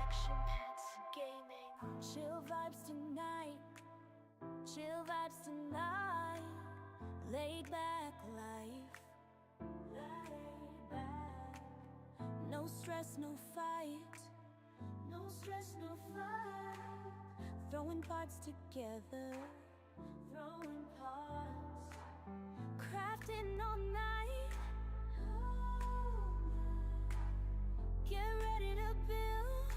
Action pets gaming. Chill vibes tonight. Chill vibes tonight. Laid back life. Laid back. No stress, no fight. No stress, no fight. Throwing parts together. Throwing parts. Crafting all night. Get ready to build.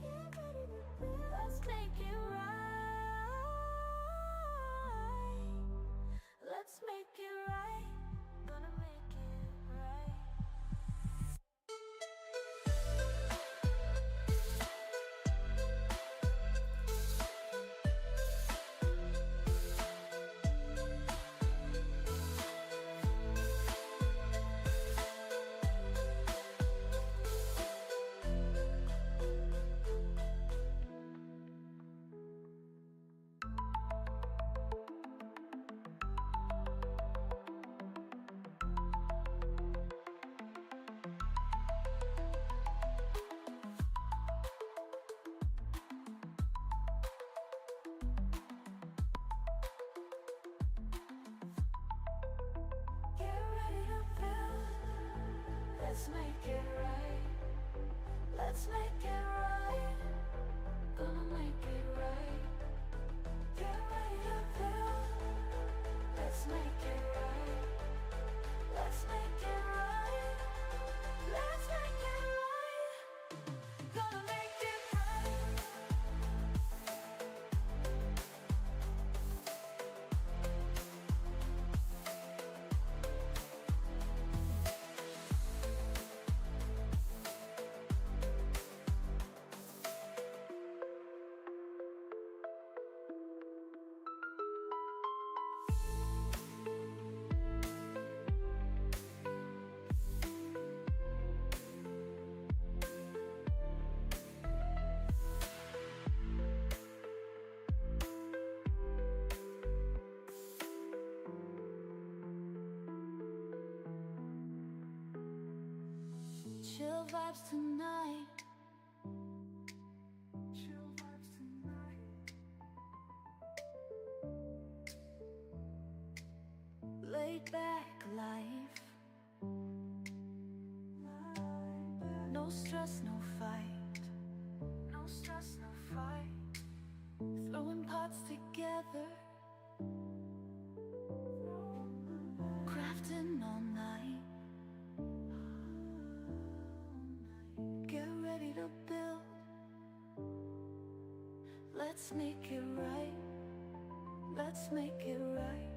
Get ready to build. Let's make it right. Let's make it right. Gonna make it right. Let's make it right. Let's make it right. Gonna make it right. Get ready to build. Let's make it right. Let's make it right. Let's make it right. Gonna make it right. Chill vibes tonight. Chill vibes tonight. Laid back life. No stress, no fight. No stress, no fight. Throwing parts together. Crafting all night. Get ready to build. Let's make it right. Let's make it right.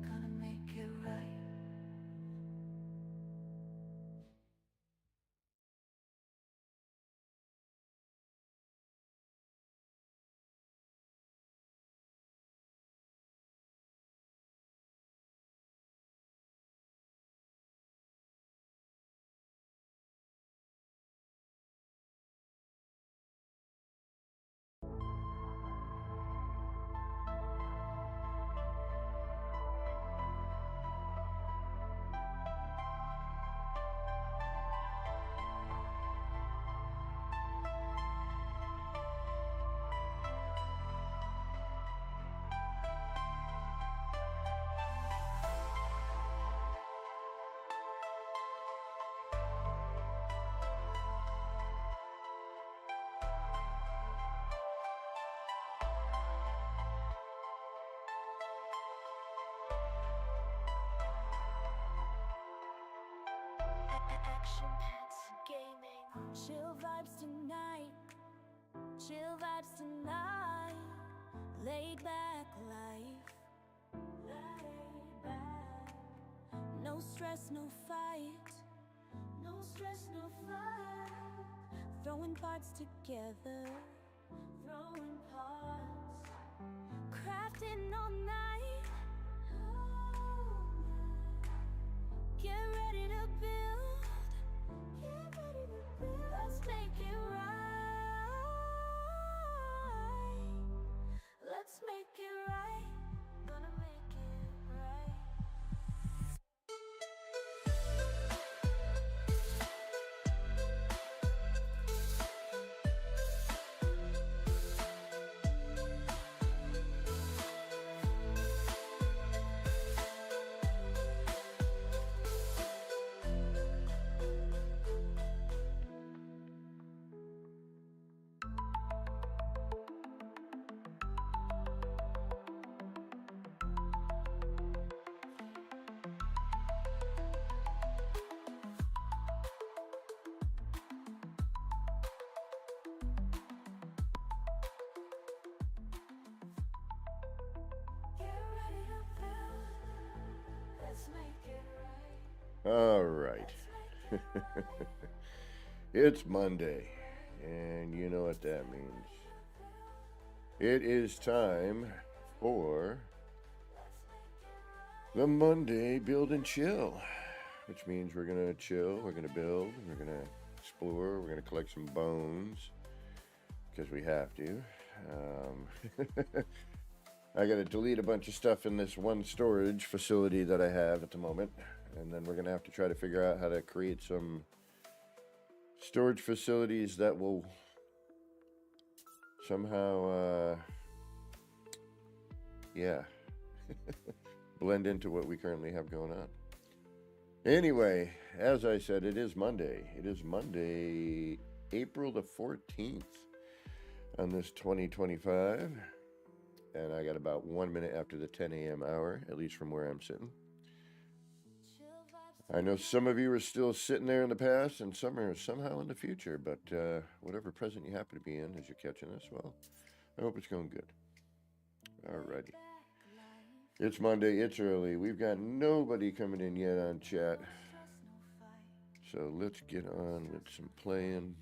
Gonna make it right. Action pets gaming. Chill vibes tonight. Chill vibes tonight. Laid back life. Laid back. No stress, no fight. No stress, no fight. Throwing parts together. Throwing parts. Crafting all night. Get ready to build. Get ready to build. Let's make it right. Let's make it right. Gonna make it right. All right. It's Monday, and you know what that means. It is time for the Monday Build and Chill, which means we're going to chill, we're going to build, we're going to explore, we're going to collect some bones because we have to. I got to delete a bunch of stuff in this one storage facility that I have at the moment, and then we're going to have to try to figure out how to create some storage facilities that will somehow, blend into what we currently have going on. Anyway, as I said, it is Monday. It is Monday, April the 14th on this 2025. And I got about 1 minute after the 10 a.m. hour, at least from where I'm sitting. I know some of you are still sitting there in the past and some are somehow in the future, but whatever present you happen to be in as you're catching this, well, I hope it's going good. Alrighty. It's Monday, it's early. We've got nobody coming in yet on chat. So let's get on with some playing.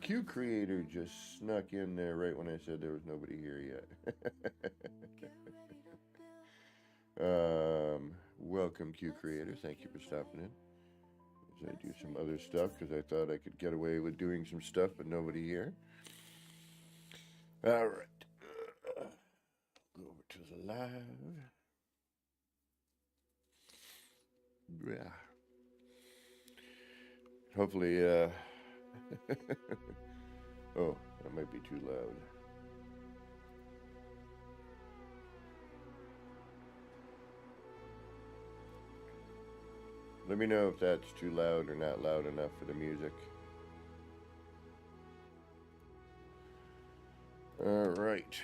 Q Creator just snuck in there right when I said there was nobody here yet. Welcome, Q Creator. Thank you for stopping in. As I do some other stuff because I thought I could get away with doing some stuff, but nobody here. All right. Go over to the live. Yeah. Hopefully, oh, that might be too loud. Let me know if that's too loud or not loud enough for the music. All right,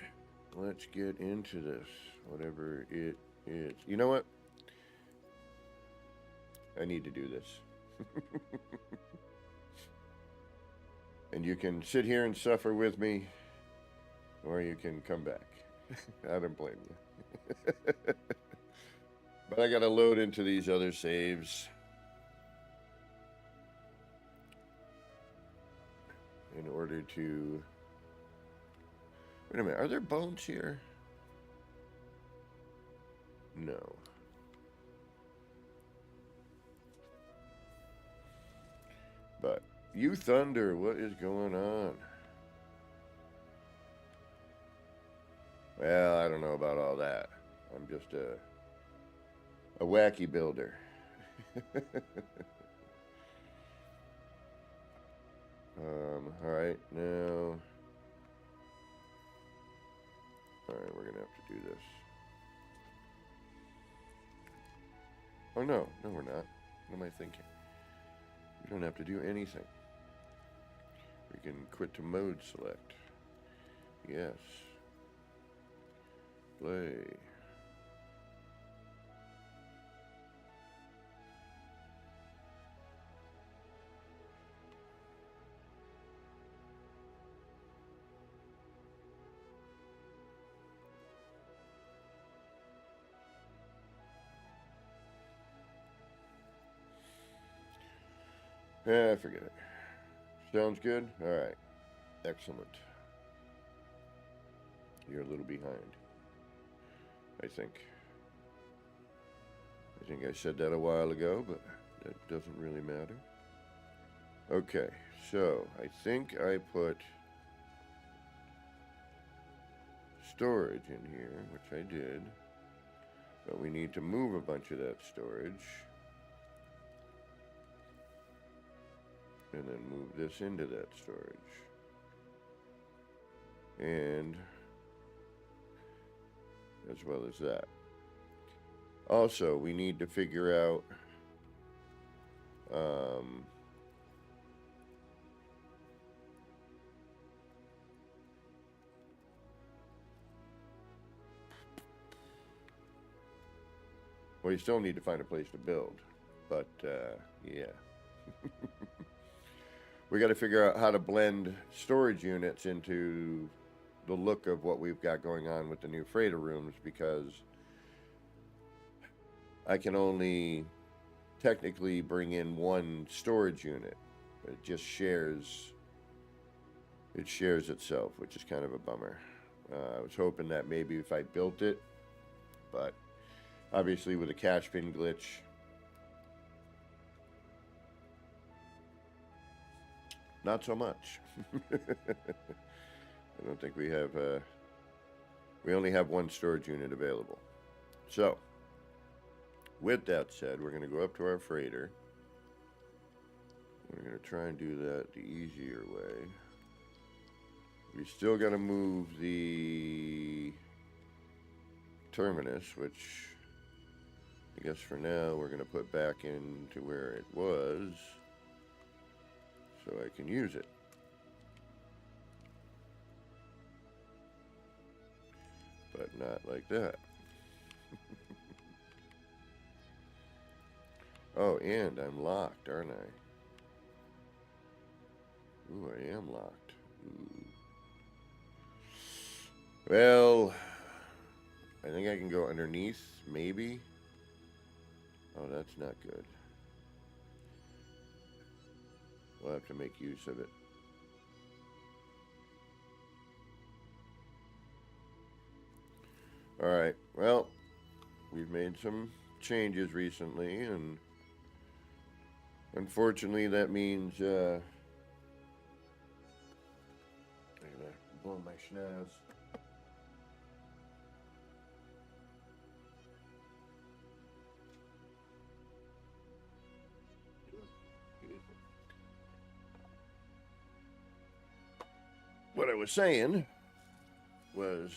let's get into this, whatever it is. You know what? I need to do this. And you can sit here and suffer with me, or you can come back. I don't blame you. But I gotta load into these other saves in order to... Wait a minute, are there bones here? No. But, you Thunder, what is going on? Well, I don't know about all that. I'm just a wacky builder. Alright, now... Alright, we're gonna have to do this. Oh no, no we're not. What am I thinking? We don't have to do anything. We can quit to mode select. Yes. Play. Forget it. Sounds good? Alright. Excellent. You're a little behind. I think. I said that a while ago, but that doesn't really matter. Okay, so I think I put storage in here, which I did. But we need to move a bunch of that storage. And then move this into that storage. And as well as that. Also, we need to figure out well, you still need to find a place to build. But, yeah. We got to figure out how to blend storage units into the look of what we've got going on with the new freighter rooms, because I can only technically bring in one storage unit. It just shares. It shares itself, which is kind of a bummer. I was hoping that maybe if I built it, but obviously with a cache bin glitch, not so much. I don't think we have, we only have one storage unit available. So, with that said, we're going to go up to our freighter. We're going to try and do that the easier way. We still got to move the terminus, which I guess for now we're going to put back into where it was so I can use it. But not like that. Oh, and I'm locked, aren't I? Ooh, I am locked. Ooh. Well, I think I can go underneath, maybe. Oh, that's not good. We'll have to make use of it. Alright, well, we've made some changes recently, and unfortunately that means, I gotta blow my schnoz. What I was saying was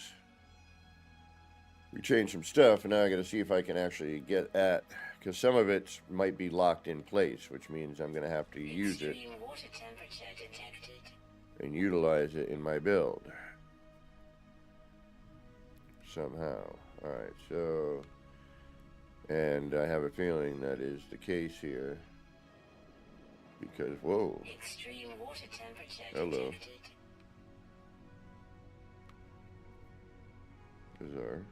we changed some stuff, and now I got to see if I can actually get at, because some of it might be locked in place, which means I'm going to have to use it and utilize it in my build somehow. Alright, so, and I have a feeling that is the case here, because, whoa, Extreme water temperature hello. detected. Bizarre.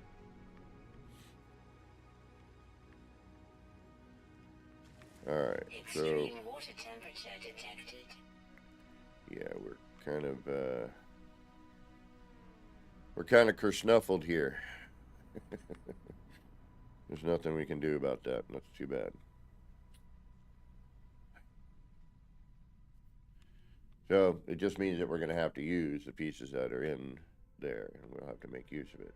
Alright, so Extreme water temperature detected. yeah, we're kind of kersnuffled here. There's nothing we can do about that. That's too bad. So it just means that we're going to have to use the pieces that are in there, and we'll have to make use of it.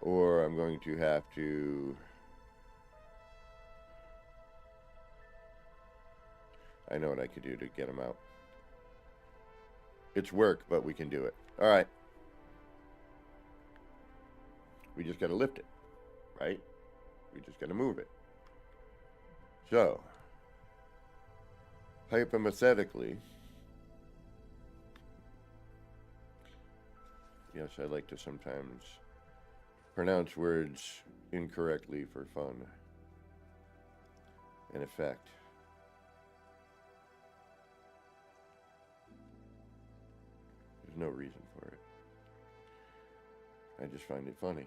Or I'm going to have to... I know what I could do to get them out. It's work, but we can do it. Alright. We just got to lift it, right? We just got to move it. So, hypothetically, yes, I like to sometimes pronounce words incorrectly for fun and effect. There's no reason for it. I just find it funny.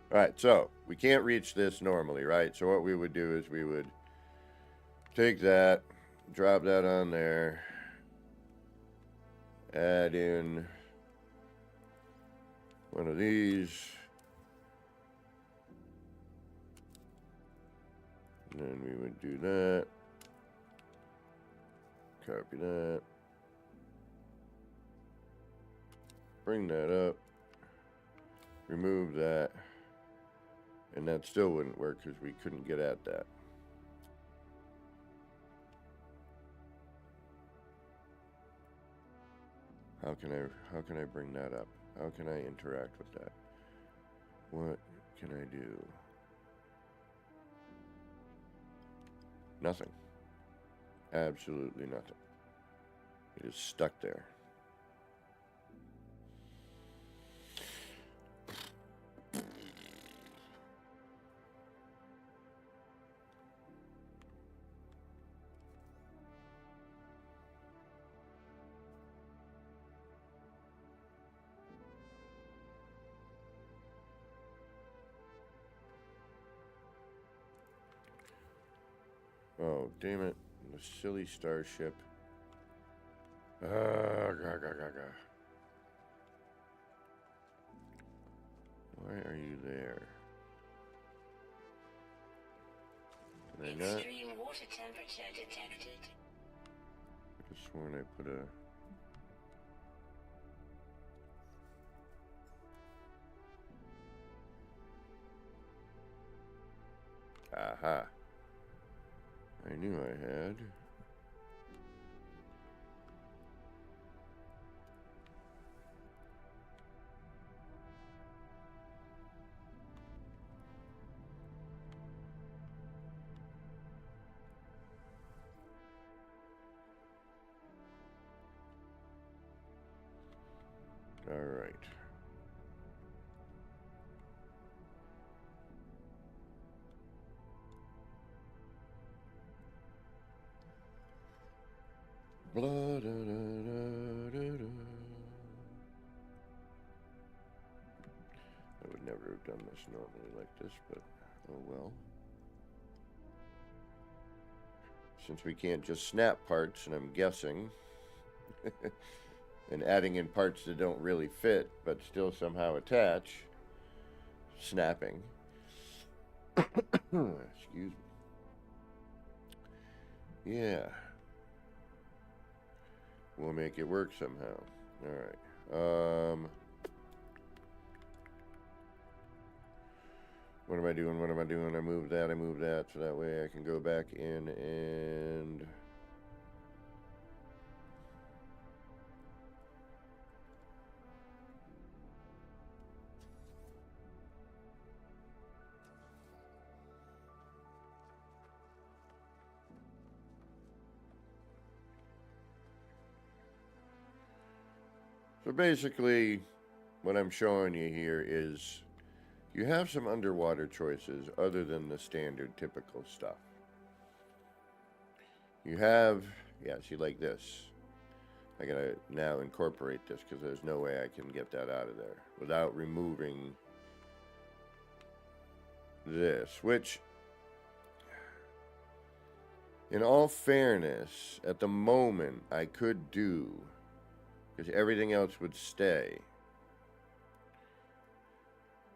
Alright, so we can't reach this normally, right? So what we would do is we would take that, drop that on there, add in one of these, and then we would do that, copy that, bring that up, remove that, and that still wouldn't work because we couldn't get at that. How can I bring that up? How can I interact with that? What can I do? Nothing. Absolutely nothing. It is stuck there. Oh, damn it. The silly starship. Gah, gah, gah, gah. Why are you there? Did I not? Extreme water temperature detected. I could have sworn I put a... Aha. I knew I had. All right. Blah, da, da, da, da, da. I would never have done this normally like this, but oh well. Since we can't just snap parts, and I'm guessing, and adding in parts that don't really fit, but still somehow attach, snapping. Excuse me. Yeah. We'll make it work somehow. Alright. What am I doing? What am I doing? I move that, so that way I can go back in and... So basically, what I'm showing you here is you have some underwater choices other than the standard typical stuff. You have, yeah, see, like this. I gotta now incorporate this because there's no way I can get that out of there without removing this, which, in all fairness, at the moment I could do, because everything else would stay.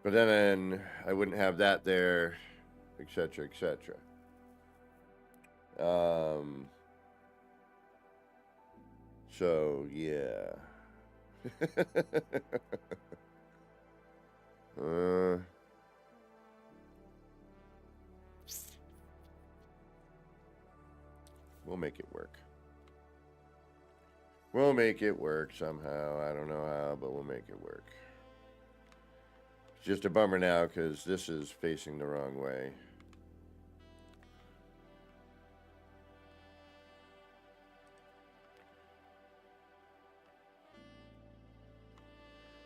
But then I wouldn't have that there, etc., etc. So, yeah. We'll make it work. We'll make it work somehow. I don't know how, but we'll make it work. It's just a bummer now because this is facing the wrong way.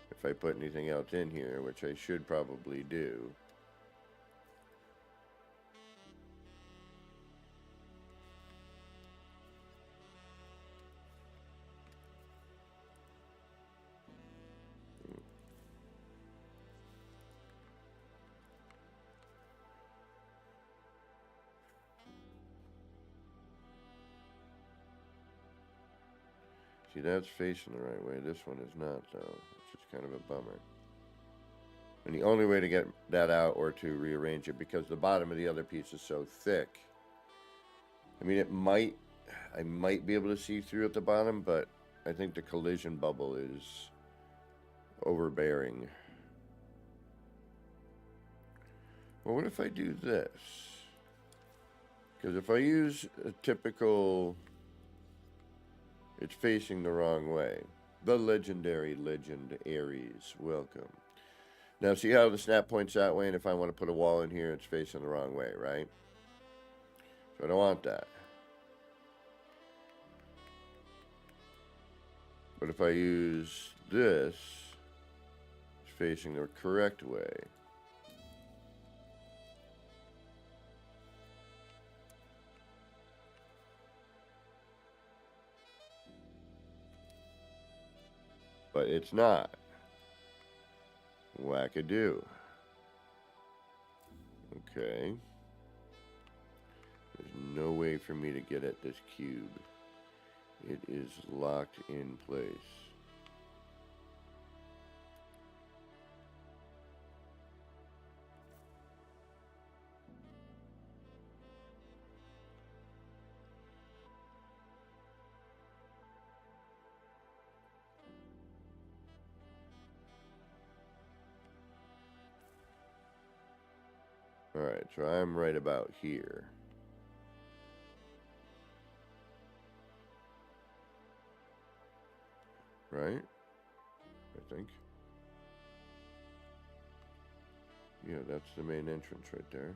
If I put anything else in here, which I should probably do. See, that's facing the right way. This one is not, though. It's just kind of a bummer. And the only way to get that out or to rearrange it, because the bottom of the other piece is so thick. I mean, I might be able to see through at the bottom, but I think the collision bubble is overbearing. Well, what if I do this? Because if I use a typical... It's facing the wrong way. The legendary legend Ares, welcome. Now see how the snap points that way, and if I want to put a wall in here, it's facing the wrong way, right? So I don't want that. But if I use this, it's facing the correct way. But it's not. Wackadoo. Okay. There's no way for me to get at this cube. It is locked in place. Alright, so I'm right about here. Right? I think. Yeah, that's the main entrance right there.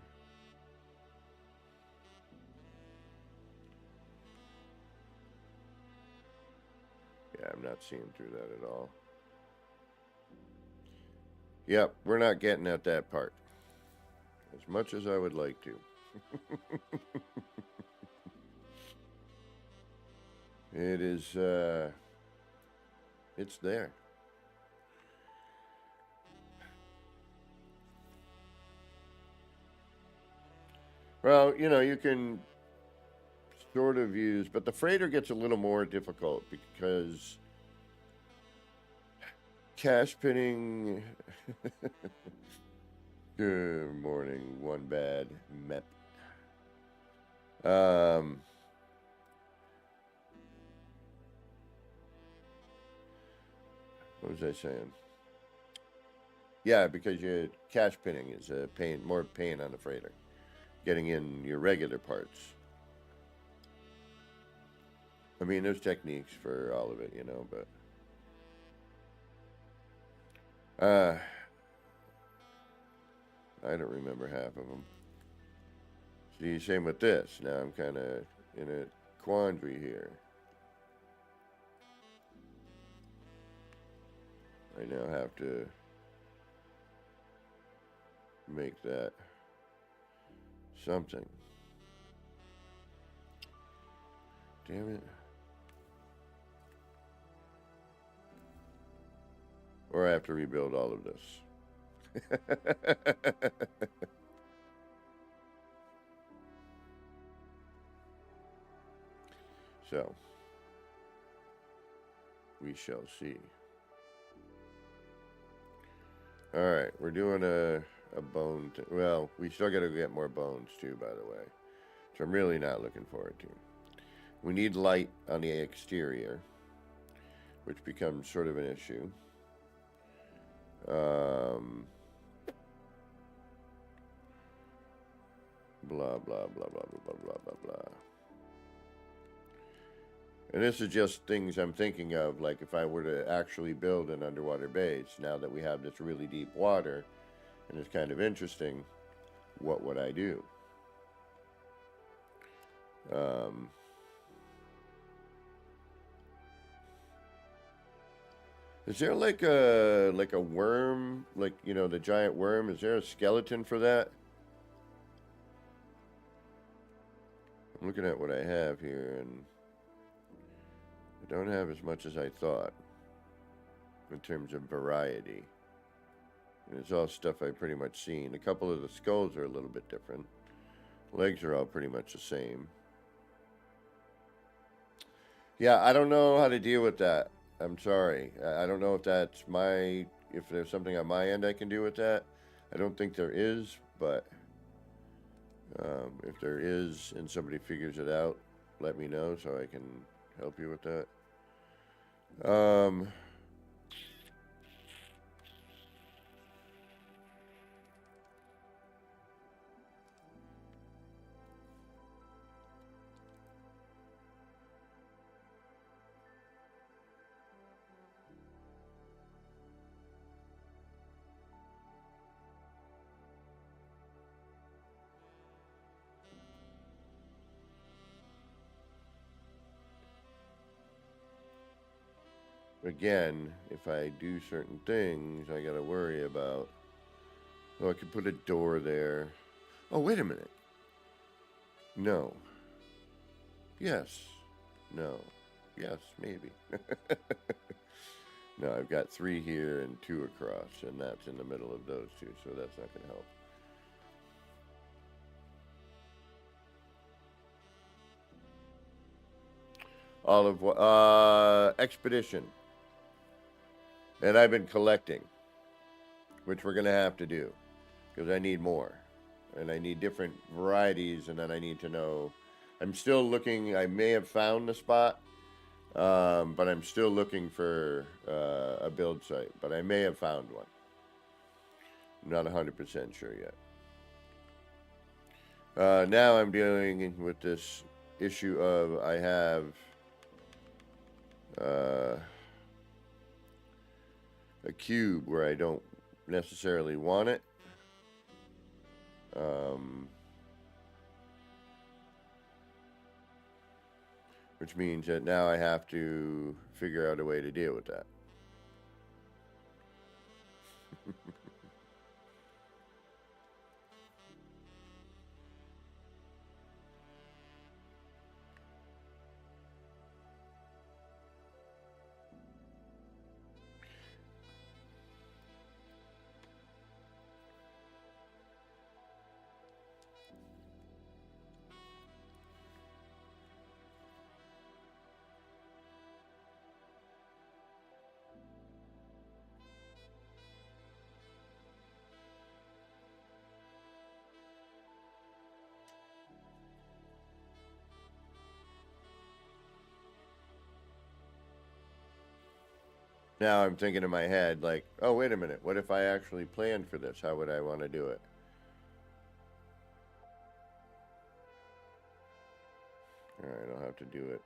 Yeah, I'm not seeing through that at all. Yep, we're not getting at that part. As much as I would like to. It is, it's there. Well, you know, you can sort of use, but the freighter gets a little more difficult because cash pinning. Good morning, one bad mep. What was I saying? Yeah, because your cash pinning is more pain on the freighter. Getting in your regular parts. I mean, there's techniques for all of it, you know, but I don't remember half of them. See, same with this. Now I'm kind of in a quandary here. I now have to make that something. Damn it. Or I have to rebuild all of this. So, we shall see. Alright, we're doing a bone. Well, we still got to get more bones too, by the way. Which I'm really not looking forward to. We need light on the exterior, which becomes sort of an issue. Blah, blah, blah, blah, blah, blah, blah, blah, blah. And this is just things I'm thinking of, like if I were to actually build an underwater base, now that we have this really deep water, and it's kind of interesting, what would I do? Is there like a worm, like, you know, the giant worm? Is there a skeleton for that? I'm looking at what I have here, and I don't have as much as I thought in terms of variety. And it's all stuff I've pretty much seen. A couple of the skulls are a little bit different. Legs are all pretty much the same. Yeah, I don't know how to deal with that. I'm sorry. I don't know if that's if there's something on my end I can do with that. I don't think there is, but if there is and somebody figures it out, let me know so I can help you with that. Again, if I do certain things, I gotta worry about. Oh, I could put a door there. Oh, wait a minute. No. Yes. No. Yes, maybe. No, I've got 3 here and 2 across, and that's in the middle of those 2, so that's not gonna help. All of what? Expedition. And I've been collecting, which we're going to have to do because I need more. And I need different varieties, and then I need to know. I'm still looking. I may have found the spot, but I'm still looking for a build site. But I may have found one. I'm not 100% sure yet. Now I'm dealing with this issue of I have a cube where I don't necessarily want it. Which means that now I have to figure out a way to deal with that. Now I'm thinking in my head, like, oh, wait a minute. What if I actually planned for this? How would I want to do it? Alright, I'll have to do it.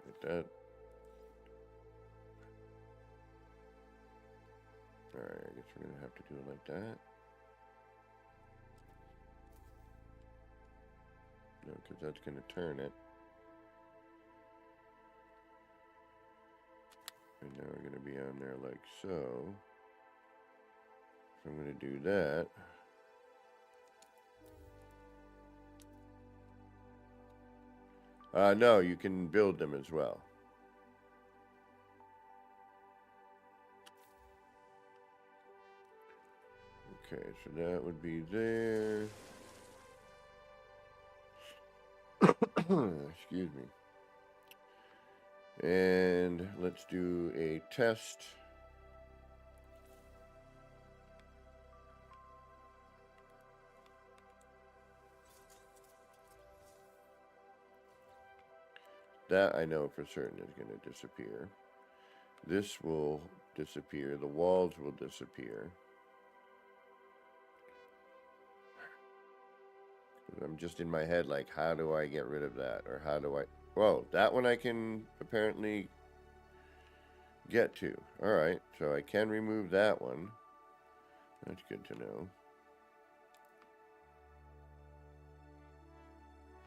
Like that. Alright, I guess we're going to have to do it like that. No, because that's going to turn it. And now we're going to be on there like so. So I'm going to do that. No, you can build them as well. Okay, so that would be there. Excuse me. And let's do a test. That I know for certain is going to disappear. This will disappear. The walls will disappear. I'm just in my head like, how do I get rid of that? Or how do I... Whoa, that one I can apparently get to. Alright, so I can remove that one. That's good to know.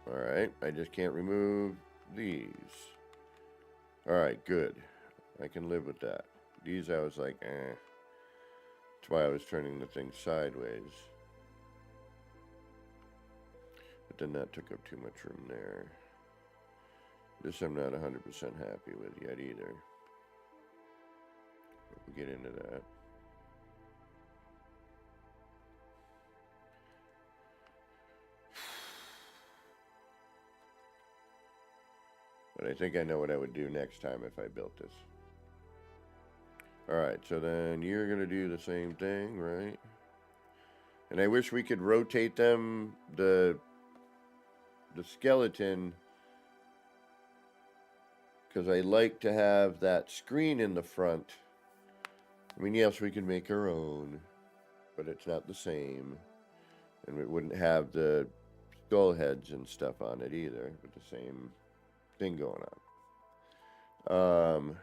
Alright, I just can't remove these. Alright, good. I can live with that. These I was like, eh. That's why I was turning the thing sideways. But then that took up too much room there. This I'm not 100% happy with yet either. We'll get into that. But I think I know what I would do next time if I built this. Alright, so then you're going to do the same thing, right? And I wish we could rotate them, the skeleton, because I like to have that screen in the front. I mean, yes, we can make our own, but it's not the same. And it wouldn't have the skull heads and stuff on it either, with the same thing going on.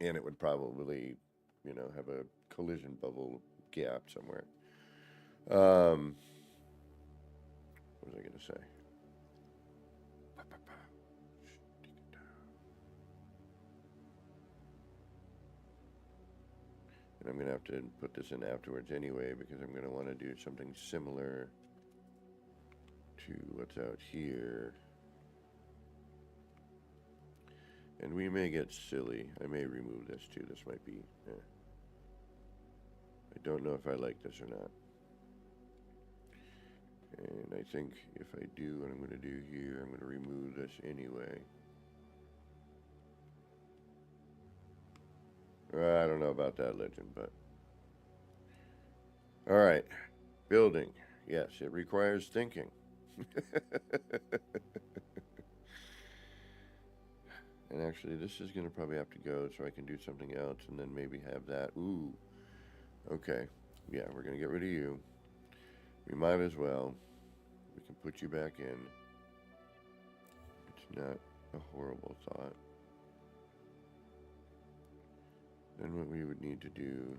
And it would probably, you know, have a collision bubble gap somewhere. What was I going to say? And I'm going to have to put this in afterwards anyway, because I'm going to want to do something similar to what's out here. And we may get silly. I may remove this too. This might be... I don't know if I like this or not. And I think if I do what I'm going to do here, I'm going to remove this anyway. I don't know about that legend, but... Alright. Building. Yes, it requires thinking. And actually, this is going to probably have to go so I can do something else and then maybe have that. Ooh. Okay. Yeah, we're going to get rid of you. We might as well. We can put you back in. It's not a horrible thought. Then what we would need to do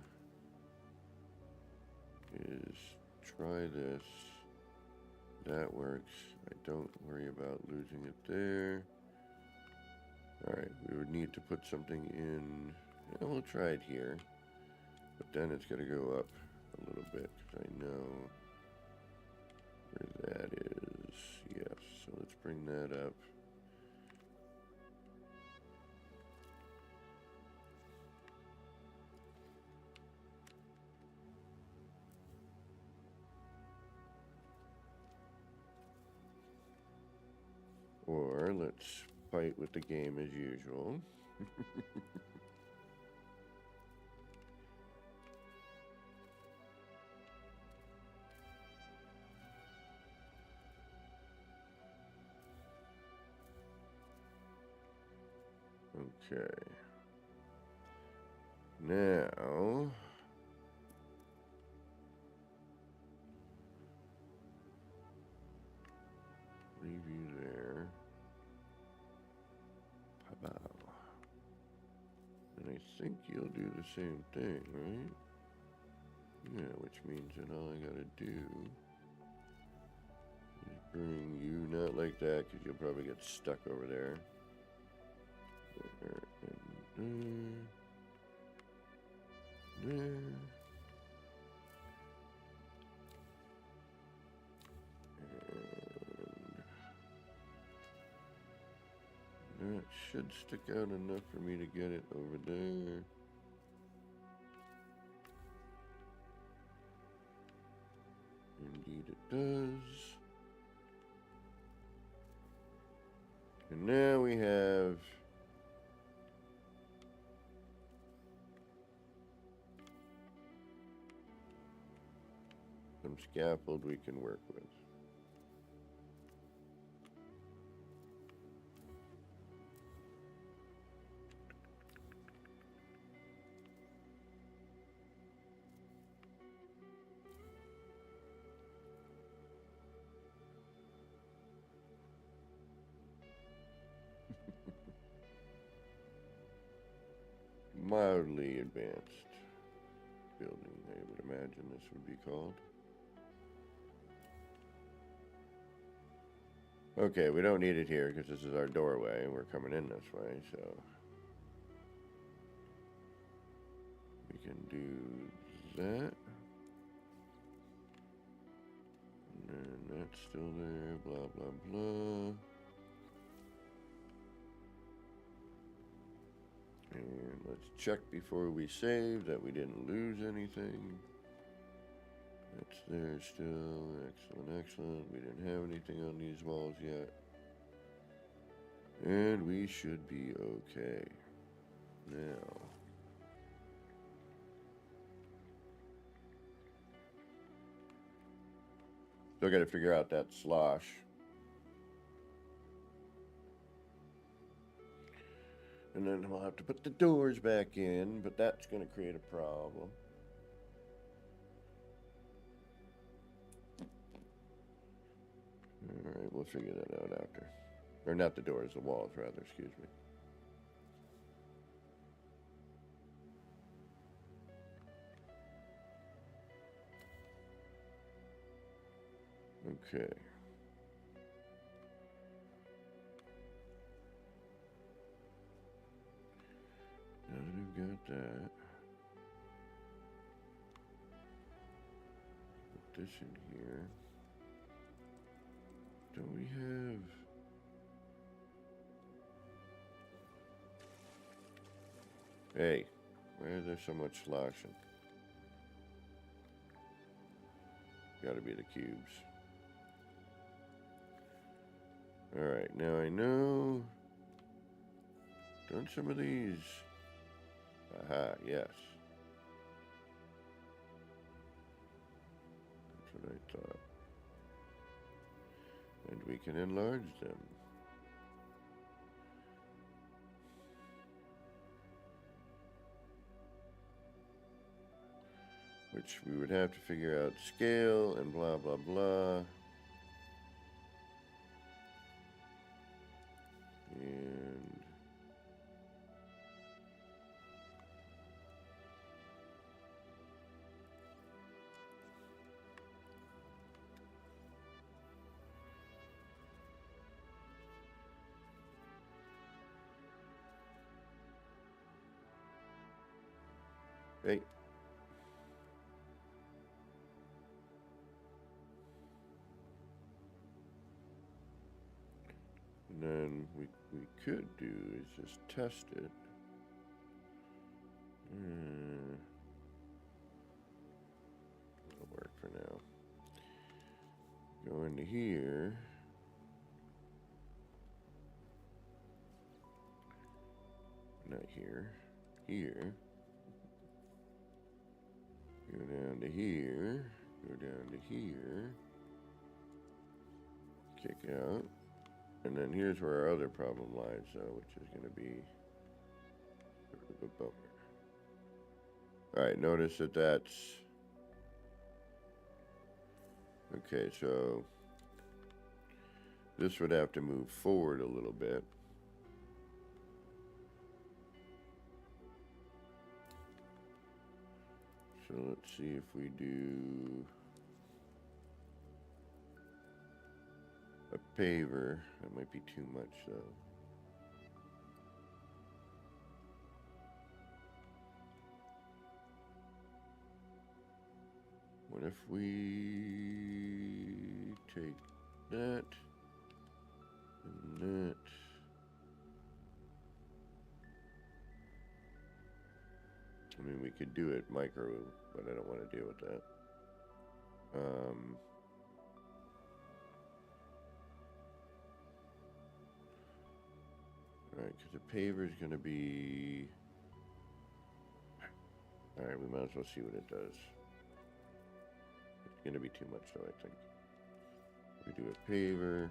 is try this. That works. I don't worry about losing it there. Alright, we would need to put something in. Yeah, we'll try it here. But then it's got to go up a little bit because I know where that is. Yes, so let's bring that up. Or let's fight with the game as usual. Okay. Now... Review there. Pow. And I think you'll do the same thing, right? Yeah, which means that all I gotta do is bring you not like that, because you'll probably get stuck over there. There and there. And that should stick out enough for me to get it over there. Indeed it does. And now we have some scaffold we can work with. Mildly advanced building, I would imagine this would be called. Okay, we don't need it here because this is our doorway and we're coming in this way, so we can do that. And then that's still there, blah, blah, blah. And let's check before we save that we didn't lose anything. That's there still. Excellent, excellent. We didn't have anything on these walls yet. And we should be okay. Now. Still got to figure out that slosh. And then we'll have to put the doors back in, but that's going to create a problem. Alright, we'll figure that out after. Or not the doors, the walls rather, excuse me. Okay. Now that we've got that, put this in here. Don't we have... Hey, why is there so much sloshing? Gotta be the cubes. Alright, now I know. Done some of these. Aha, yes. That's what I thought. And we can enlarge them. Which we would have to figure out scale and blah blah blah. And hey. And then we could do is just test it. It'll work for now. Go into here. Not here. Here. Go down to here. Go down to here. Kick out. And then here's where our other problem lies, though, which is going to be sort of a bummer. Alright, notice that that's... Okay, so... This would have to move forward a little bit. So let's see if we do... a paver. That might be too much, though. What if we take that and that? I mean, we could do it micro, but I don't want to deal with that. Alright, because the paver is going to be... Alright, we might as well see what it does. It's going to be too much, though, I think. We do a paver.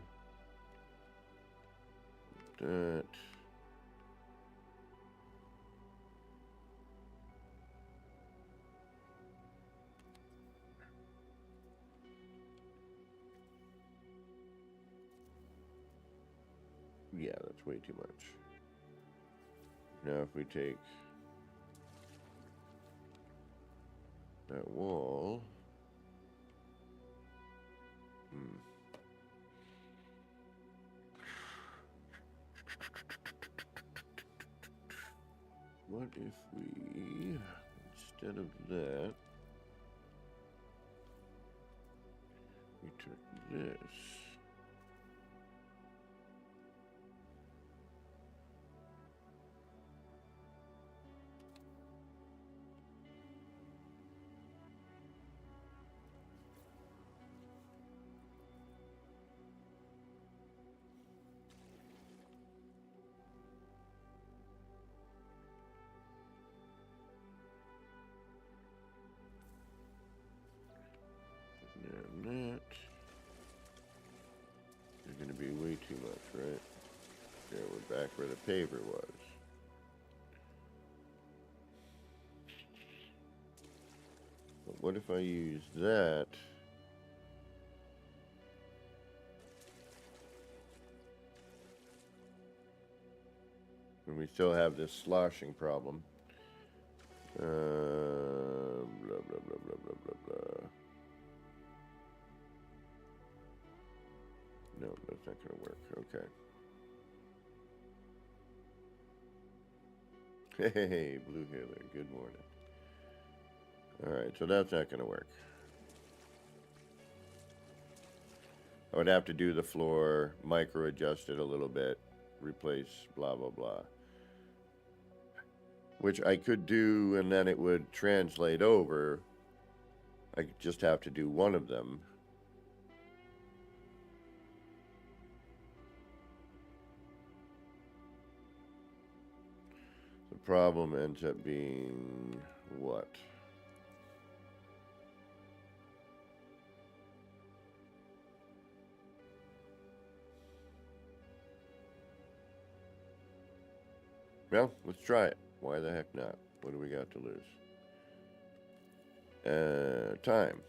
That. Yeah, that's way too much. Now if we take that wall, what if we, instead of that, we took this? And that is going to be way too much, right? Yeah, we're back where the paver was. But what if I use that? When we still have this sloshing problem. Blah, blah, blah, blah, blah, blah, blah. No, that's not going to work. Okay. Hey, Blue Healer, good morning. Alright, so that's not going to work. I would have to do the floor, micro adjust it a little bit, replace blah, blah, blah. which I could do, and then it would translate over. I just have to do one of them. The problem ends up being what? Well, let's try it. Why the heck not? What do we got to lose? Time.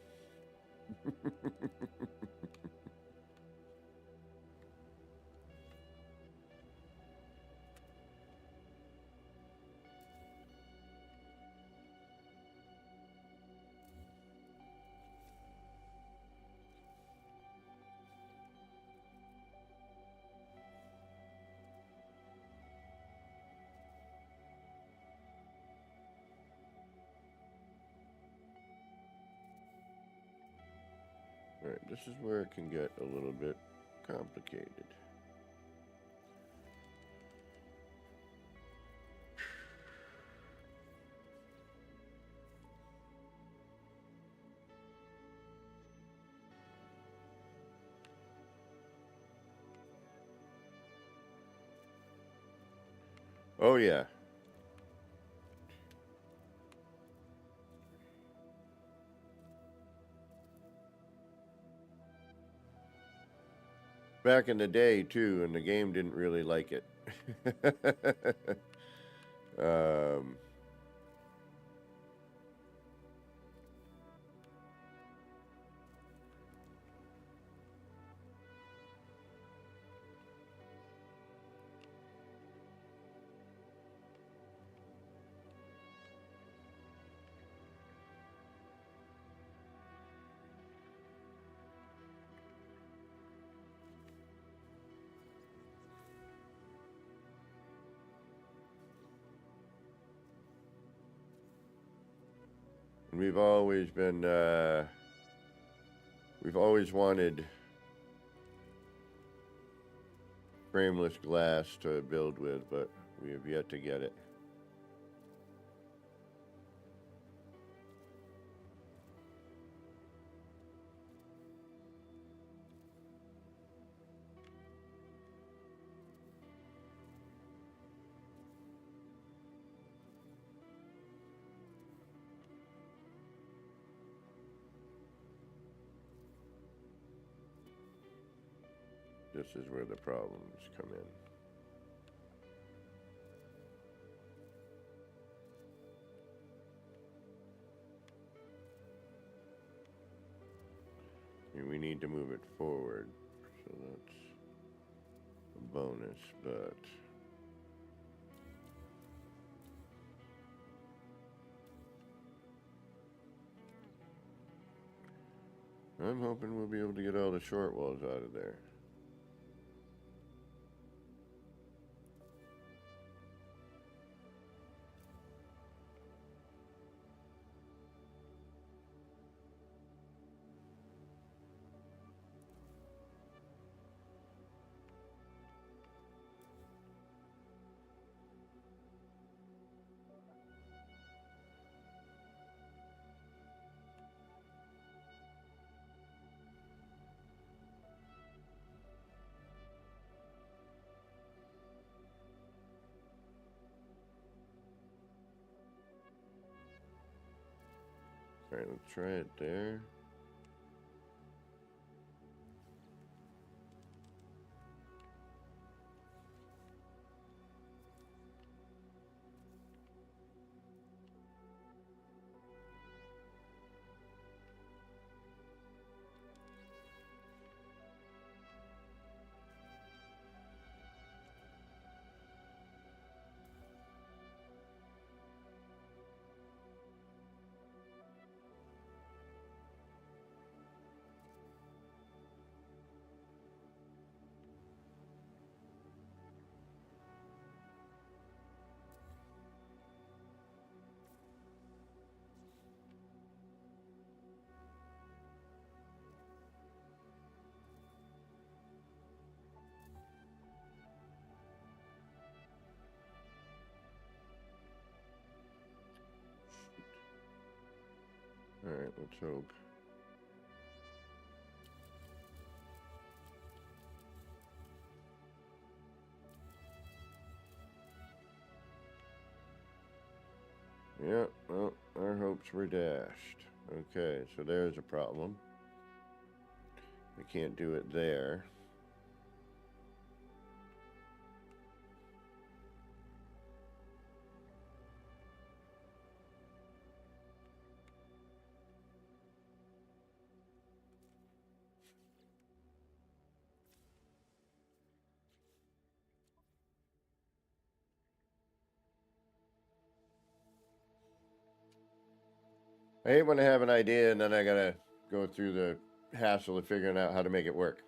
All right, this is where it can get a little bit complicated. Oh, yeah. Back in the day, too, and the game didn't really like it. um, we've always been, we've always wanted frameless glass to build with, but we have yet to get it. This is where the problems come in. And we need to move it forward, so that's a bonus, but I'm hoping we'll be able to get all the short walls out of there. All right, let's try it there. Alright, let's hope. Yeah, well, our hopes were dashed. Okay, so there's a problem. We can't do it there. I hate when I have an idea and then I gotta go through the hassle of figuring out how to make it work.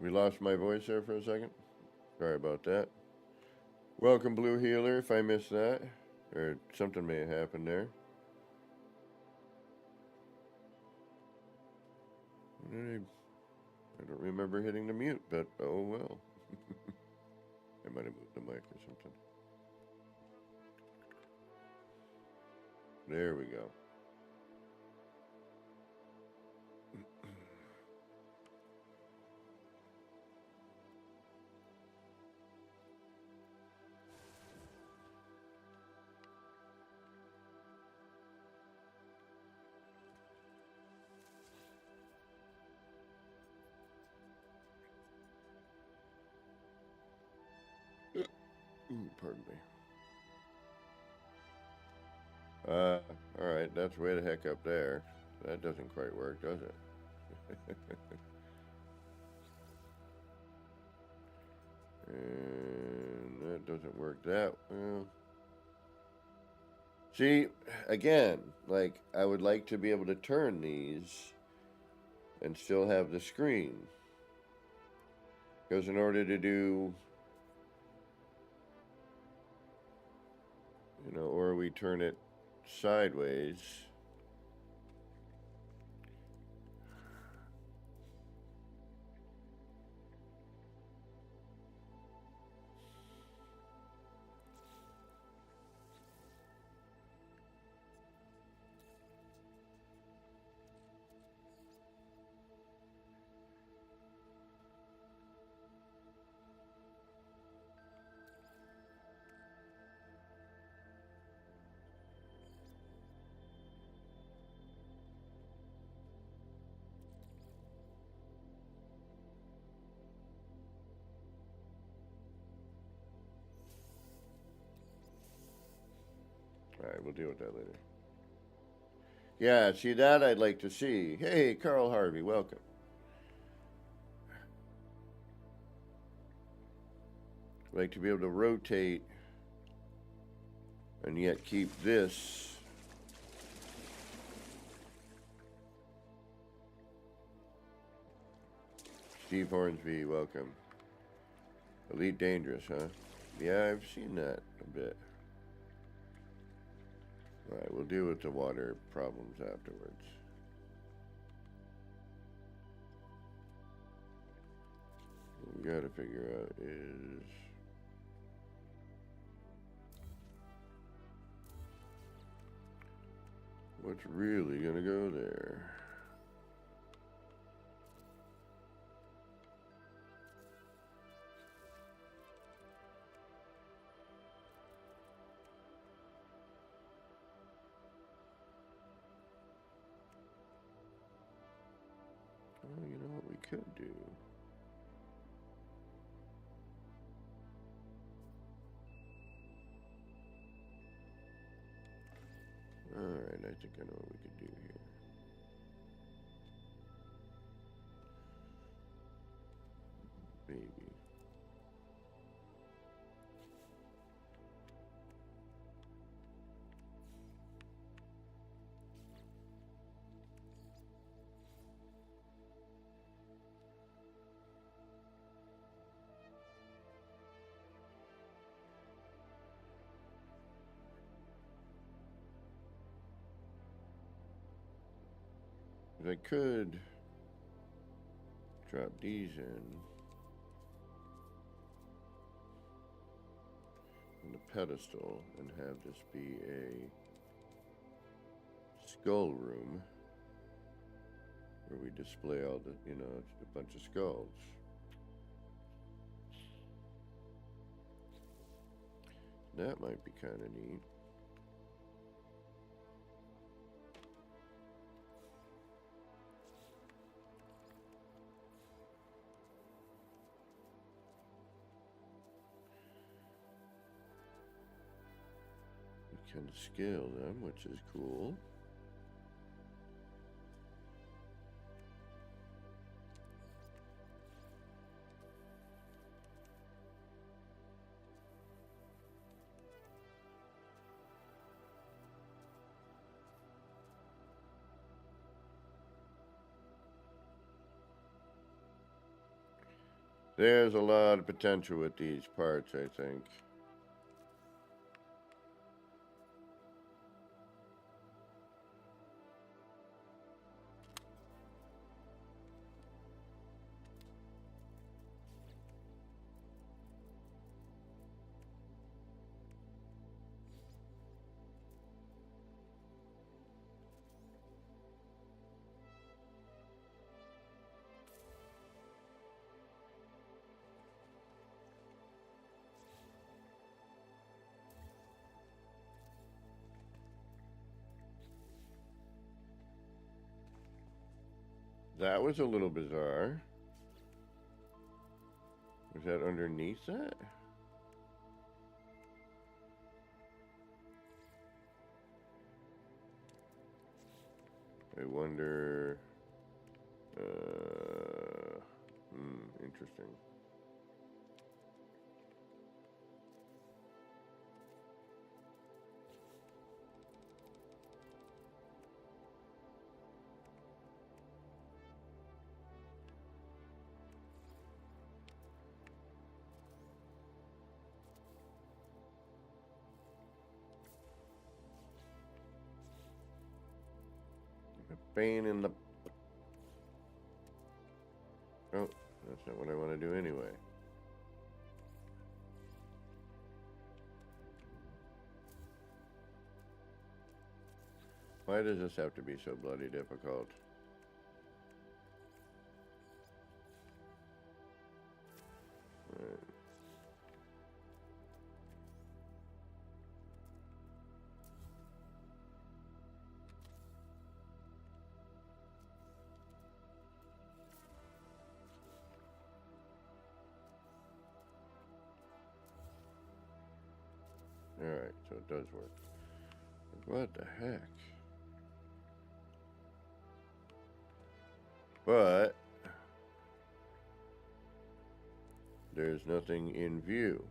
We lost my voice there for a second. Sorry about that. Welcome, Blue Healer, if I missed that. Or something may have happened there. I don't remember hitting the mute, but oh well. I might have moved the mic or something. There we go. Pardon me. Alright, that's way the heck up there. That doesn't quite work, does it? And that doesn't work that well. See, again, like, I would like to be able to turn these and still have the screen. Because in order to do, you know, or we turn it sideways. Alright, we'll deal with that later. Yeah, see, that I'd like to see. Hey, Carl Harvey, welcome. I'd like to be able to rotate and yet keep this Steve Hornsby, welcome. Elite Dangerous, huh? Yeah, I've seen that a bit. Alright, we'll deal with the water problems afterwards. What we gotta figure out is what's really gonna go there. Oh, you know what we could do? Alright, I think I know what we could do here. Maybe. I could drop these in on the pedestal and have this be a skull room where we display all the, you know, it's a bunch of skulls. That might be kind of neat. Can scale them, which is cool. There's a lot of potential with these parts, I think. That was a little bizarre. Was that underneath that? I wonder. Interesting. A pain in the. Oh, that's not what I want to do anyway. Why does this have to be so bloody difficult? Right. Alright, so it does work. What the heck? But there's nothing in view.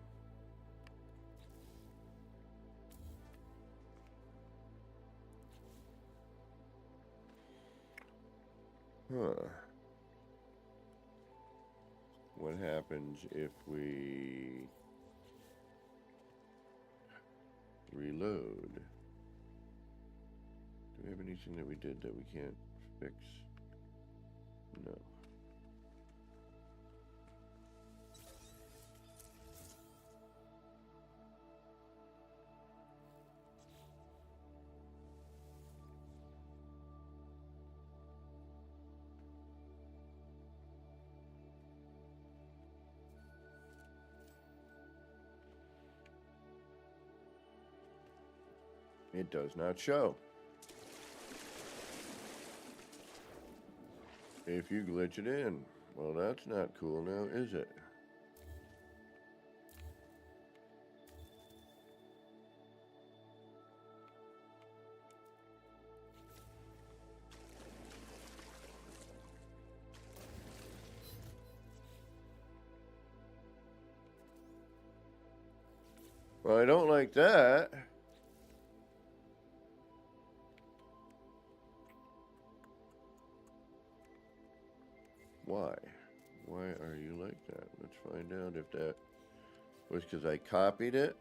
Huh. What happens if we reload? Do we have anything that we did that we can't fix? No. It does not show. If you glitch it in. Well, that's not cool now, is it? Well, I don't like that. Why? Why are you like that? Let's find out if that was because I copied it.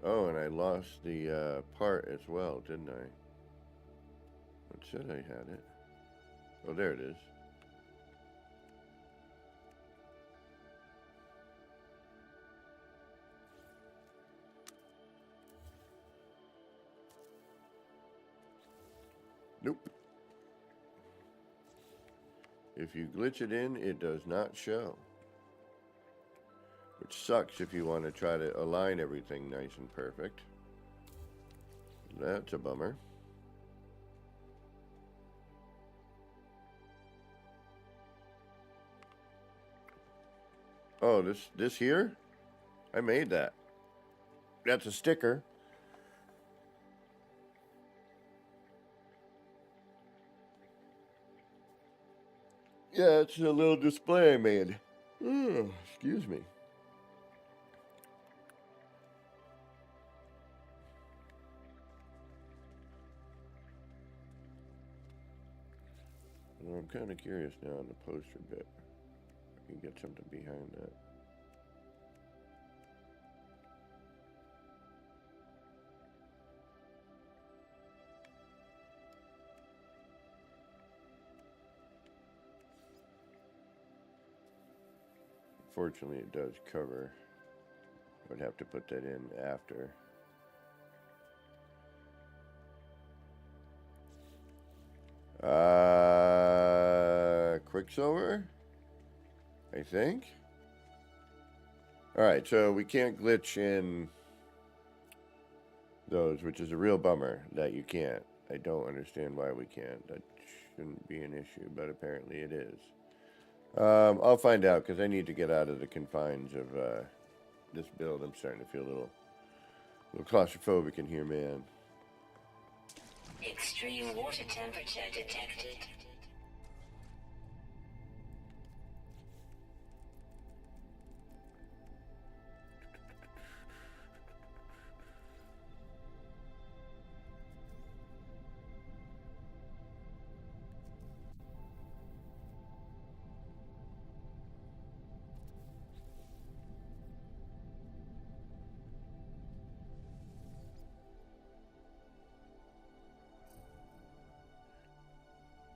Oh, and I lost the part as well, didn't I? It said I had it. Oh, there it is. Nope. If you glitch it in, it does not show. Which sucks if you want to try to align everything nice and perfect. That's a bummer. Oh, this here? I made that. That's a sticker. Yeah, it's a little display I made. Oh, excuse me. I'm kind of curious now on the poster bit. I can get something behind that. Fortunately, it does cover. I would have to put that in after. Quicksilver? I think. Alright, so we can't glitch in those, which is a real bummer that you can't. I don't understand why we can't. That shouldn't be an issue, but apparently it is. I'll find out, because I need to get out of the confines of this build. I'm starting to feel a little claustrophobic in here, man. Extreme water temperature detected.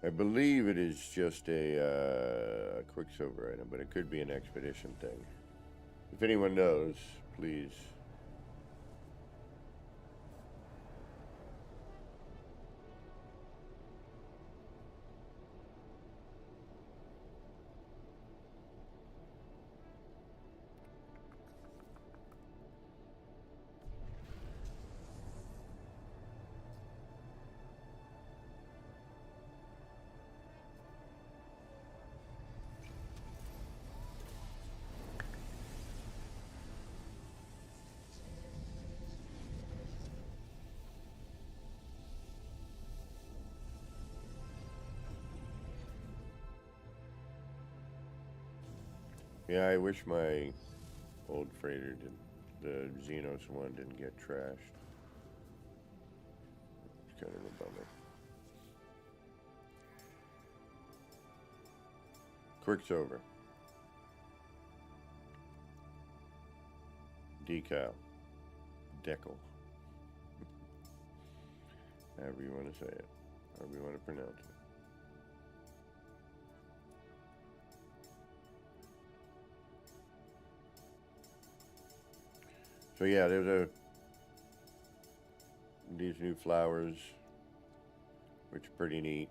I believe it is just a Quicksilver item, but it could be an expedition thing. If anyone knows, please. Yeah, I wish my old freighter the Xenos one didn't get trashed. It's kind of a bummer. Quicksilver. Decal. Decal. However you want to say it. However you want to pronounce it. So yeah, there's these new flowers, which are pretty neat.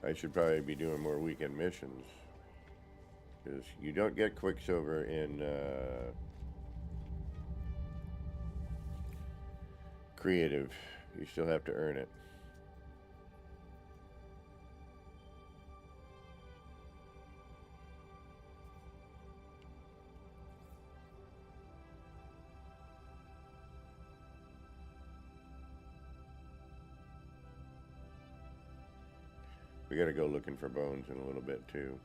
I should probably be doing more weekend missions, because you don't get Quicksilver in creative. You still have to earn it. We gotta go looking for bones in a little bit too.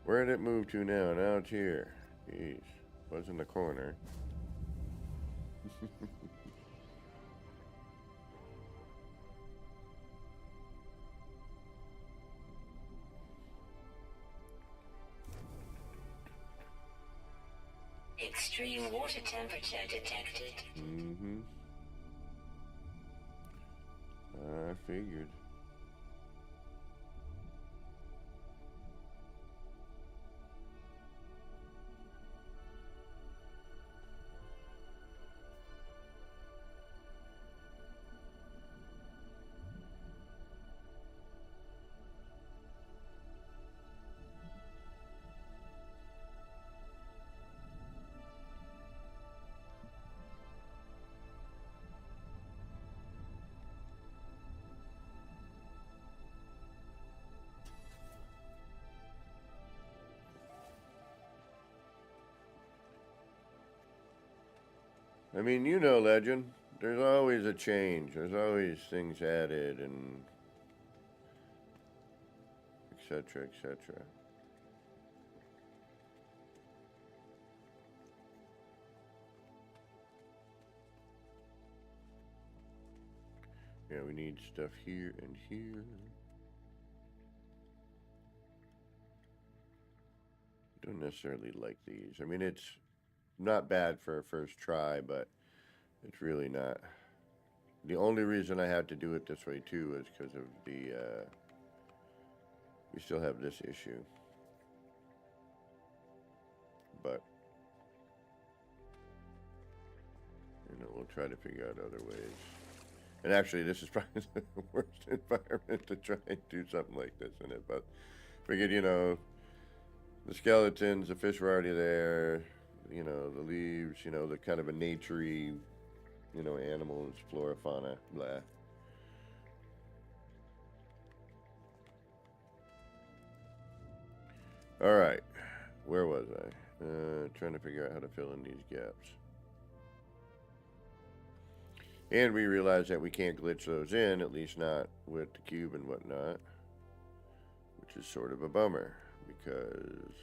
Where did it move to now? Now it's here. Jeez. Was in the corner. Extreme water temperature detected. Mm-hmm. I figured. I mean, you know, Legend. There's always a change. There's always things added and etc. etc. Yeah, we need stuff here and here. Don't necessarily like these. I mean, it's not bad for a first try, but it's really not. The only reason I had to do it this way too is because of the, we still have this issue. But, you know, we'll try to figure out other ways. And actually, this is probably the worst environment to try and do something like this in it. But figured, you know, the skeletons, the fish were already there. You know, the leaves, you know, the kind of a naturey, you know, animals, flora, fauna, blah. All right, where was I? Trying to figure out how to fill in these gaps. And we realized that we can't glitch those in, at least not with the cube and whatnot, which is sort of a bummer because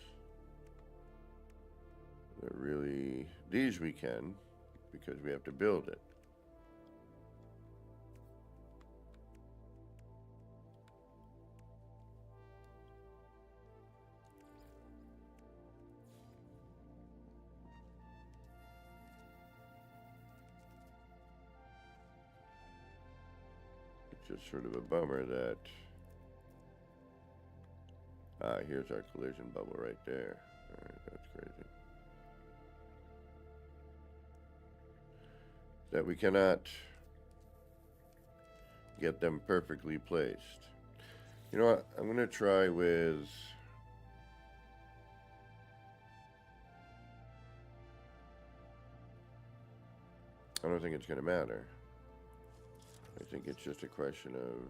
they're really, these we can because we have to build it. It's just sort of a bummer that, here's our collision bubble right there. All right, that's crazy. That we cannot get them perfectly placed. You know what? I'm going to try with... I don't think it's going to matter. I think it's just a question of...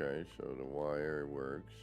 Okay, so the wire works.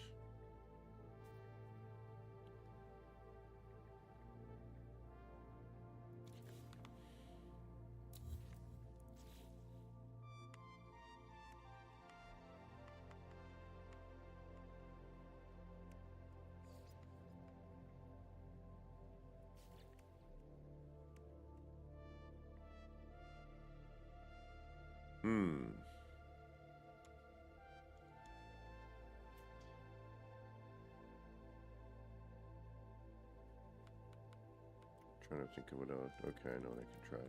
Trying to think of what else. Okay, I know what I can try.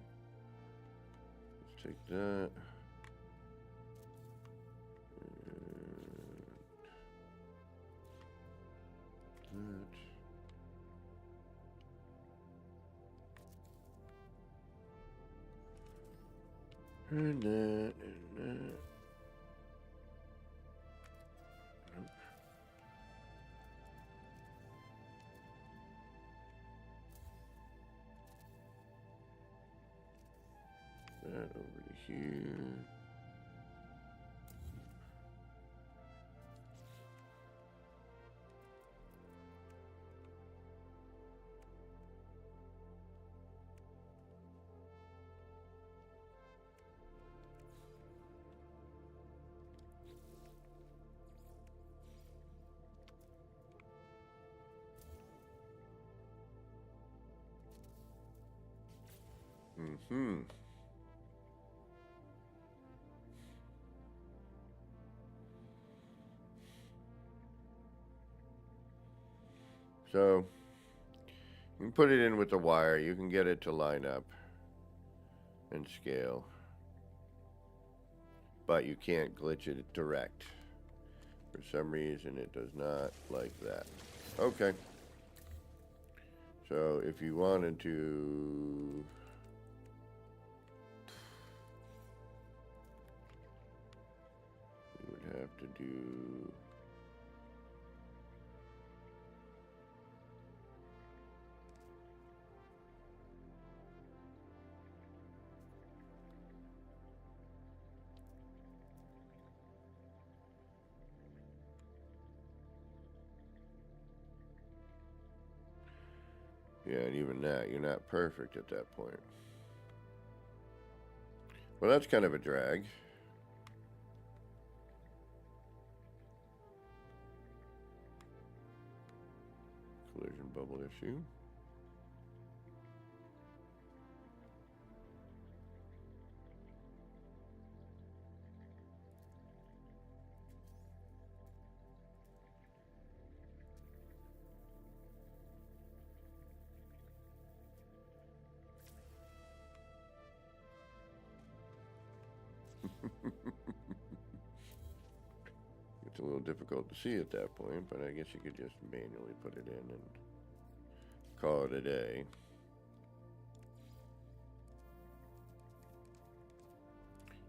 Let's take that. And that. And that. Nope. That over to here. Mm-hmm. So, you can put it in with the wire. You can get it to line up and scale. But you can't glitch it direct. For some reason, it does not like that. Okay. So, if you wanted to... you would have to do... And even that, you're not perfect at that point. Well, that's kind of a drag. Collision bubble issue. It's a little difficult to see at that point, but I guess you could just manually put it in and call it a day.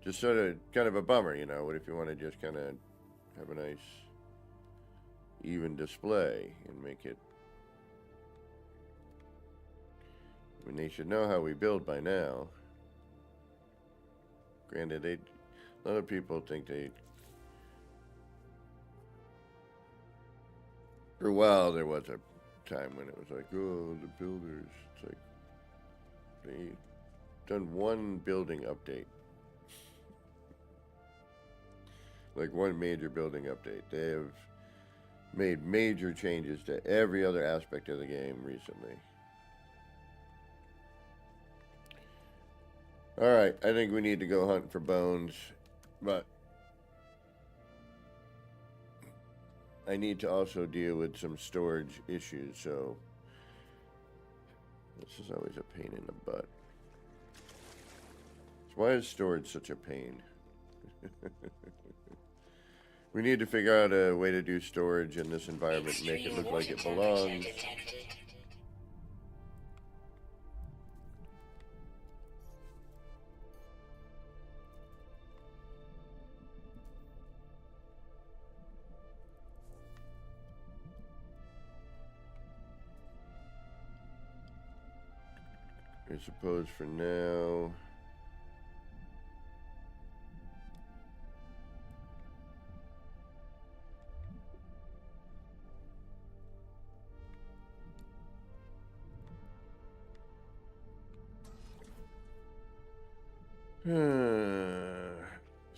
Just sort of kind of a bummer, you know. What if you want to just kind of have a nice even display and make it... I mean, they should know how we build by now. Granted, a lot of people think they... For a while, there was a time when it was like, oh, the builders. It's like, they've done one building update. Like one major building update. They have made major changes to every other aspect of the game recently. Alright, I think we need to go hunt for bones, but I need to also deal with some storage issues, so this is always a pain in the butt. So why is storage such a pain? We need to figure out a way to do storage in this environment and make it look like it belongs. I suppose for now...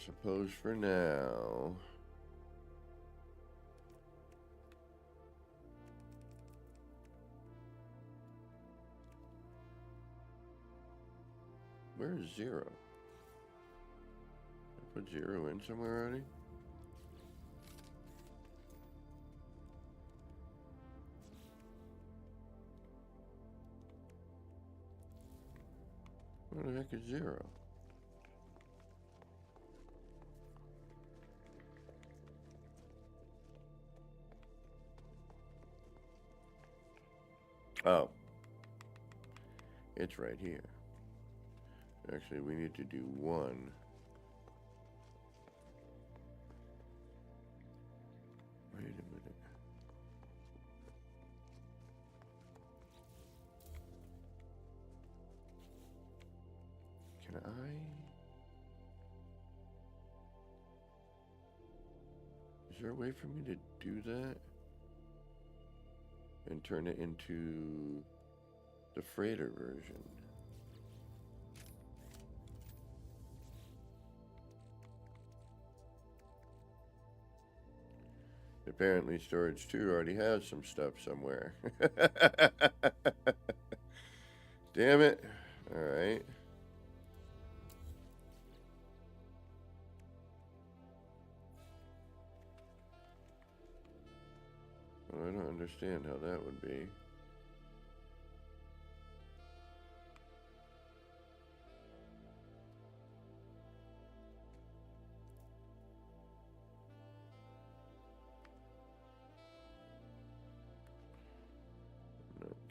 Suppose for now. Where is 0? I put 0 in somewhere already? Where the heck is 0? Oh. It's right here. Actually, we need to do 1. Wait a minute. Can I? Is there a way for me to do that? And turn it into the freighter version? Apparently storage 2 already has some stuff somewhere. Damn it. Alright. Well, I don't understand how that would be.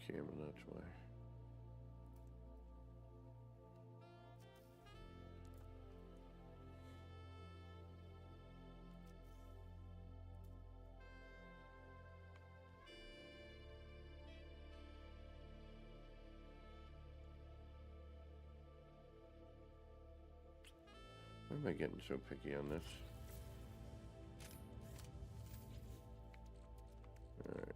Camera, that's why. Why am I getting so picky on this? Alright.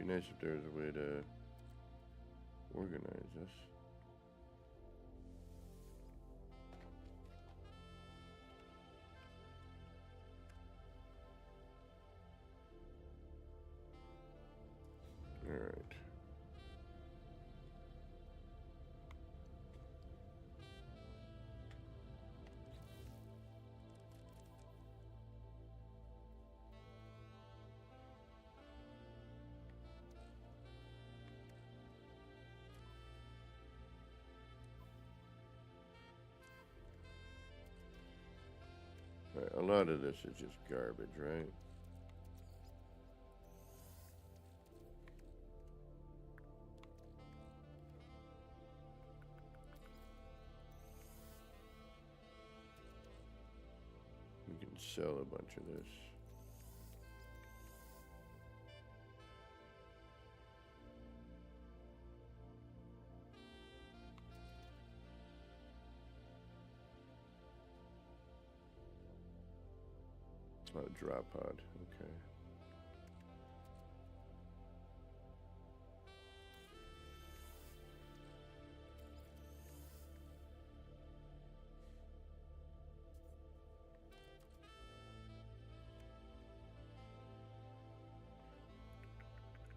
Be nice if there was a way to organize this. All right. Right, a lot of this is just garbage, right? We can sell a bunch of this. Oh, drop pod, okay.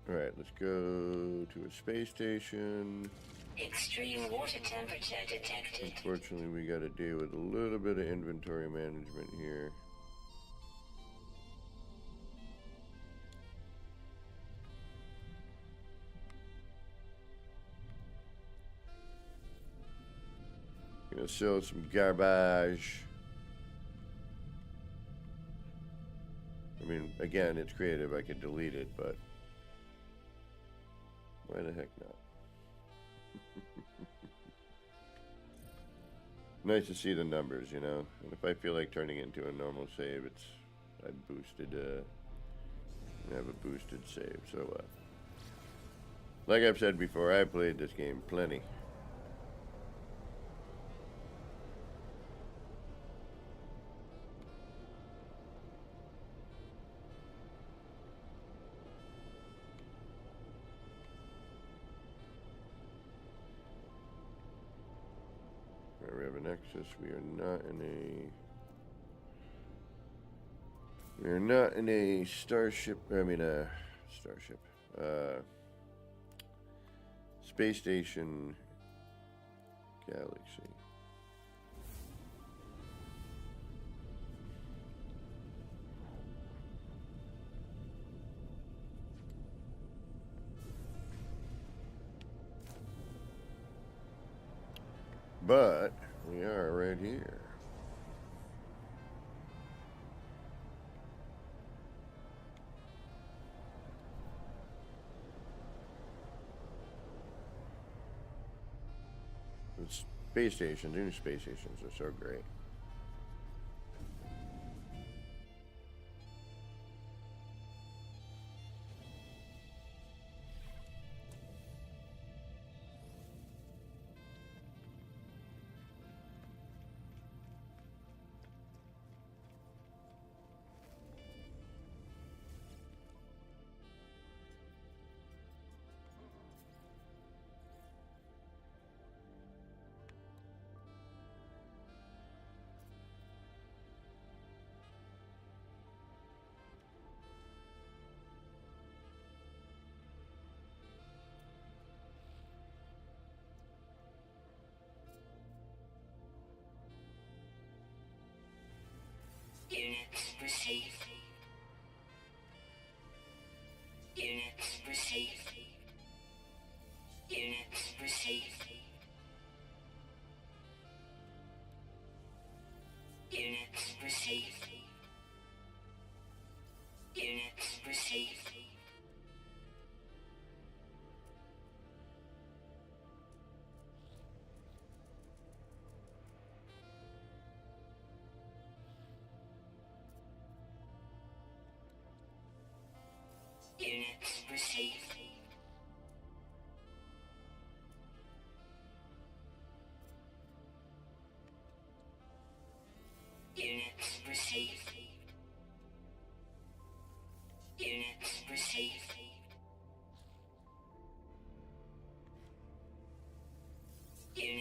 All right, let's go to a space station. Extreme water temperature detected. Unfortunately, we got to deal with a little bit of inventory management here. Gonna sell some garbage. I mean, again, it's creative. I could delete it, but why the heck not? Nice to see the numbers, you know. And if I feel like turning it into a normal save, I boosted. I have a boosted save. So, like I've said before, I played this game plenty. We have an Nexus. We are not in a starship. I mean, a starship. Space station galaxy. But we are right here. It's space stations, new space stations are so great. Units received. Units received. Units received. Units received. Units received.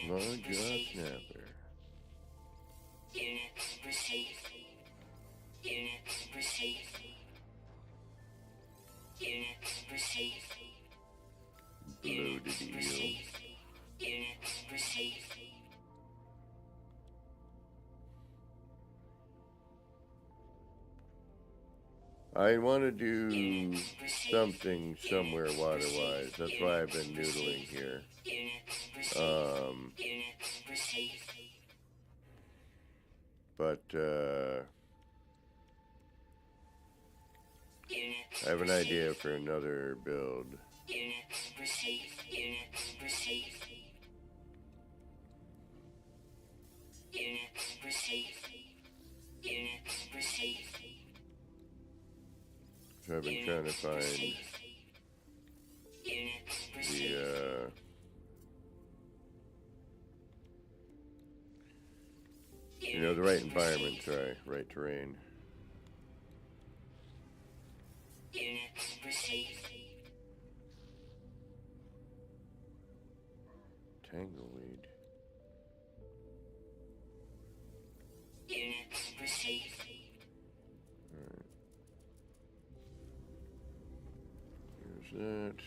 Long jaw snapper. Unit received. Unit received. Unit received. Bloated eel. Received. Unit received. I want to do something somewhere water-wise. That's why I've been noodling here. But I have an idea for another build. Unit received. Unit received. Unit received. Unit received. So I've been trying to find the the right environment, right terrain. Unit received. Tangleweed. Unit received. Alright. Here's that.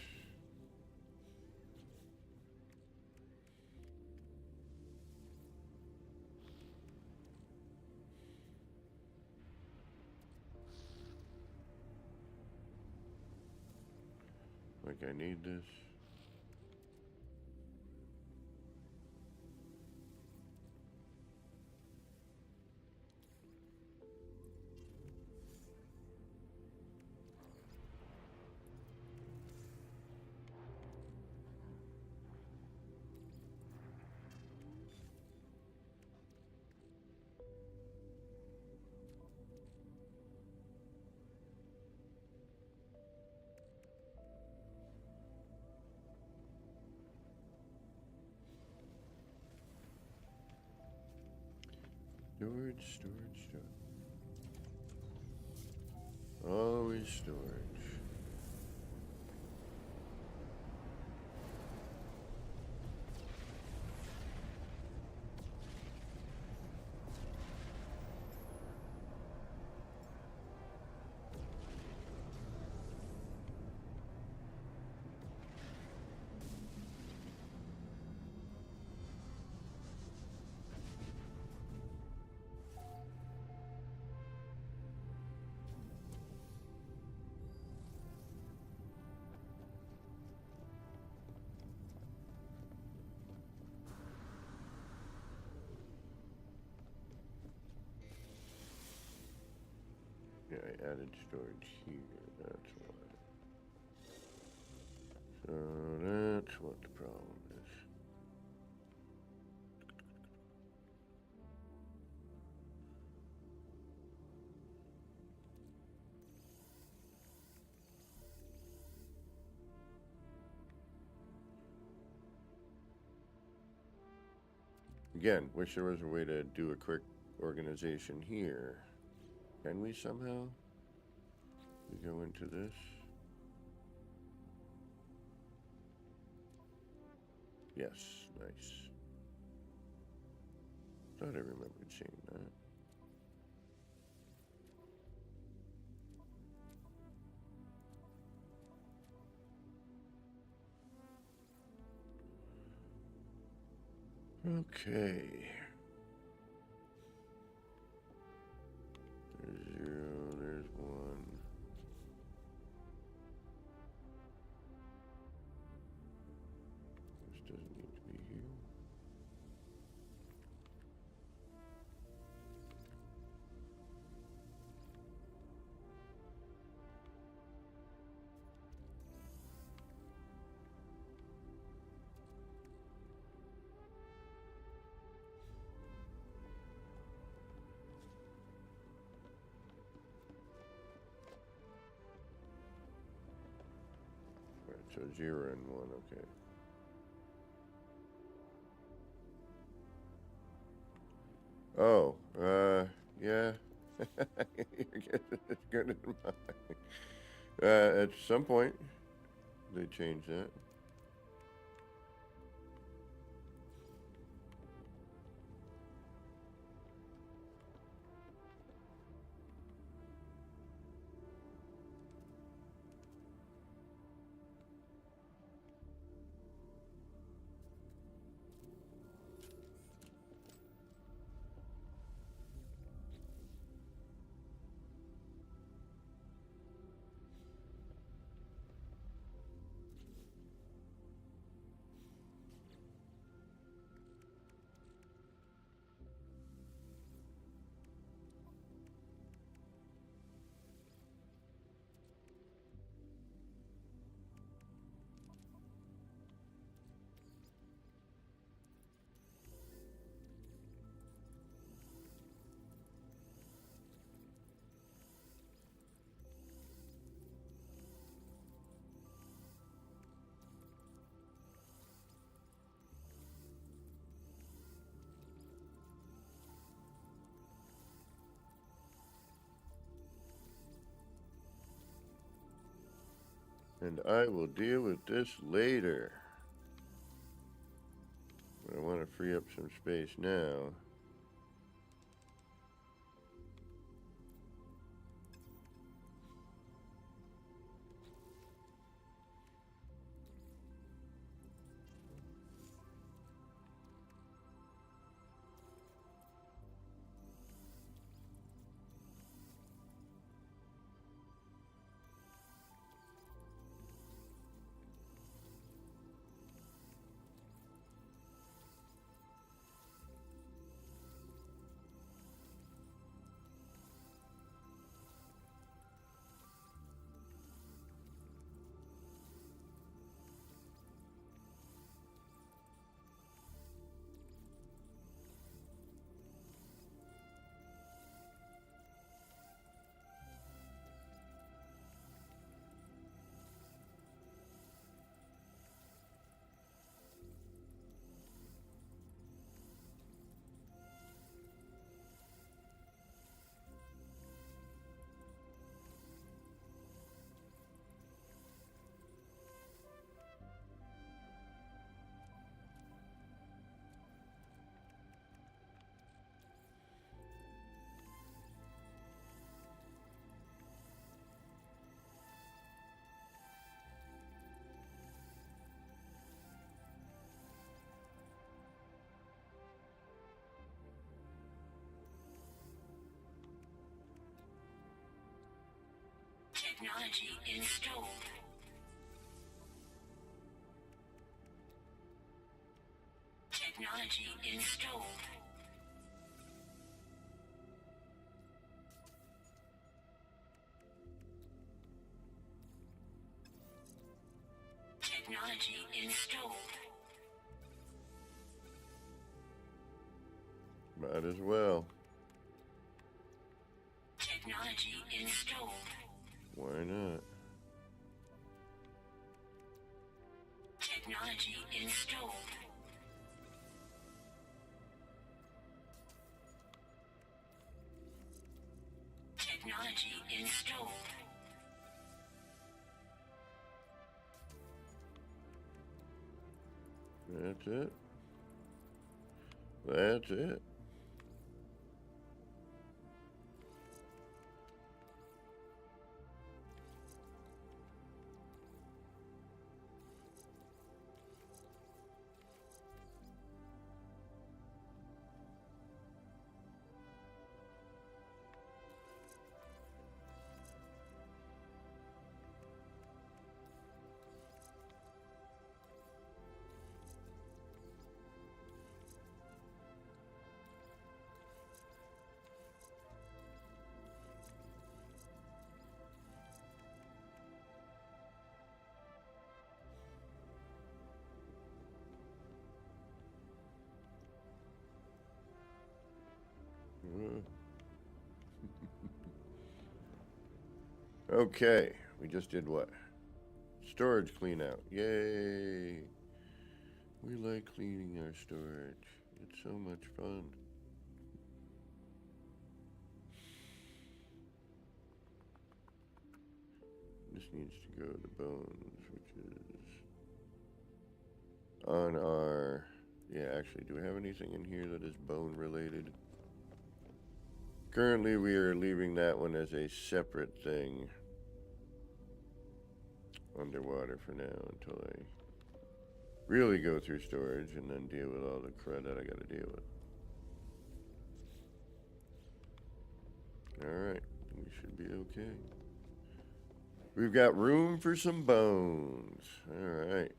Like I need this. Storage. Always storage. Yeah, I added storage here, that's why. So that's what the problem is. Again, wish there was a way to do a quick organization here. Can we somehow? We go into this. Yes, nice. Thought I remembered seeing that. Okay. There's 0, there's 1. This doesn't need to be here. Right, so 0 and 1, okay. Oh, yeah. It's good in mind. At some point, they changed that. And I will deal with this later. But I want to free up some space now. Technology installed. Technology installed. Technology installed. Might as well. Technology installed. Why not? Technology installed. Technology installed. That's it. That's it. Okay, we just did what? Storage clean out. Yay! We like cleaning our storage. It's so much fun. This needs to go to bones, which is on our... Yeah, actually, do we have anything in here that is bone related? Currently, we are leaving that one as a separate thing underwater for now until I really go through storage and then deal with all the crud that I gotta deal with. Alright, we should be okay. We've got room for some bones. Alright.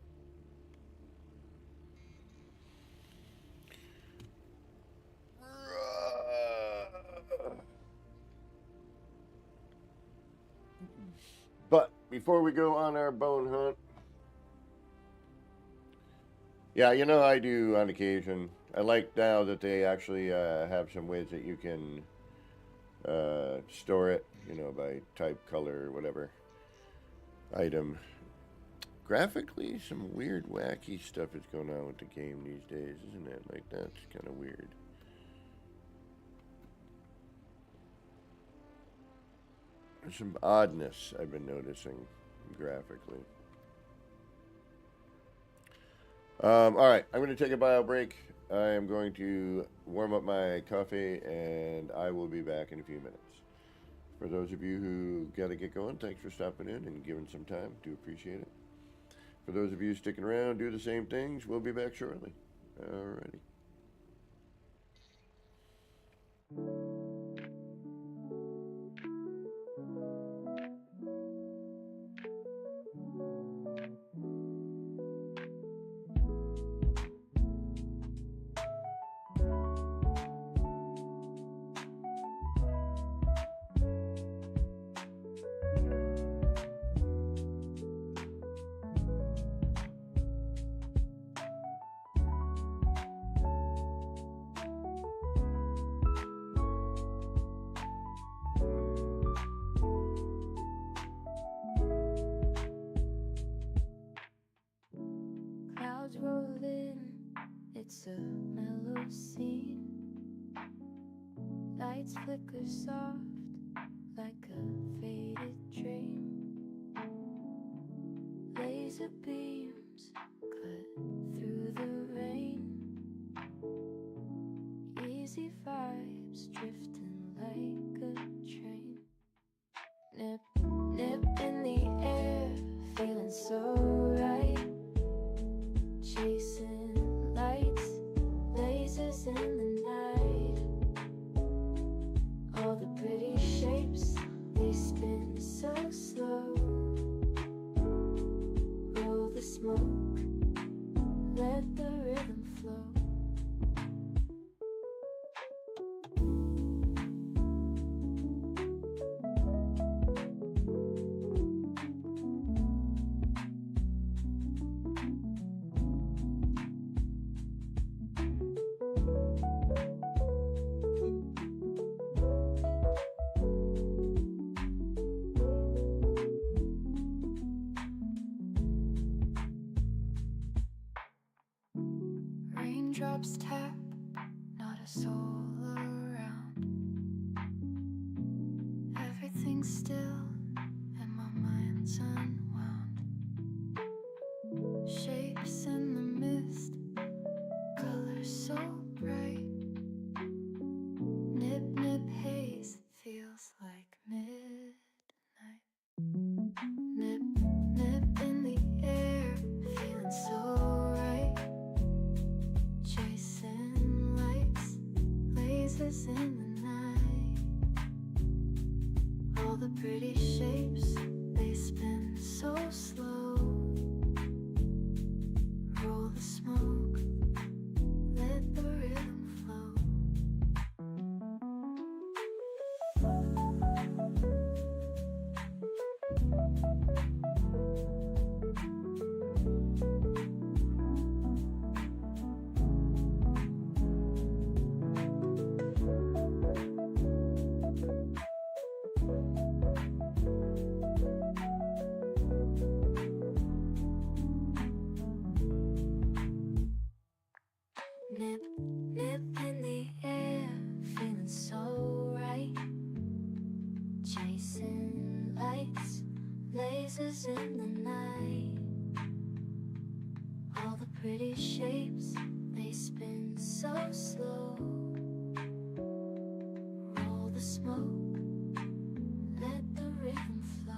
But before we go on our bone hunt, yeah, you know I do on occasion. I like now that they actually have some ways that you can store it, you know, by type, color, whatever item. Graphically, some weird, wacky stuff is going on with the game these days, isn't it? Like, that's kind of weird. There's some oddness I've been noticing graphically. All right, I'm going to take a bio break. I am going to warm up my coffee, and I will be back in a few minutes. For those of you who got to get going, thanks for stopping in and giving some time. Do appreciate it. For those of you sticking around, do the same things. We'll be back shortly. Alrighty. Clouds roll in, it's a mellow scene. Lights flicker soft like a faded dream. Laser beams cut through the rain. Easy vibes drifting like a train. Nip, nip in the air, feeling so right. Chasing lights, lasers in the night. All the pretty shapes, they spin so slow. Roll the smoke, let the rhythm flow. Raindrops tap, not a soul around. Everything's still and my mind's unwound. Shapes in the mist, colors so bright. Nip, nip, haze, feels like midnight. Nip, nip in the air, feeling so right. Chasing lights, lasers in the night. All the pretty shapes, they spin so slow. Roll the smoke, let the rhythm flow. Nip, nip in the air, feeling so right. Chasing lights, lasers in the night. All the pretty shapes, they spin so slow. Roll the smoke, let the rhythm flow.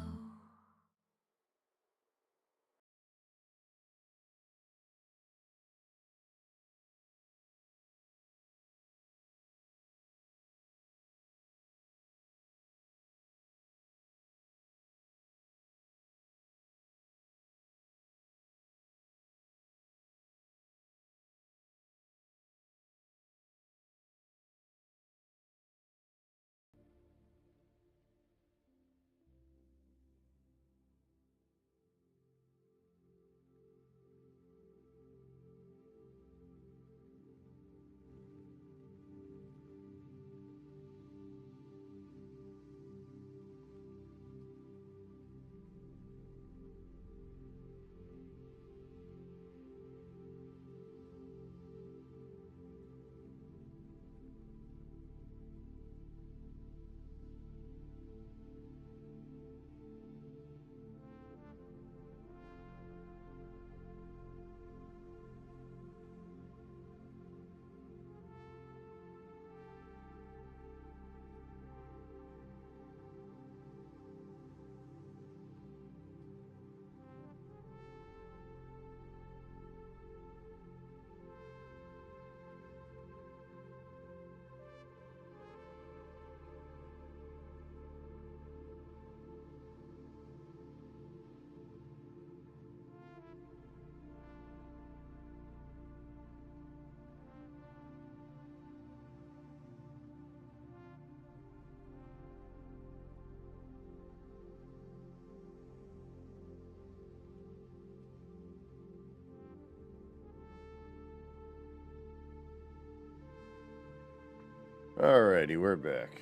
Alrighty, we're back.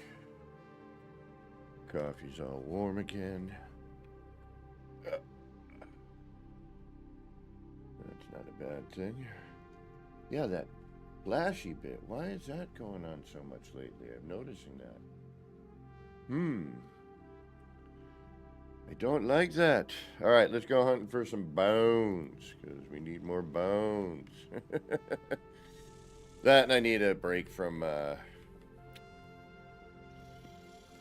Coffee's all warm again. That's not a bad thing. Yeah, that flashy bit. Why is that going on so much lately? I'm noticing that. I don't like that. Alright, let's go hunting for some bones, because we need more bones. That, and I need a break from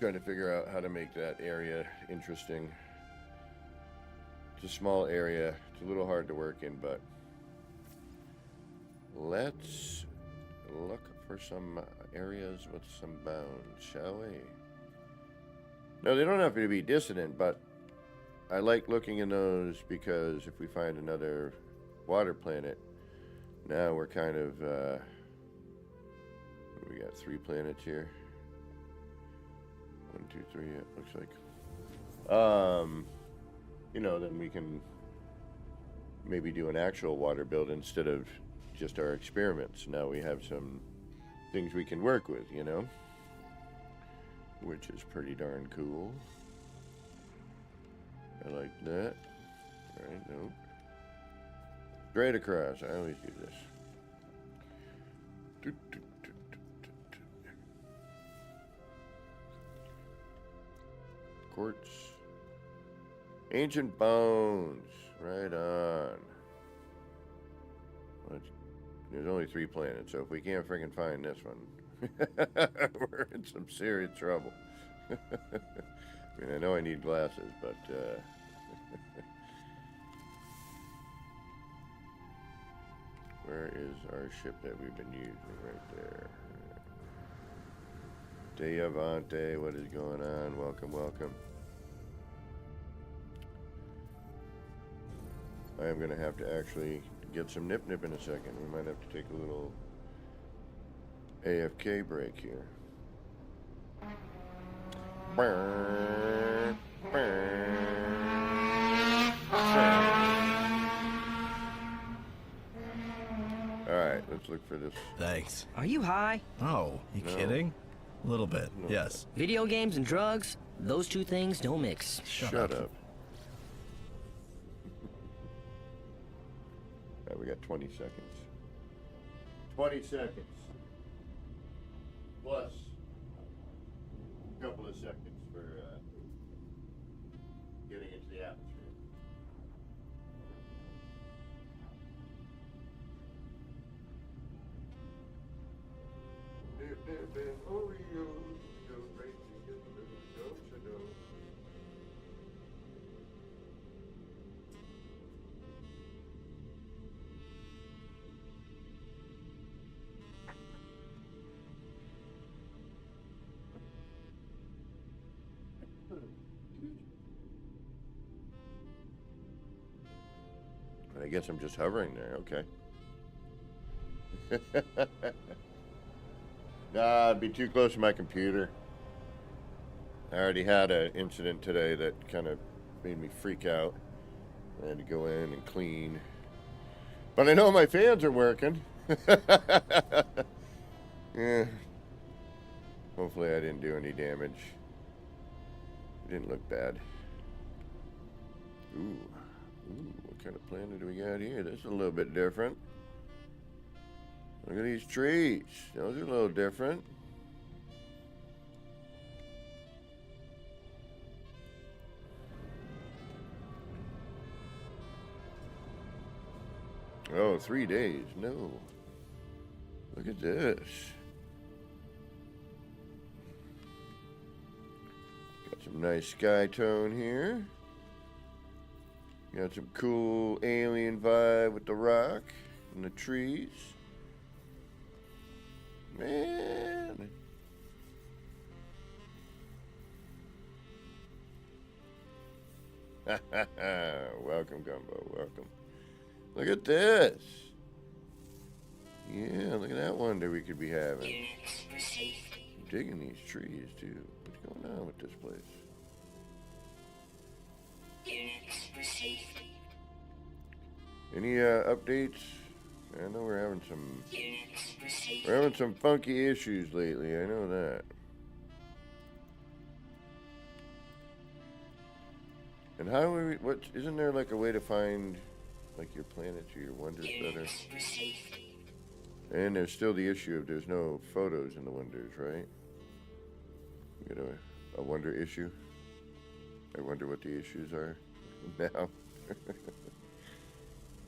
trying to figure out how to make that area interesting. It's a small area. It's a little hard to work in, but let's look for some areas with some bones, shall we? No, they don't have to be dissonant, but I like looking in those because if we find another water planet, now we're kind of, we got 3 planets here. 1, 2, 3, it looks like. You know, then we can maybe do an actual water build instead of just our experiments. Now we have some things we can work with, you know, which is pretty darn cool. I like that. All right, nope. Straight across. I always do this. Quartz. Ancient bones. Right on. There's only 3 planets, so if we can't freaking find this one, we're in some serious trouble. I mean, I know I need glasses, but where is our ship that we've been using? Right there. Deyavante, what is going on? Welcome, welcome. I am going to have to actually get some nip-nip in a second. We might have to take a little AFK break here. Alright, let's look for this. Thanks. Are you high? Oh, you kidding? A little bit, yes. Video games and drugs, those two things don't mix. Shut up. Alright, we got 20 seconds. 20 seconds. Plus a couple of seconds for getting into the atmosphere. Oreos go crazy, don't you know? I guess I'm just hovering there, okay. Nah, I'd be too close to my computer. I already had an incident today that kind of made me freak out. I had to go in and clean. But I know my fans are working. Yeah. Hopefully I didn't do any damage. It didn't look bad. Ooh, what kind of planet do we got here? This is a little bit different. Look at these trees. Those are a little different. Oh, 3 days. No. Look at this. Got some nice sky tone here. Got some cool alien vibe with the rock and the trees. Man. Welcome, Gumbo. Welcome. Look at this. Yeah, look at that wonder we could be having. Units received. I'm digging these trees, too. What's going on with this place? Units received. Any updates I know we're having some Units received. we're having some funky issues lately. I know that. And how are we? What isn't there like a way to find like your planets or your wonders better? Units received. And there's still the issue of there's no photos in the wonders, right? You got a wonder issue. I wonder what the issues are now.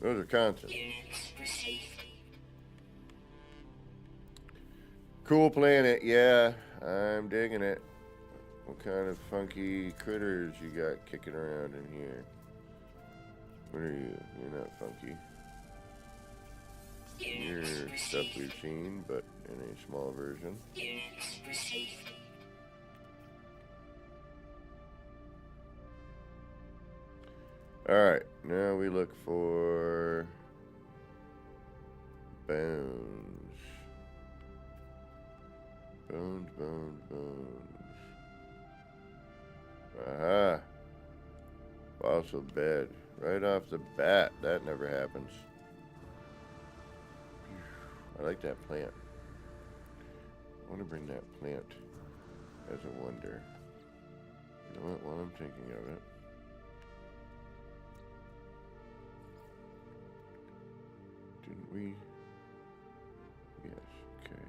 Those are constant. Units received. Cool planet, yeah. I'm digging it. What kind of funky critters you got kicking around in here? What are you? You're not funky. You're Units stuff received. we've seen, but in a small version. Units received. Alright, now we look for bones. Bones, bones, bones. Aha. Fossil bed. Right off the bat. That never happens. I like that plant. I want to bring that plant as a wonder. You know what? While I'm thinking of it. Didn't we? Yes, okay.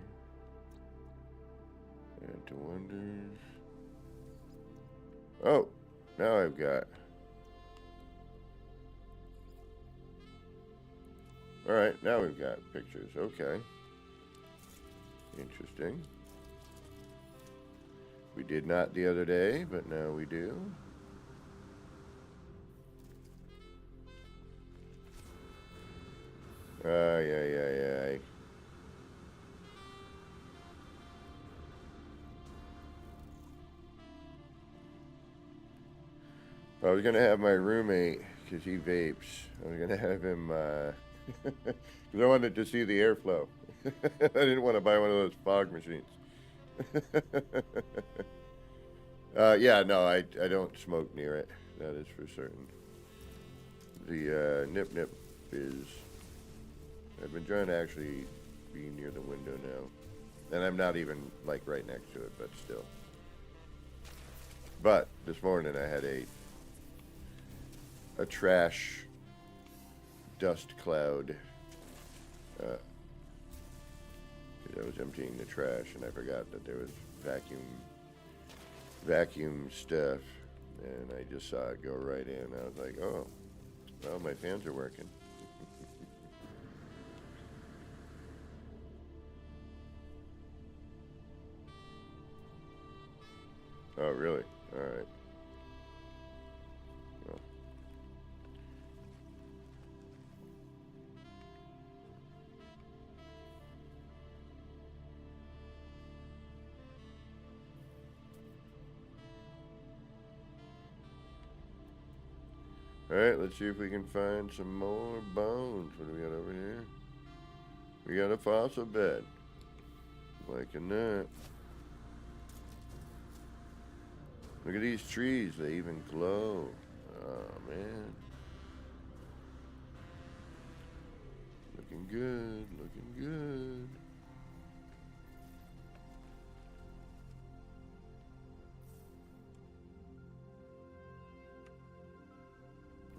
Add to wonders. Oh, now I've got. Alright, now we've got pictures. Okay. Interesting. We did not the other day, but now we do. Ay, ay, ay, ay. I was going to have my roommate, because he vapes, I was going to have him, because I wanted to see the airflow. I didn't want to buy one of those fog machines. Yeah, no, I don't smoke near it. That is for certain. The nip nip is... I've been trying to actually be near the window now. And I'm not even, like, right next to it, but still. But this morning I had a trash dust cloud. I was emptying the trash and I forgot that there was vacuum stuff, and I just saw it go right in. I was like, oh, well, my fans are working. Oh, really? All right. Well. All right, let's see if we can find some more bones. What do we got over here? We got a fossil bed. Liking that. Look at these trees, they even glow. Oh, man. Looking good, looking good.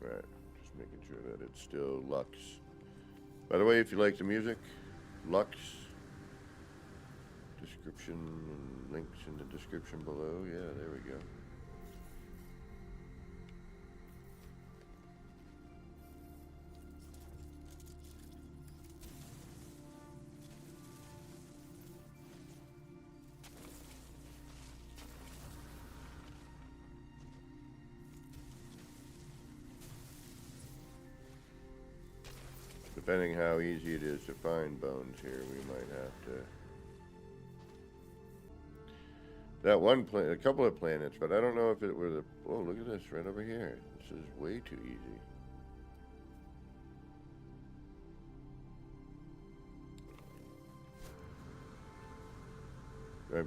Right, just making sure that it's still Lux. By the way, if you like the music, Lux. Description and links in the description below. Yeah, there we go. Depending how easy it is to find bones here, we might have to. That one planet, a couple of planets, but I don't know if it were the. Oh, look at this right over here. This is way too easy.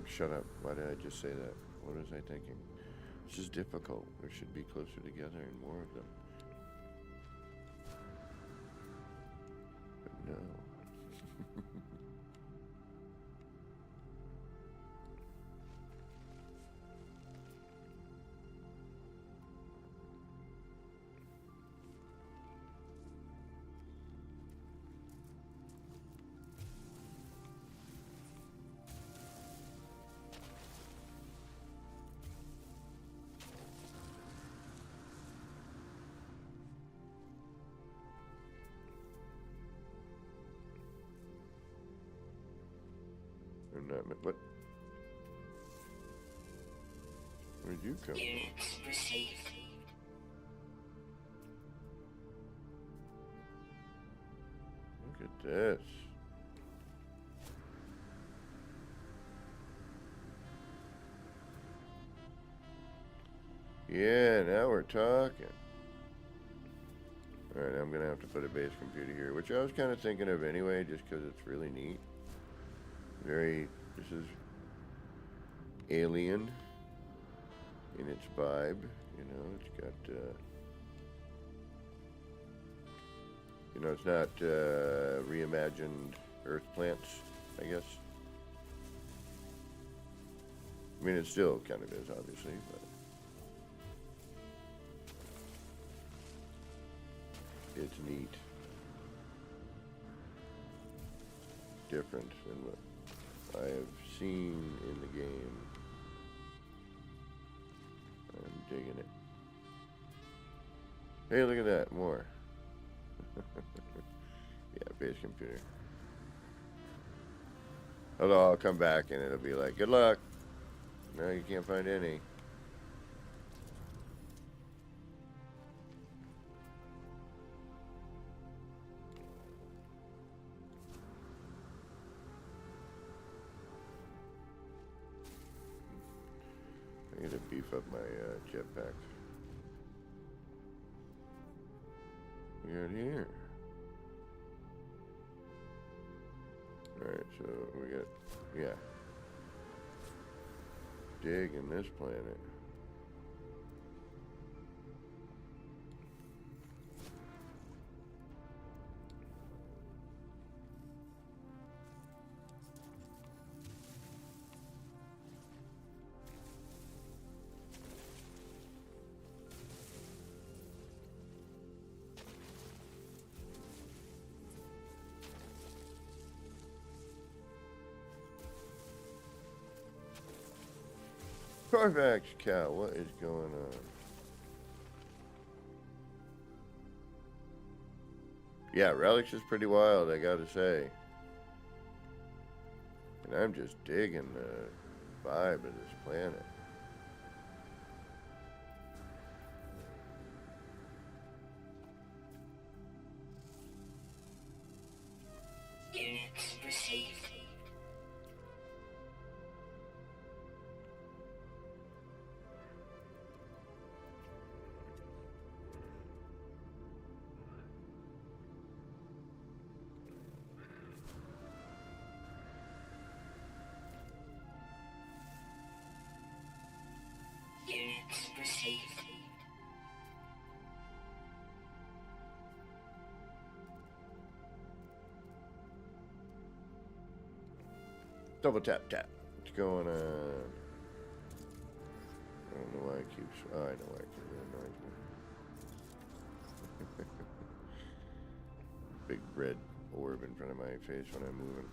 Shut up. Why did I just say that? What was I thinking? This is difficult. We should be closer together and more of them. But No. What? Where'd you come from? Units received. Look at this. Yeah, now we're talking. Alright, I'm gonna have to put a base computer here, which I was kind of thinking of anyway, just because it's really neat. This is alien in its vibe, you know, it's got, you know, it's not, reimagined earth plants, I guess. I mean, it still kind of is, obviously, but it's neat. Different than what I have seen in the game. I'm digging it. Hey, look at that, more. Yeah, base computer. Although I'll come back and it'll be like, good luck. No, you can't find any. I gotta beef up my jetpack. We got here. Alright, so we got, yeah. Digging this planet. Carfax cow, what is going on? Yeah, Relics is pretty wild, I gotta say. And I'm just digging the vibe of this planet. Units received. Units received. Double tap tap. What's going on? I don't know why it keeps. Oh, I know why it keeps. It annoys me. Big red orb in front of my face when I'm moving.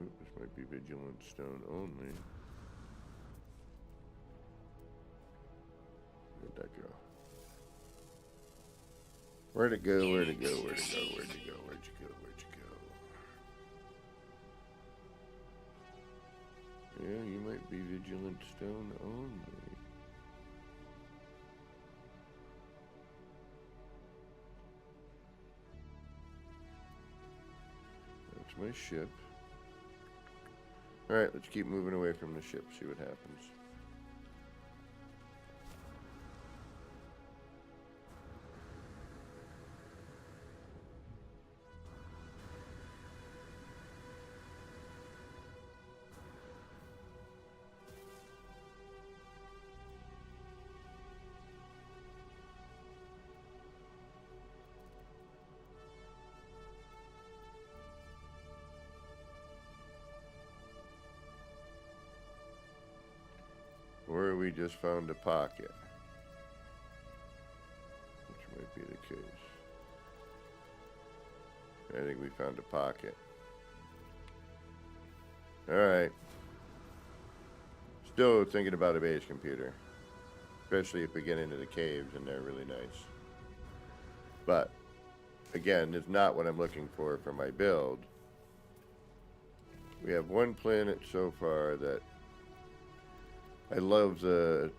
Oop, this might be vigilant stone only. Where'd that go? Where'd it go? Where'd it go? Where'd it go? Where'd you go? Where'd you go? Where'd you go? Yeah, you might be vigilant stone only. my ship. Alright, let's keep moving away from the ship, see what happens. Or we just found a pocket, which might be the case. I think we found a pocket. Alright. Still thinking about a base computer. Especially if we get into the caves and they're really nice. But, again, it's not what I'm looking for my build. We have one planet so far that I love. The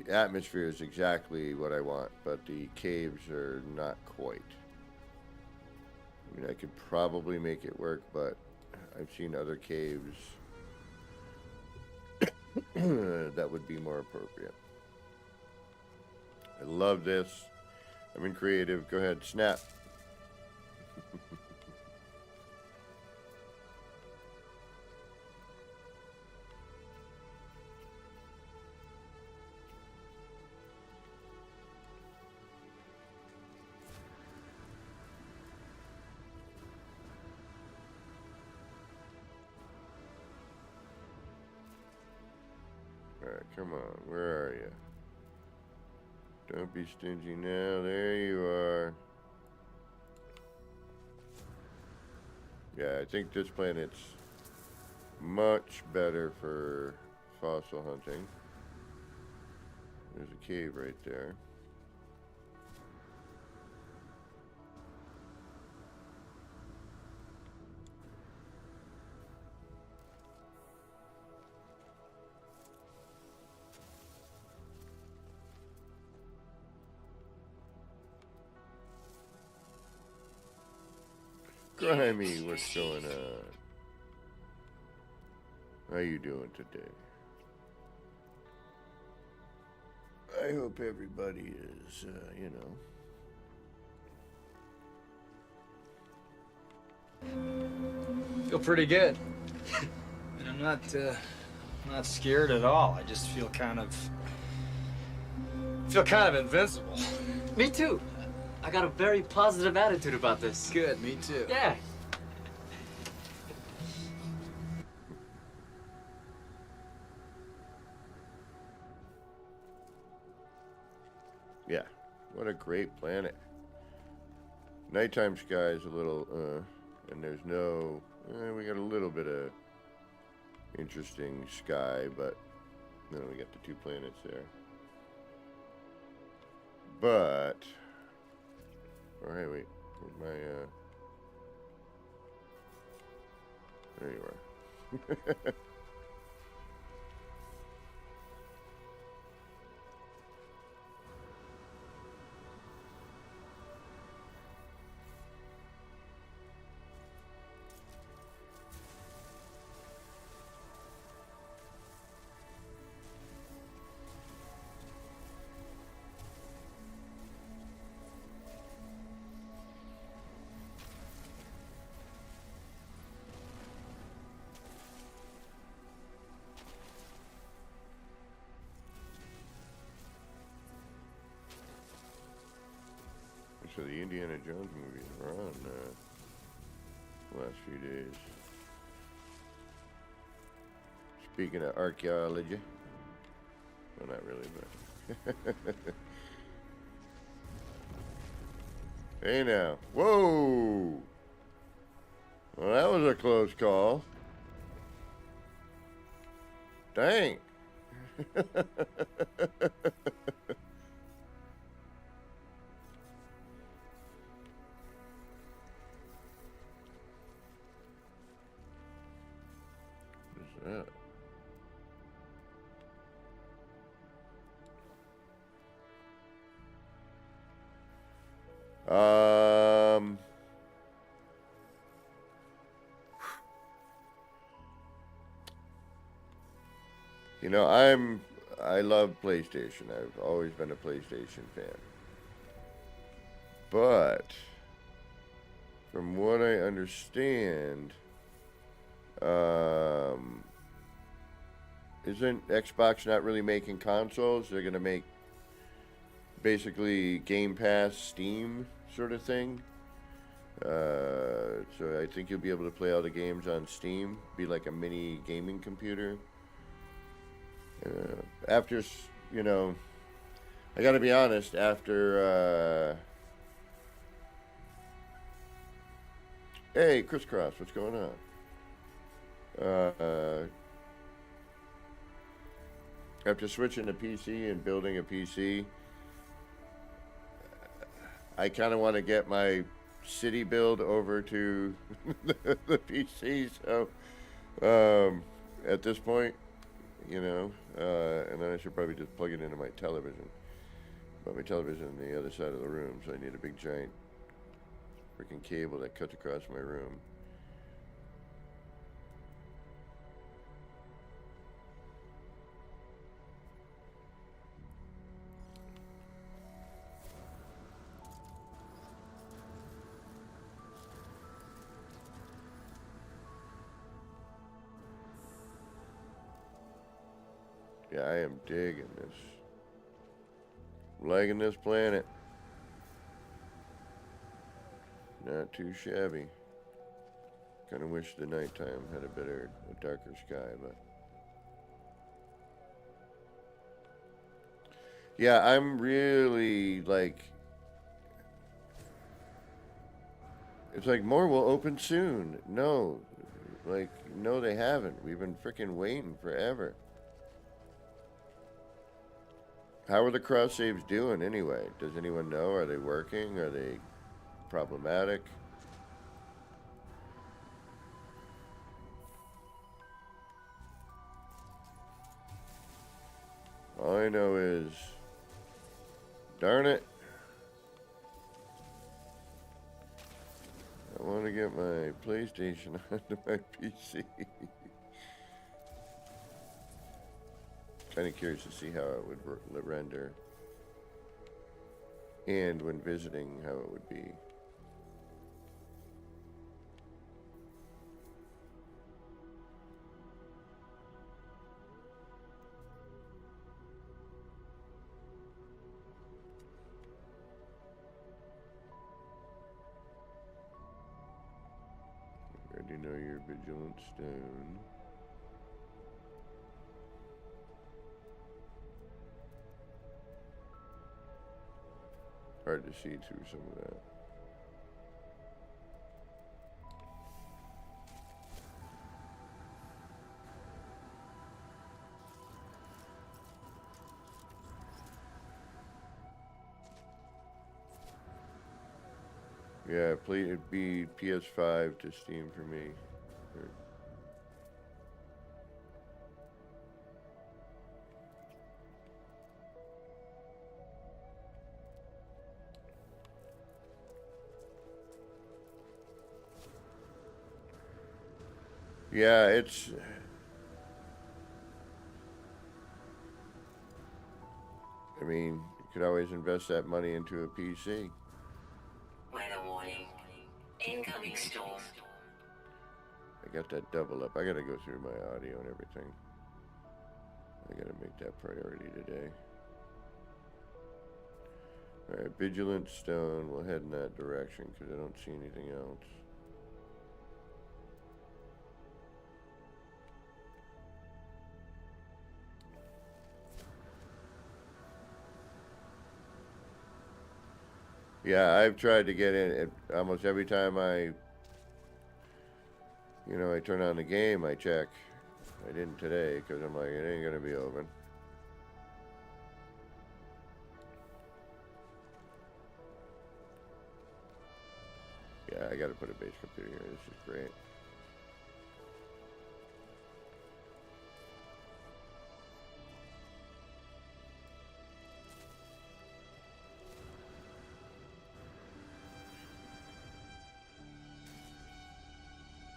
atmosphere is exactly what I want, but the caves are not quite. I mean, I could probably make it work, but I've seen other caves that would be more appropriate. I love this. I'm in creative. Go ahead, snap. Alright, come on. Where are you? Don't be stingy now. There you are. Yeah, I think this planet's much better for fossil hunting. There's a cave right there. Grimy, what's going on? How you doing today? I hope everybody is, you know. Feel pretty good. And I'm not scared at all. I just feel kind of invincible. Me too. I got a very positive attitude about this. Good, me too. Yeah. Yeah, what a great planet. Nighttime sky is a little, and there's no, we got a little bit of interesting sky, but then we got the two planets there. But, all right, wait, where's my, there you are. So the Indiana Jones movies were on the last few days. Speaking of archaeology, well, not really, but hey now, whoa! Well, that was a close call. Dang. Yeah. You know, I love PlayStation. I've always been a PlayStation fan. But from what I understand, isn't Xbox not really making consoles? They're gonna make basically Game Pass, Steam sort of thing. So I think you'll be able to play all the games on Steam. Be like a mini gaming computer. After, you know, I gotta be honest, after, hey, Crisscross, what's going on? After switching to PC and building a PC, I kind of want to get my city build over to the PC, so, at this point, you know, and then I should probably just plug it into my television. But my television on the other side of the room, so I need a big giant freaking cable that cuts across my room. Yeah, I am digging this. Liking this planet. Not too shabby. Kind of wish the nighttime had a darker sky, but. Yeah, I'm really like. It's like more will open soon. No. Like, no, they haven't. We've been freaking waiting forever. How are the cross saves doing anyway? Does anyone know? Are they working? Are they problematic? All I know is, darn it, I want to get my PlayStation onto my PC. Kind of curious to see how it would render, and when visiting, how it would be. Already know your vigilant stone. Hard to see through some of that. Yeah, it'd be PS5 to Steam for me. Yeah, it's. I mean, you could always invest that money into a PC. Weather warning. Incoming storm. I got that double up. I gotta go through my audio and everything. I gotta make that priority today. Alright, Vigilant Stone. We'll head in that direction because I don't see anything else. Yeah, I've tried to get in it almost every time I turn on the game, I check. I didn't today because I'm like, it ain't gonna be open. Yeah, I gotta put a base computer here. This is great.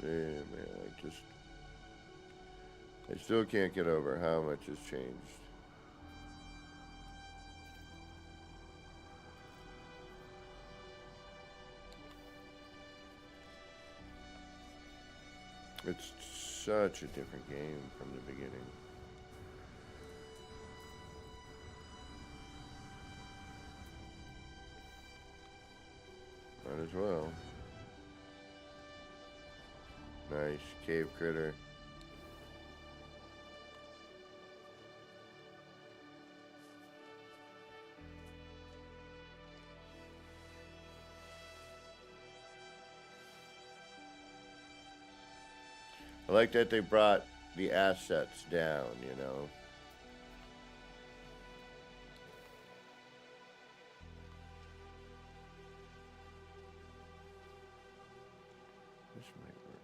Yeah, man, I still can't get over how much has changed. It's such a different game from the beginning. Might as well. Nice cave critter. I like that they brought the assets down, you know. This might work.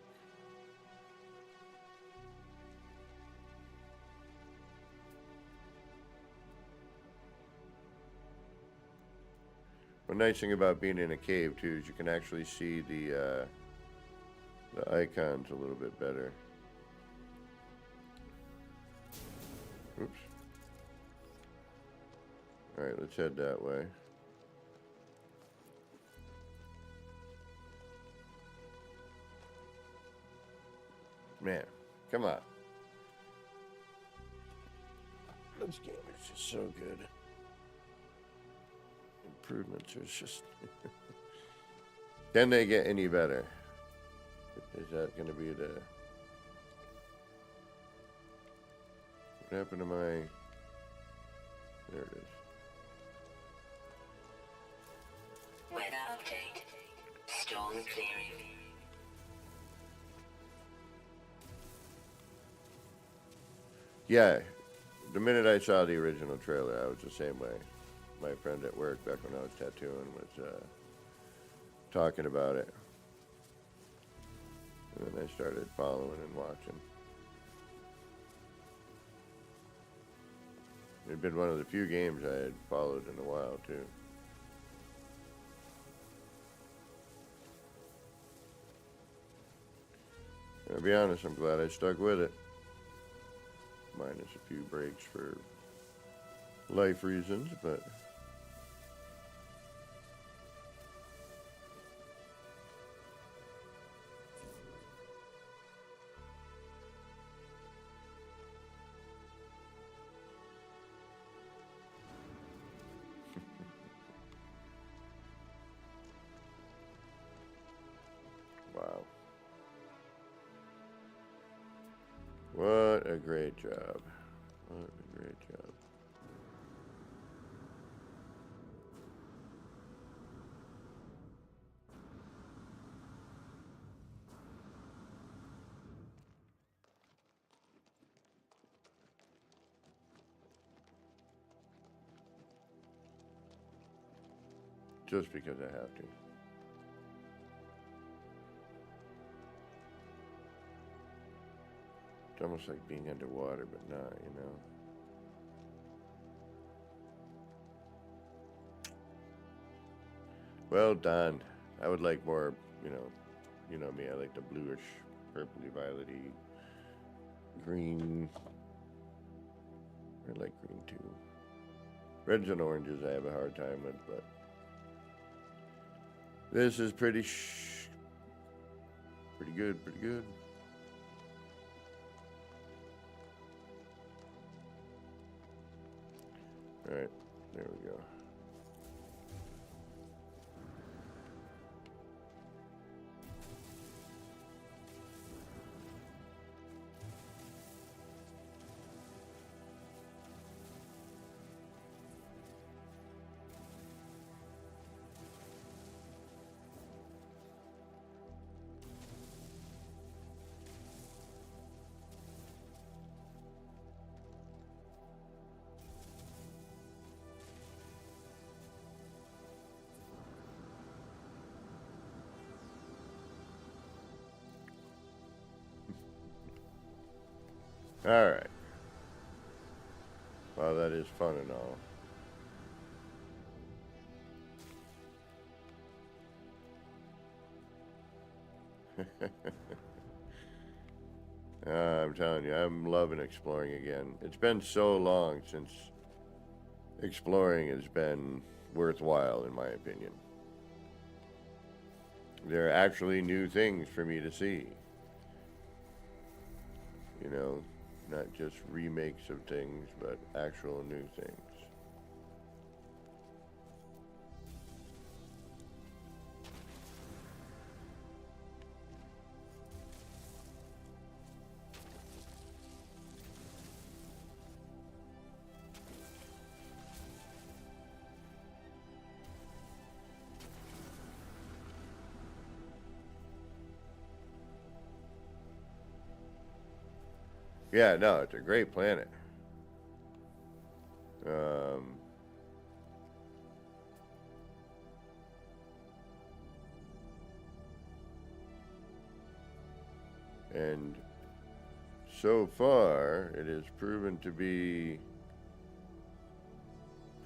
One nice thing about being in a cave too is you can actually see the icons a little bit better. Oops. Alright, let's head that way. Man, come on. This game is just so good. Improvements are just... Can they get any better? Is that going to be the... What happened to my... There it is. Weather update. Storm clearing. Yeah, the minute I saw the original trailer, I was the same way. My friend at work, back when I was tattooing, was talking about it. And then I started following and watching. It'd been one of the few games I had followed in a while, too. And to be honest, I'm glad I stuck with it. Minus a few breaks for life reasons, but... Wow. What a great job. What a great job. Just because I have to. It's almost like being underwater, but not, you know. Well done. I would like more, you know me, I like the bluish, purpley, violety, green. I like green too. Reds and oranges I have a hard time with, but this is pretty good, pretty good. All right, there we go. All right. Well, that is fun and all. I'm telling you, I'm loving exploring again. It's been so long since exploring has been worthwhile, in my opinion. There are actually new things for me to see. You know, not just remakes of things, but actual new things. Yeah, no, it's a great planet. And so far, it has proven to be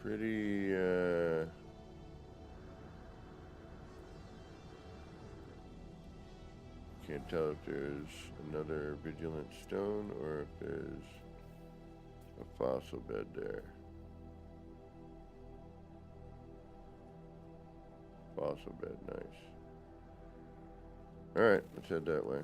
pretty, can't tell if there's another vigilant stone or if there's a fossil bed there. Fossil bed, nice. Alright, let's head that way.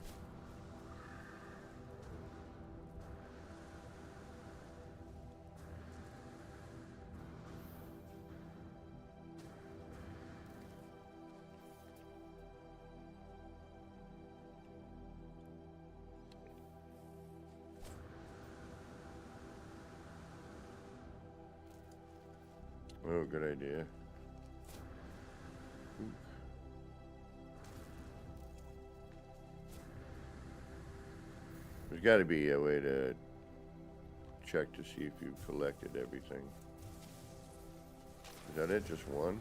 Oh, good idea. There's got to be a way to check to see if you've collected everything. Is that it? Just one?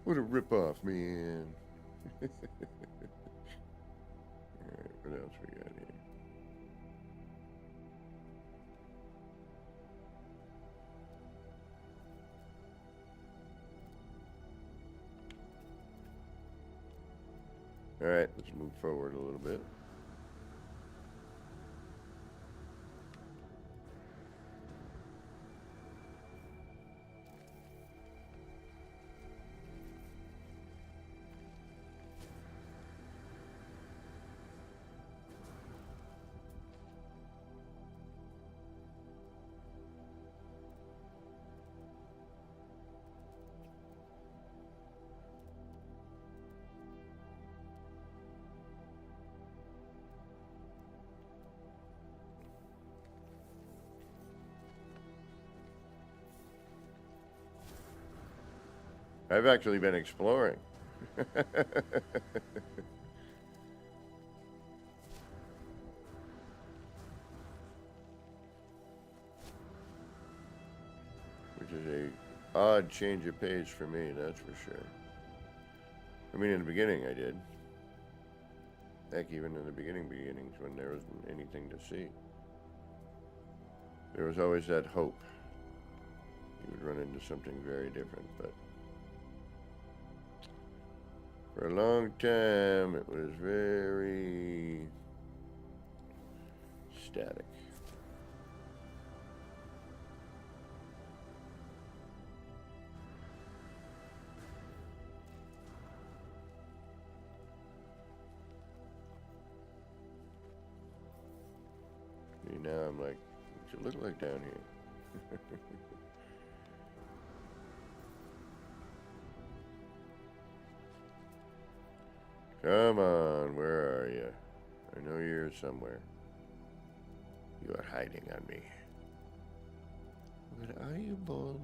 What a rip-off, man. Alright, what else we got here? Alright, let's move forward a little bit. I've actually been exploring. Which is a odd change of pace for me, that's for sure. I mean, in the beginning I did. Heck, even in the beginnings when there wasn't anything to see. There was always that hope. You would run into something very different, but for a long time, it was very static. See, now I'm like, what's it look like down here? Come on, where are you? I know you're somewhere. You are hiding on me. Where are you, Bones?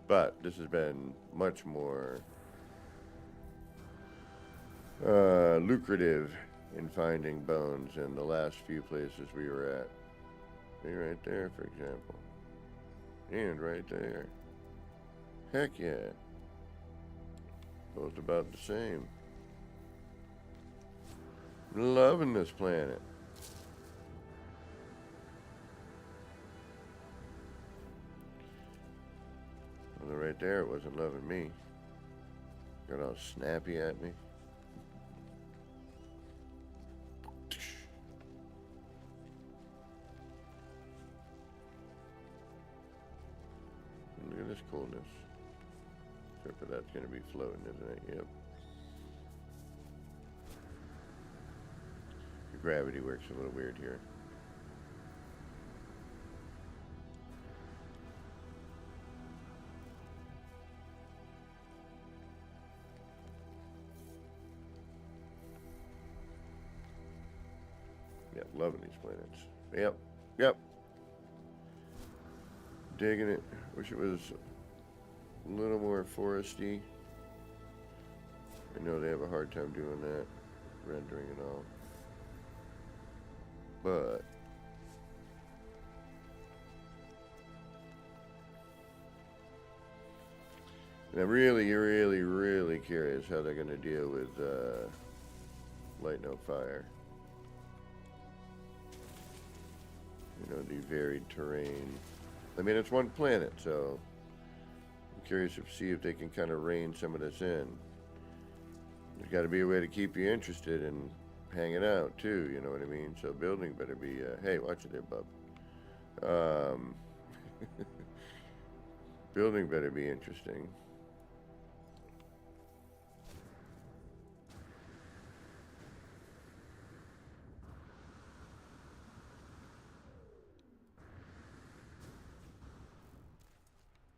But this has been much more lucrative in finding bones in the last few places we were at. See right there, for example. And right there. Heck yeah. Both about the same. Loving this planet. there, it wasn't loving me. Got all snappy at me. Look at this coolness. Except for that's going to be floating, isn't it? Yep. The gravity works a little weird here. Yep, loving these planets. Yep, yep. Digging it. Wish it was a little more foresty. I know they have a hard time doing that, rendering and all. But and I'm really curious how they're going to deal with light no fire. You know, the varied terrain. I mean, it's one planet, so I'm curious to see if they can kind of rein some of this in. There's got to be a way to keep you interested in hanging out, too, you know what I mean? So building better be, hey, watch it there, bub. Building better be interesting.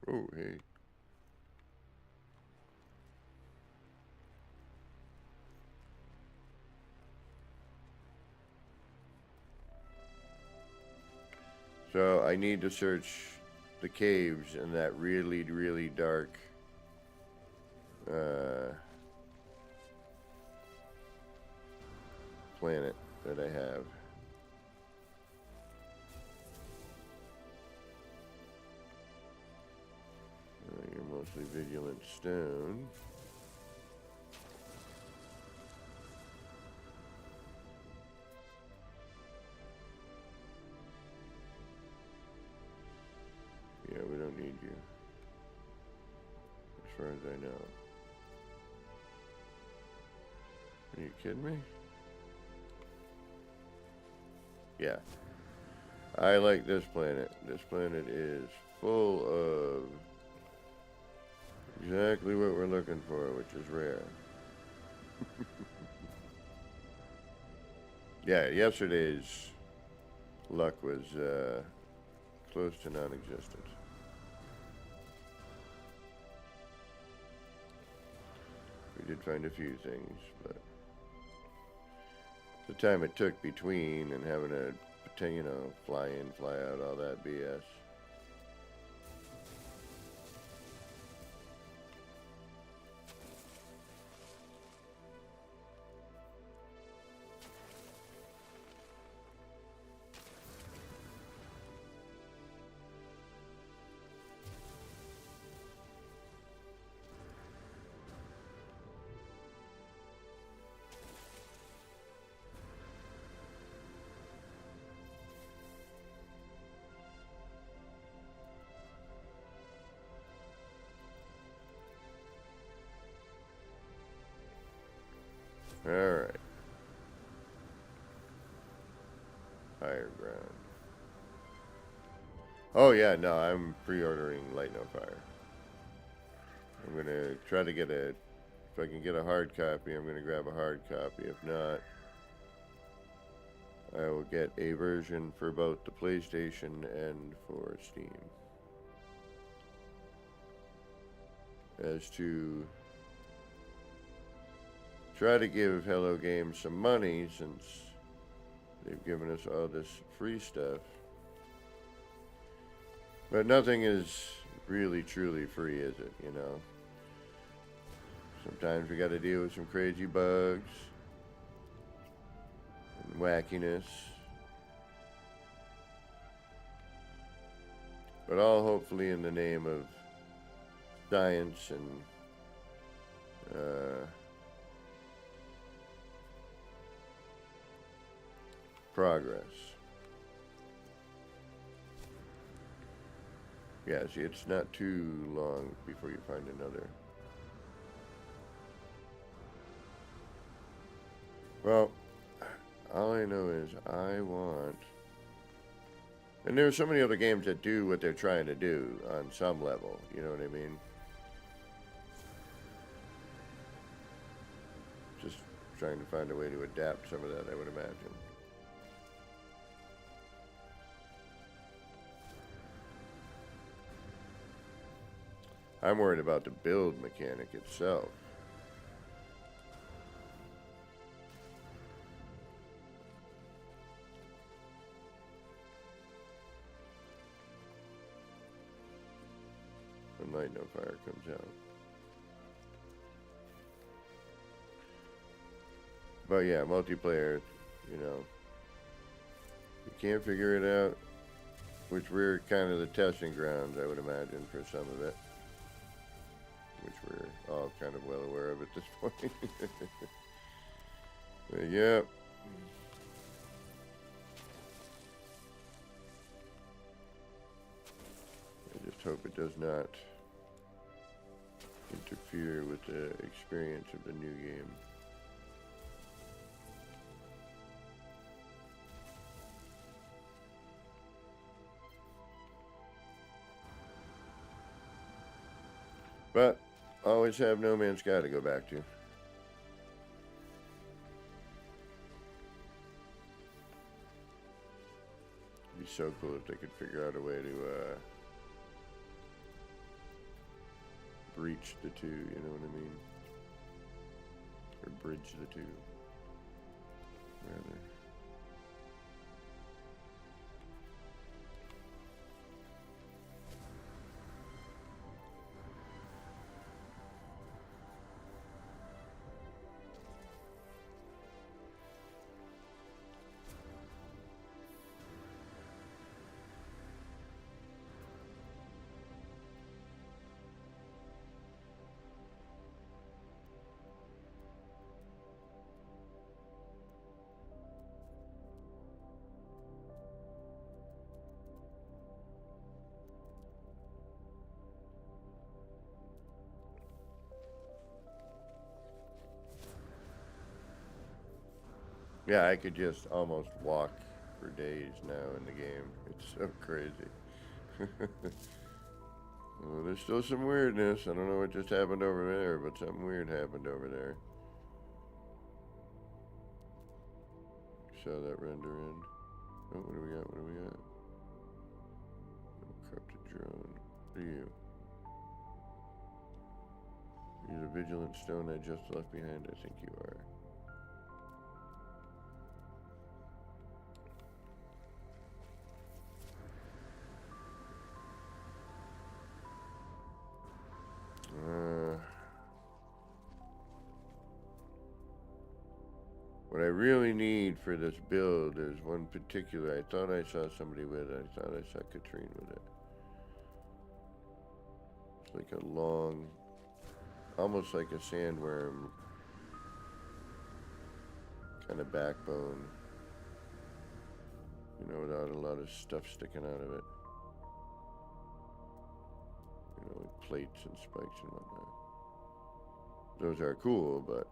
Oh, hey. So I need to search the caves in that really dark planet that I have. You're mostly vigilant stone. Yeah, we don't need you. As far as I know. Are you kidding me? Yeah. I like this planet. This planet is full of exactly what we're looking for, which is rare. Yeah, yesterday's luck was close to non-existent. We did find a few things, but the time it took between and having to, you know, fly in, fly out, all that BS. Alright. Higher ground. Oh yeah, no, I'm pre-ordering Light No Fire. I'm gonna try to get a, if I can get a hard copy, I'm gonna grab a hard copy. If not, I will get a version for both the PlayStation and for Steam. As to try to give Hello Games some money, since they've given us all this free stuff. But nothing is really truly free, is it, you know? Sometimes we gotta deal with some crazy bugs and wackiness. But all hopefully in the name of science and progress. Yeah, see, it's not too long before you find another. Well, all I know is I want... And there are so many other games that do what they're trying to do on some level, you know what I mean? Just trying to find a way to adapt some of that, I would imagine. I'm worried about the build mechanic itself. When Light No Fire comes out. But yeah, multiplayer, you know, you can't figure it out, which we're kind of the testing grounds, I would imagine, for some of it. Which we're all kind of well aware of at this point. But yeah. I just hope it does not interfere with the experience of the new game. But always have No Man's Sky to go back to. It'd be so cool if they could figure out a way to breach the two, you know what I mean? Or bridge the two, rather. Yeah, I could just almost walk for days now in the game. It's so crazy. Well, there's still some weirdness. I don't know what just happened over there, but something weird happened over there. Saw that render in. Oh, what do we got? What do we got? Corrupted drone. What are you? You're the vigilant stone I just left behind, I think you are. What I really need for this build is one particular. I thought I saw somebody with it. I thought I saw Katrine with it. It's like a long, almost like a sandworm kind of backbone. You know, without a lot of stuff sticking out of it. You know, like plates and spikes and whatnot. Those are cool, but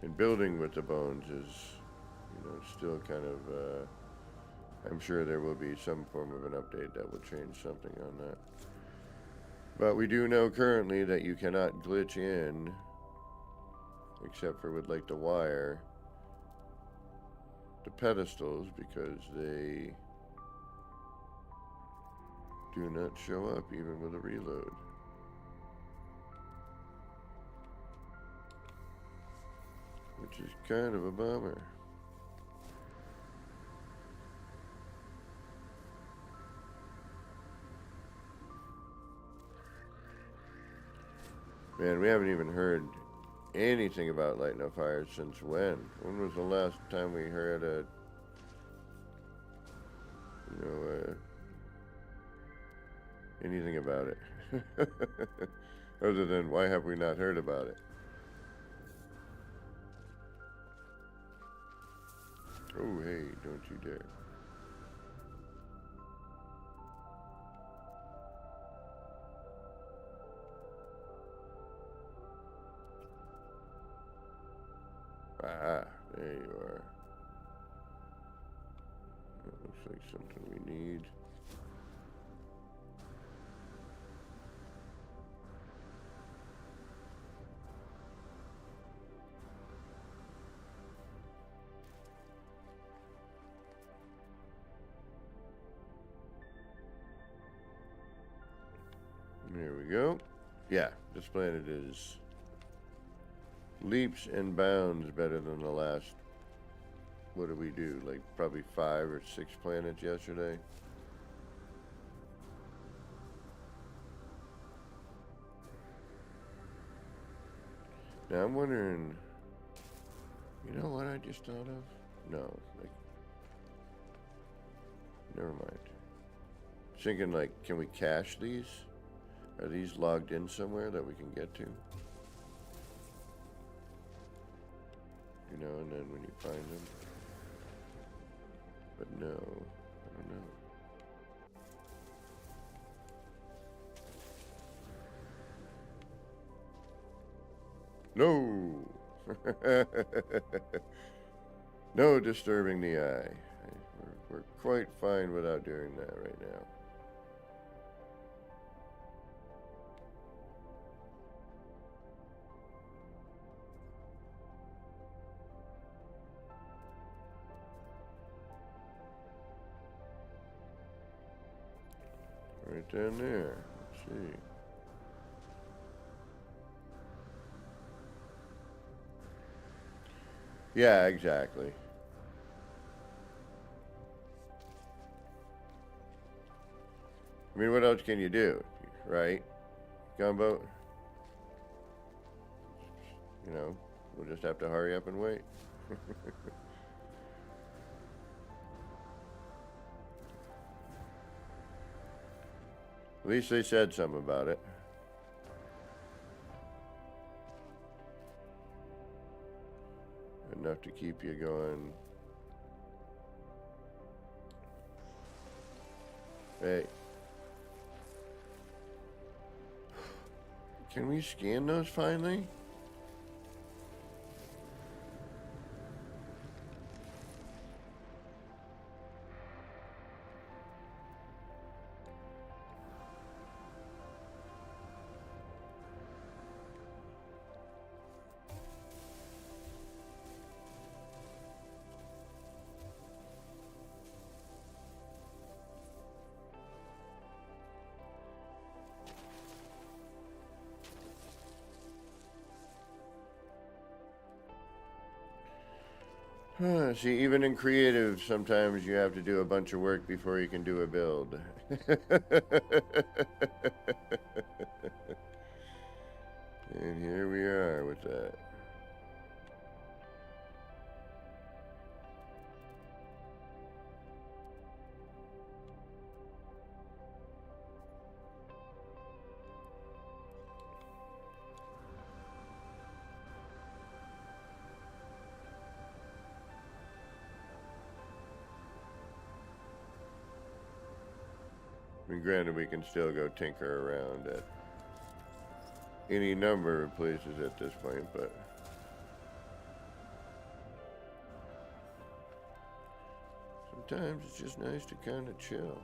and building with the bones is, you know, still kind of, I'm sure there will be some form of an update that will change something on that. But we do know currently that you cannot glitch in, except for with like the wire, the pedestals, because they do not show up even with a reload. Which is kind of a bummer. Man, we haven't even heard anything about Light No Fire since when? When was the last time we heard anything about it? Other than, why have we not heard about it? Oh, hey, don't you dare. Ah, there you are. That looks like something we need. There we go. Yeah, this planet is leaps and bounds better than the last, what did we do? Like probably 5 or 6 planets yesterday. Now I'm wondering, you know what I just thought of? No, like, never mind. Thinking like, can we cache these? Are these logged in somewhere that we can get to? You know, and then when you find them. But no, I don't know. No! No disturbing the eye. We're quite fine without doing that right now. Right down there. Let's see. Yeah, exactly. I mean, what else can you do, right? Gunboat? You know, we'll just have to hurry up and wait. At least they said something about it. Enough to keep you going. Hey. Can we scan those finally? See, even in creative, sometimes you have to do a bunch of work before you can do a build. And here we are with that. I mean, granted, we can still go tinker around at any number of places at this point, but sometimes it's just nice to kind of chill.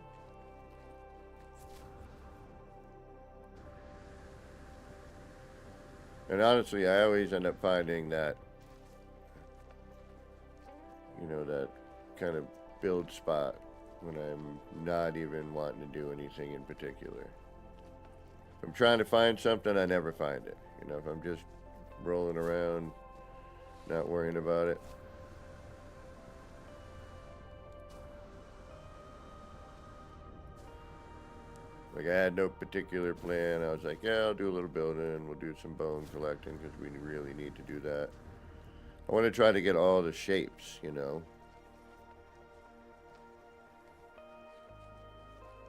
And honestly, I always end up finding that, you know, that kind of build spot when I'm not even wanting to do anything in particular. If I'm trying to find something, I never find it. You know, if I'm just rolling around, not worrying about it. Like, I had no particular plan. I was like, yeah, I'll do a little building. We'll do some bone collecting because we really need to do that. I want to try to get all the shapes, you know.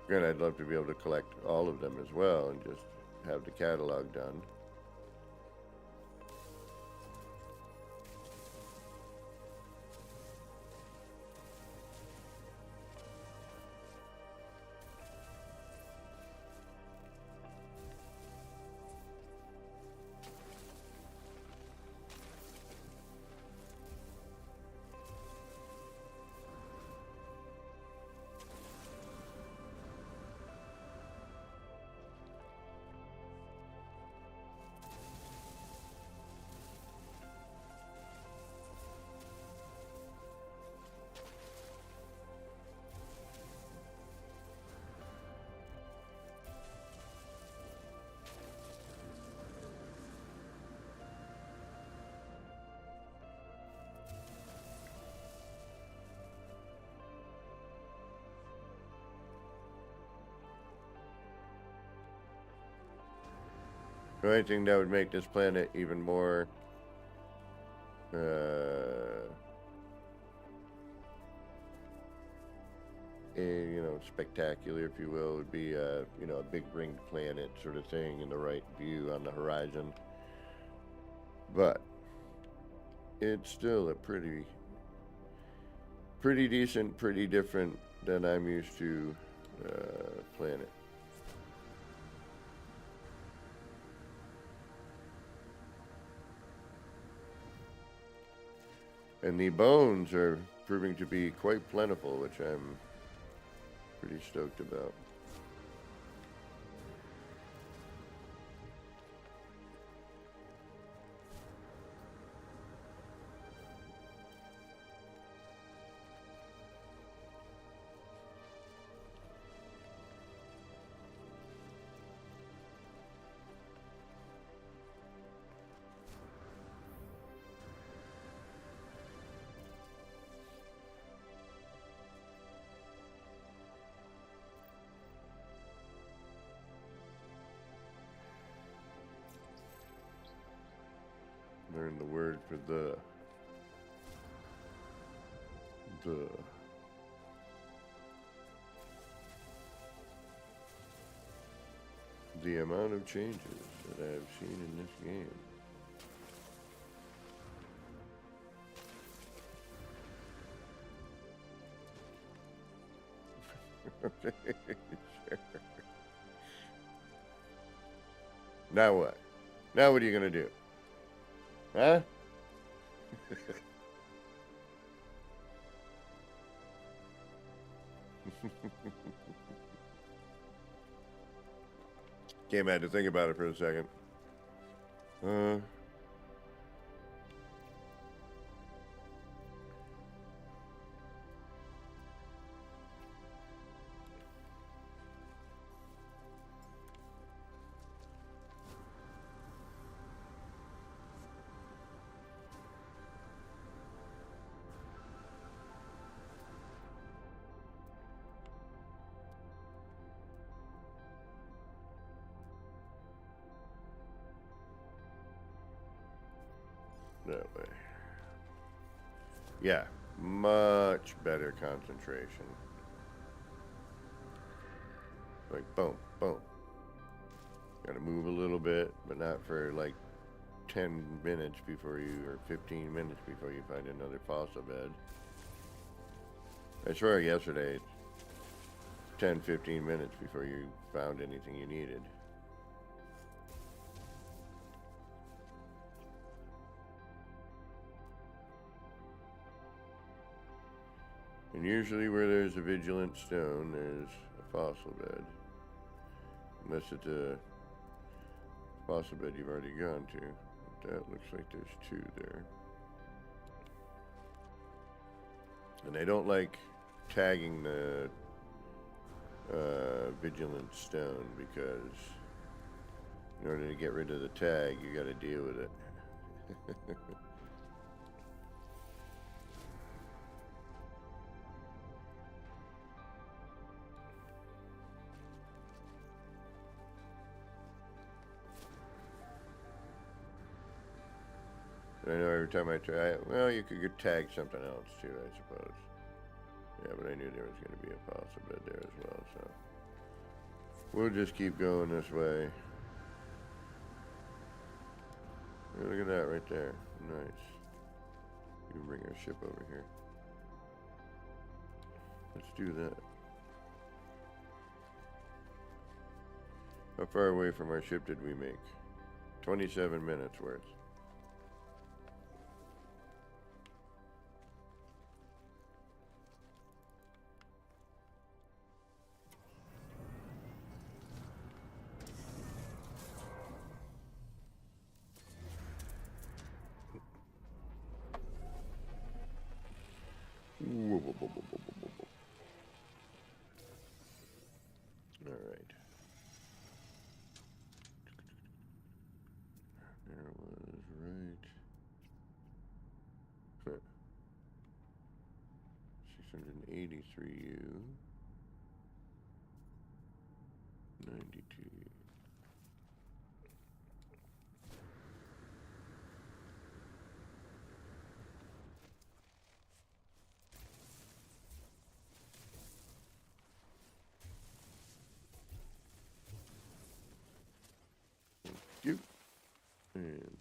Granted, I'd love to be able to collect all of them as well and just have the catalog done. The only thing that would make this planet even more spectacular, if you will, would be a big ringed planet sort of thing in the right view on the horizon. But it's still a pretty decent, pretty different than I'm used to planet. And the bones are proving to be quite plentiful, which I'm pretty stoked about. Learn the word for the amount of changes that I have seen in this game. Sure. Now what? Now what are you gonna do? Huh? Came had to think about it for a second. That way. Yeah, much better concentration. Like boom, boom. Gotta move a little bit, but not for like 10 minutes before you, or 15 minutes before you find another fossil bed. I swear yesterday, 10, 15 minutes before you found anything you needed. And usually where there's a vigilant stone, there's a fossil bed. Unless it's a fossil bed you've already gone to. But that looks like there's two there. And I don't like tagging the vigilant stone, because in order to get rid of the tag, you gotta deal with it. I know every time I try, well, you could tag something else too, I suppose. Yeah, but I knew there was going to be a fossil bed there as well, so we'll just keep going this way. Yeah, look at that right there. Nice. You can bring our ship over here. Let's do that. How far away from our ship did we make? 27 minutes worth. All right. There was right. 683 U. 92.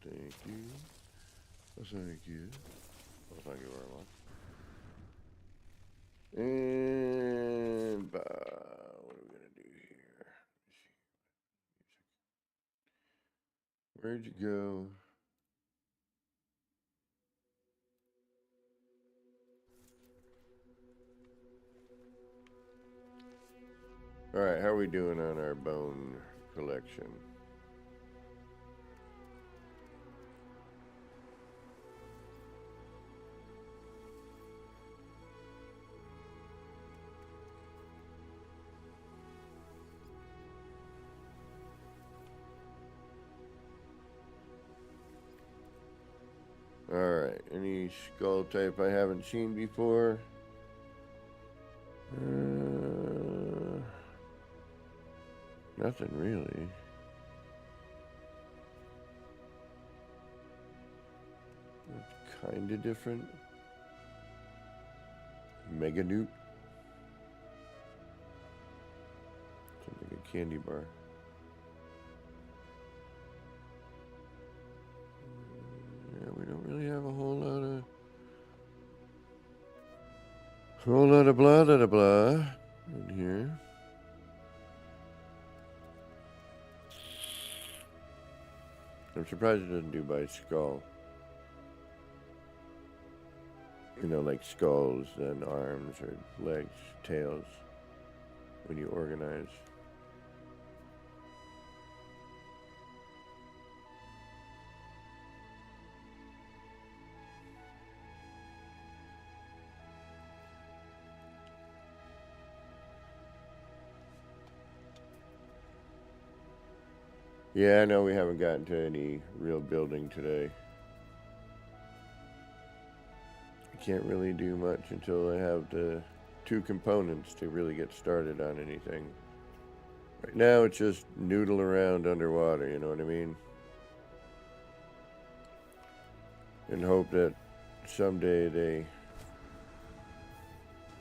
Thank you. Oh, thank you. Oh, thank you very much. And what are we gonna do here? Where'd you go? All right, how are we doing on our bone collection? All right, any skull type I haven't seen before? Nothing really. It's kind of different. Mega Newt. Sounds like a candy bar. Yeah, we don't really have a whole lot of blah in here. I'm surprised it doesn't do by skull. You know, like skulls, then arms or legs, tails, when you organize. Yeah, I know we haven't gotten to any real building today. I can't really do much until I have the 2 components to really get started on anything. Right now it's just noodle around underwater, you know what I mean? And hope that someday they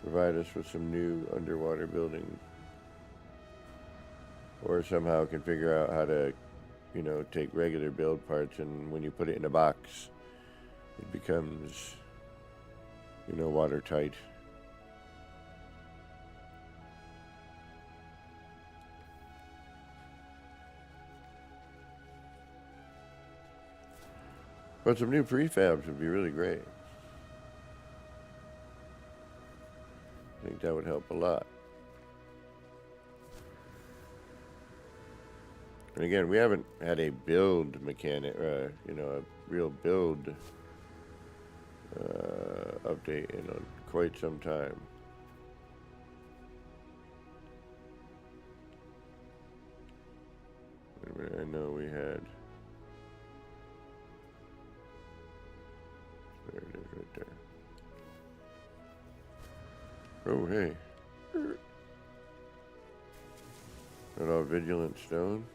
provide us with some new underwater building. Or somehow can figure out how to, you know, take regular build parts and when you put it in a box, it becomes, you know, watertight. But some new prefabs would be really great. I think that would help a lot. And again, we haven't had a build mechanic, you know, a real build update in quite some time. Wait a minute, I know we had. There it is right there. Oh, hey. That all vigilant stone?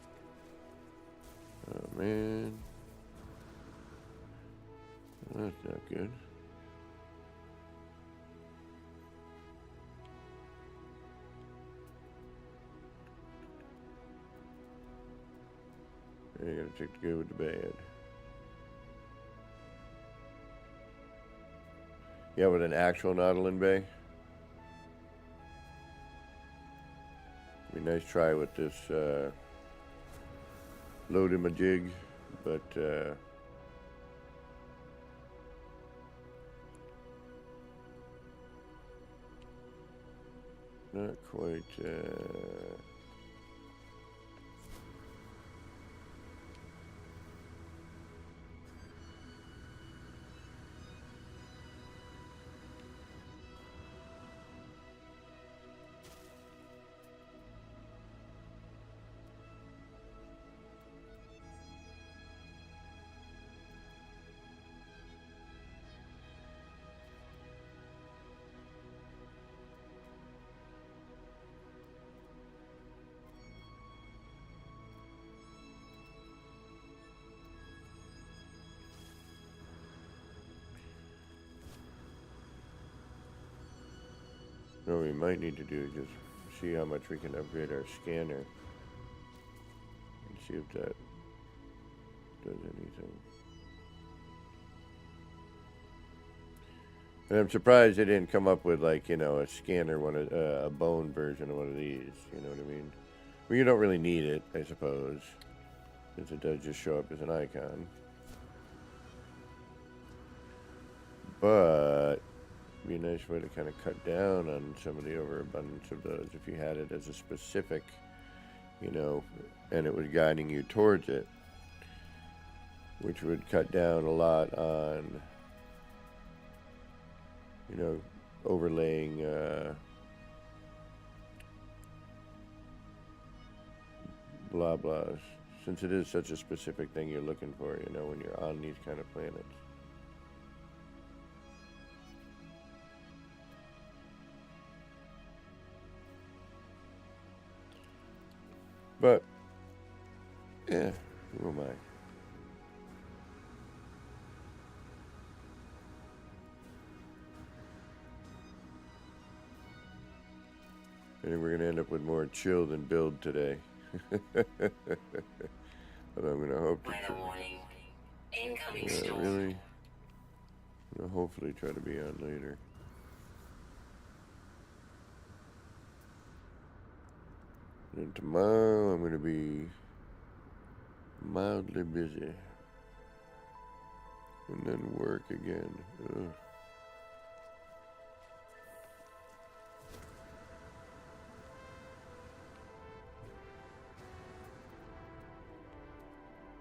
Oh, man. That's not good. You gotta take the good with the bad. Yeah, with an actual Nautilin Bay. Be a nice try with this load-in-my-jig, but not quite. What we might need to do is just see how much we can upgrade our scanner and see if that does anything. And I'm surprised they didn't come up with, like, you know, a scanner, a bone version of one of these. You know what I mean? Well, you don't really need it, I suppose, since it does just show up as an icon. But it'd be a nice way to kind of cut down on some of the overabundance of those if you had it as a specific, you know, and it was guiding you towards it, which would cut down a lot on, you know, overlaying blah blahs, since it is such a specific thing you're looking for, you know, when you're on these kind of planets. But yeah, who am I? I think we're going to end up with more chill than build today. But I'm going to hope to... Weather warning. Incoming Yeah, storm. really? I'm going to hopefully try to be on later. And tomorrow I'm going to be mildly busy. And then work again. Ugh.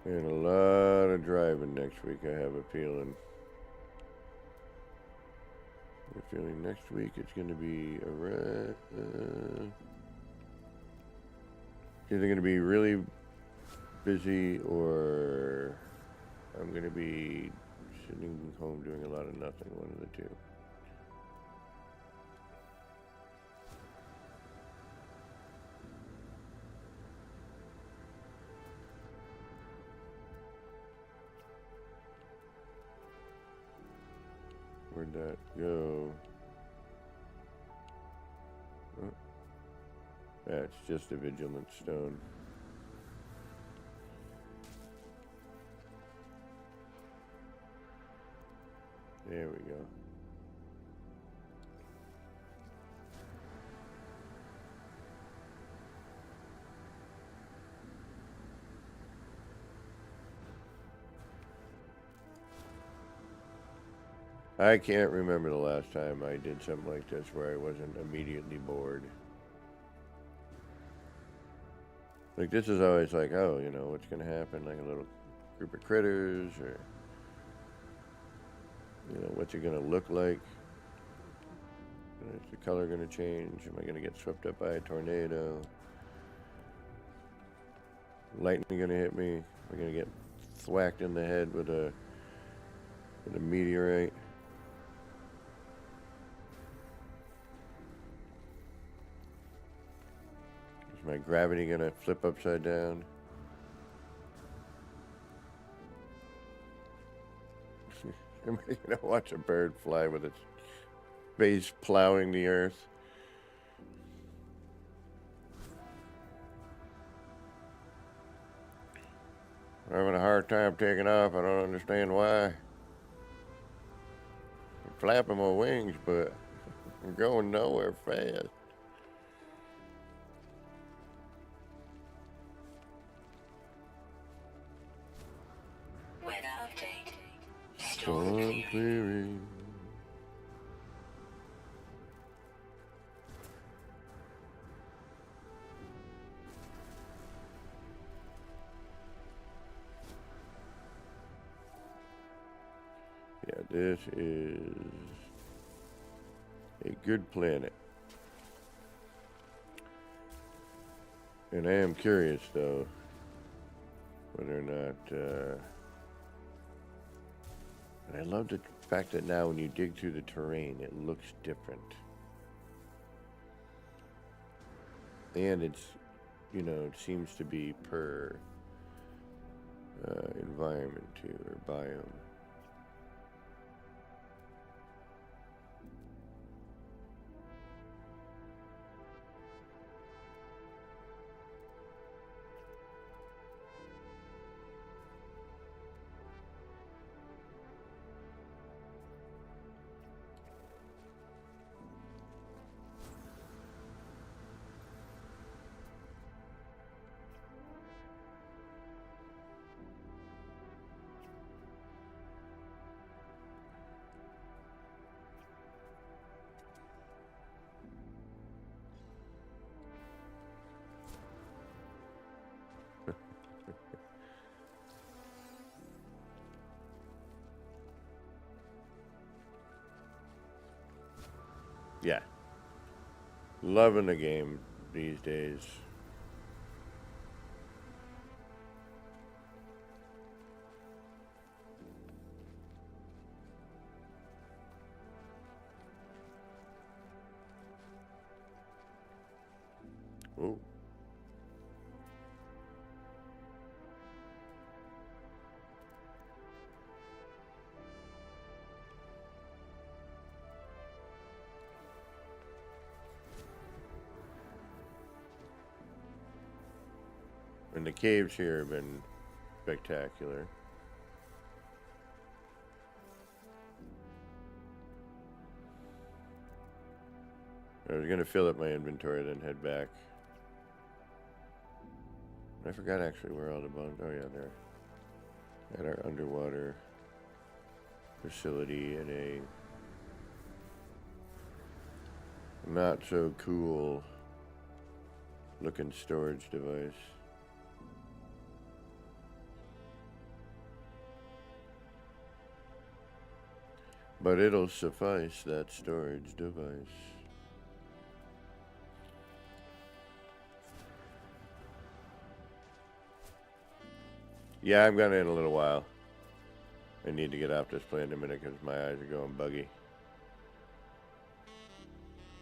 And a lot of driving next week, I have a feeling. I'm feeling next week it's going to be either going to be really busy or I'm going to be sitting home doing a lot of nothing, one of the two. Where'd that go? Oh. That's just a vigilant stone. There we go. I can't remember the last time I did something like this where I wasn't immediately bored. Like, this is always like, oh, you know, what's going to happen? Like a little group of critters, or, you know, what's it going to look like? Is the color going to change? Am I going to get swept up by a tornado? Lightning going to hit me? Am I going to get thwacked in the head with a meteorite? Is my gravity going to flip upside down? Am I going to watch a bird fly with its face plowing the earth? I'm having a hard time taking off. I don't understand why. I'm flapping my wings, but I'm going nowhere fast. Weather update. Storm clearing. Yeah, this is a good planet. And I am curious, though, whether or not... and I love the fact that now when you dig through the terrain, it looks different. And it's, you know, it seems to be per environment, too, or biome. Yeah. Loving the game these days. Oh. And the caves here have been spectacular. I was gonna fill up my inventory, then head back. I forgot actually where all the bones. Oh yeah, there. At our underwater facility in a not so cool looking storage device. But it'll suffice, that storage device. Yeah, I'm gonna in a little while. I need to get off this plane in a minute because my eyes are going buggy.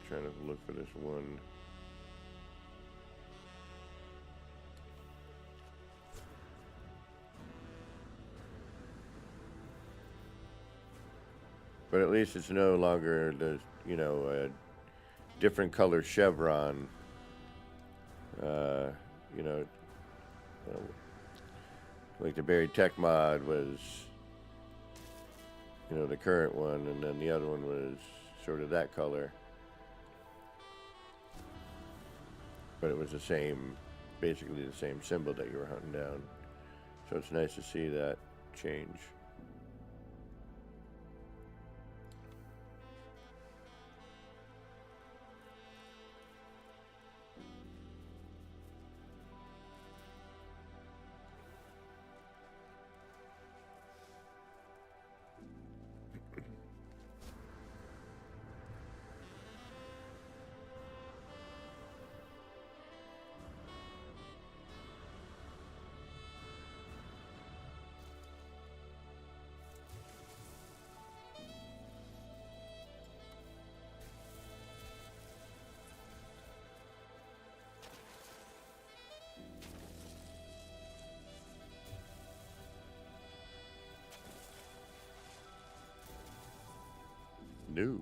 Trying to look for this one. But at least it's no longer the, you know, a different color chevron. You know, like the Berry Tech mod was, you know, the current one, and then the other one was sort of that color. But it was the same, basically the same symbol that you were hunting down. So it's nice to see that change. No.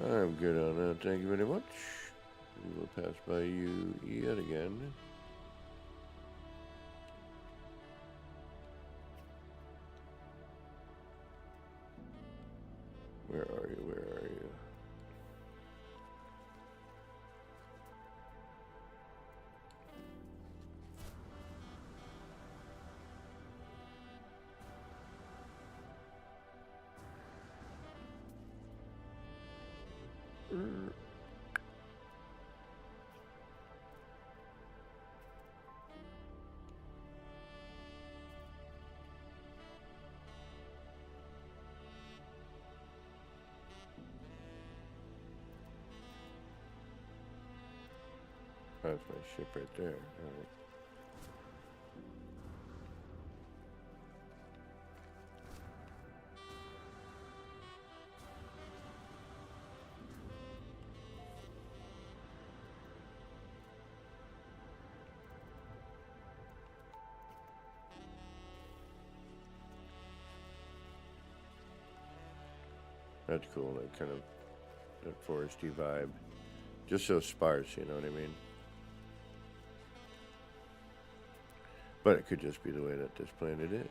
I'm good on that. Thank you very much. We will pass by you yet again. Where are you? Where are you? That's my ship right there. All right. That's cool, that kind of, that foresty vibe. Just so sparse, you know what I mean? But it could just be the way that this planet is.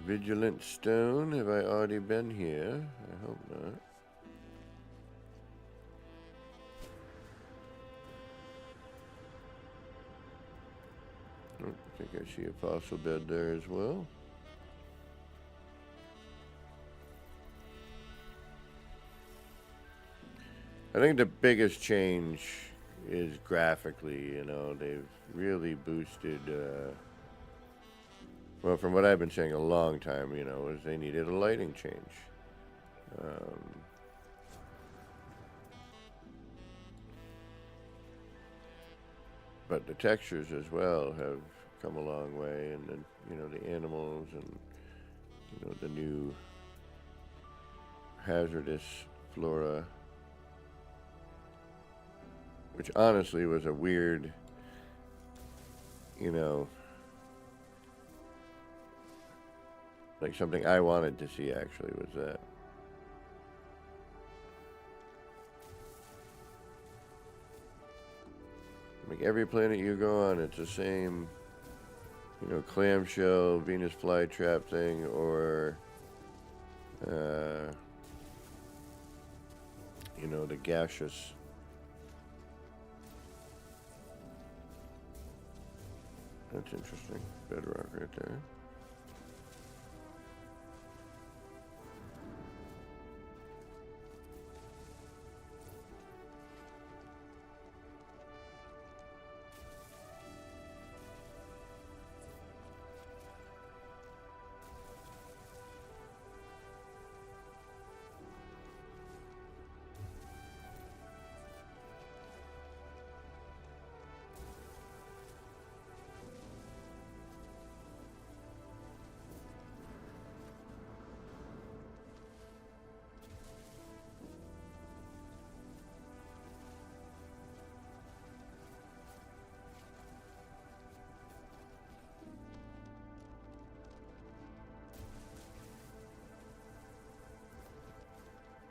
Vigilant Stone, have I already been here? I hope not. Oh, I think I see a fossil bed there as well. I think the biggest change is graphically, you know, they've really boosted Well, from what I've been saying a long time, you know, is they needed a lighting change. But the textures as well have come a long way, and then, you know, the animals and, you know, the new hazardous flora, which honestly was a weird, you know, like something I wanted to see actually was that. Like every planet you go on, it's the same, you know, clamshell, Venus flytrap thing, or, you know, the gaseous. That's interesting. Bedrock right there.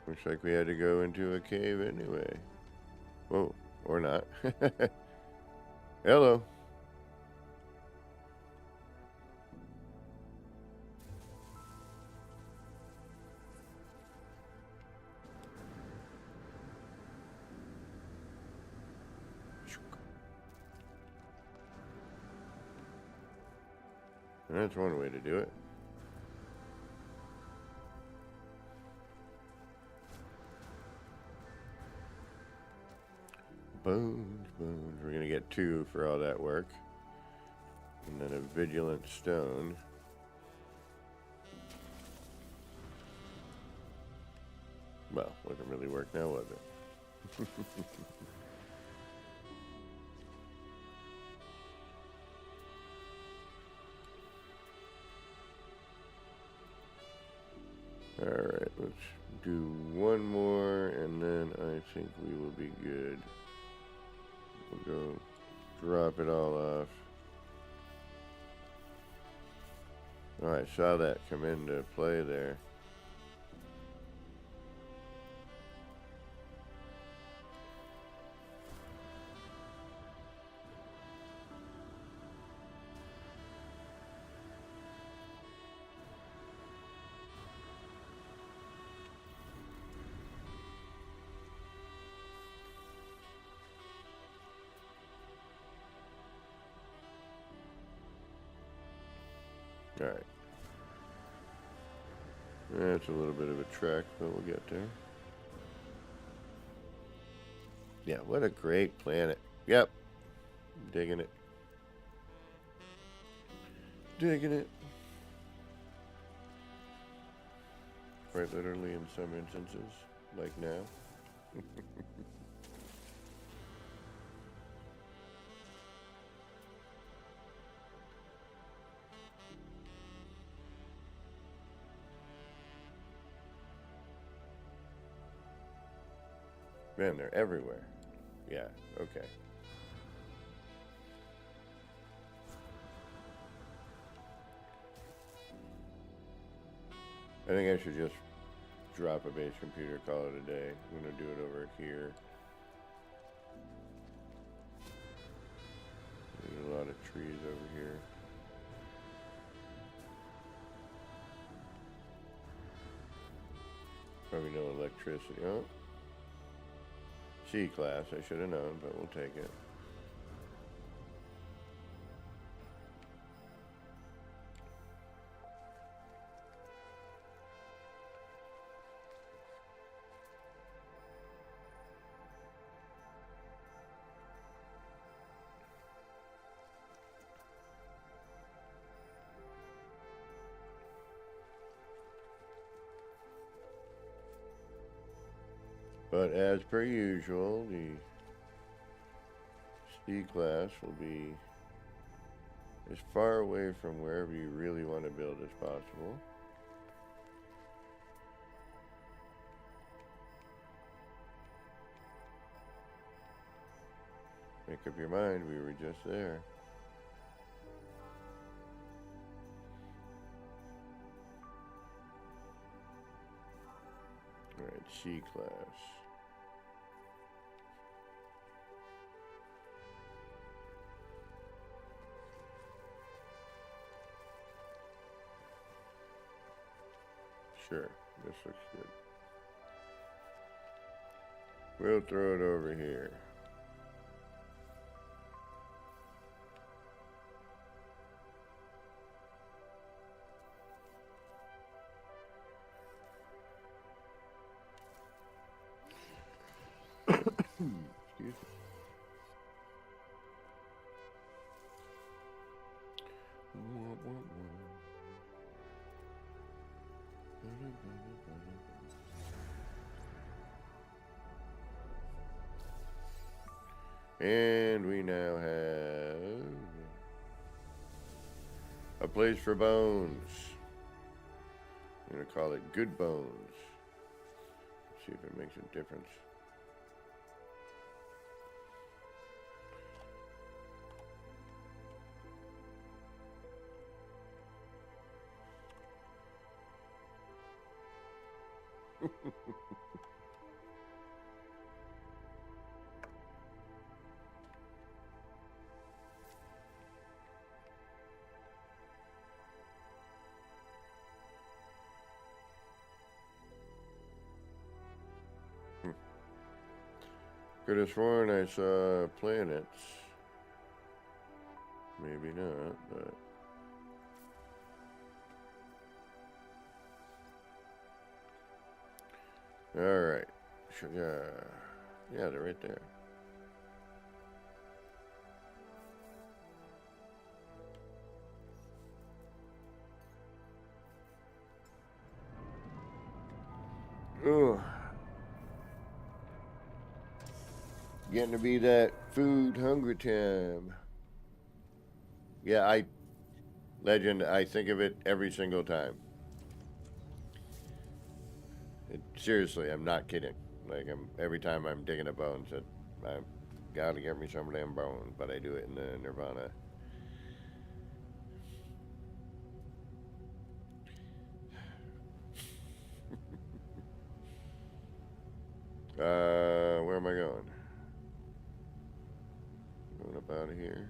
Looks like we had to go into a cave anyway. Whoa, or not. Hello. That's one way to do it. Bones, bones. We're gonna get 2 for all that work. And then a vigilant stone. Well, wasn't really work now, was it? Alright, let's do one more, and then I think we will be good. We'll go drop it all off. Oh, I saw that come into play there. Alright. That's a little bit of a trek, but we'll get there. Yeah, what a great planet. Yep. Digging it. Digging it. Quite literally in some instances, like now. Man, they're everywhere. Yeah, okay. I think I should just drop a base computer, call it a day. I'm gonna do it over here. There's a lot of trees over here. Probably no electricity. Oh. C-class, I should have known, but we'll take it. But as per usual, the C class will be as far away from wherever you really want to build as possible. Make up your mind, we were just there. Alright, C class. Sure, this looks good. We'll throw it over here. Excuse me. And we now have a place for bones. I'm going to call it Good Bones. Let's see if it makes a difference. Could have sworn I saw planets. Maybe not, but... Alright. Yeah, they're right there. Ugh. Getting to be that food hungry time. Yeah, Legend, I think of it every single time. Seriously, I'm not kidding. Like, every time I'm digging a bones, I gotta get me some of them bones, but I do it in the Nirvana. Where am I going? Going up out of here.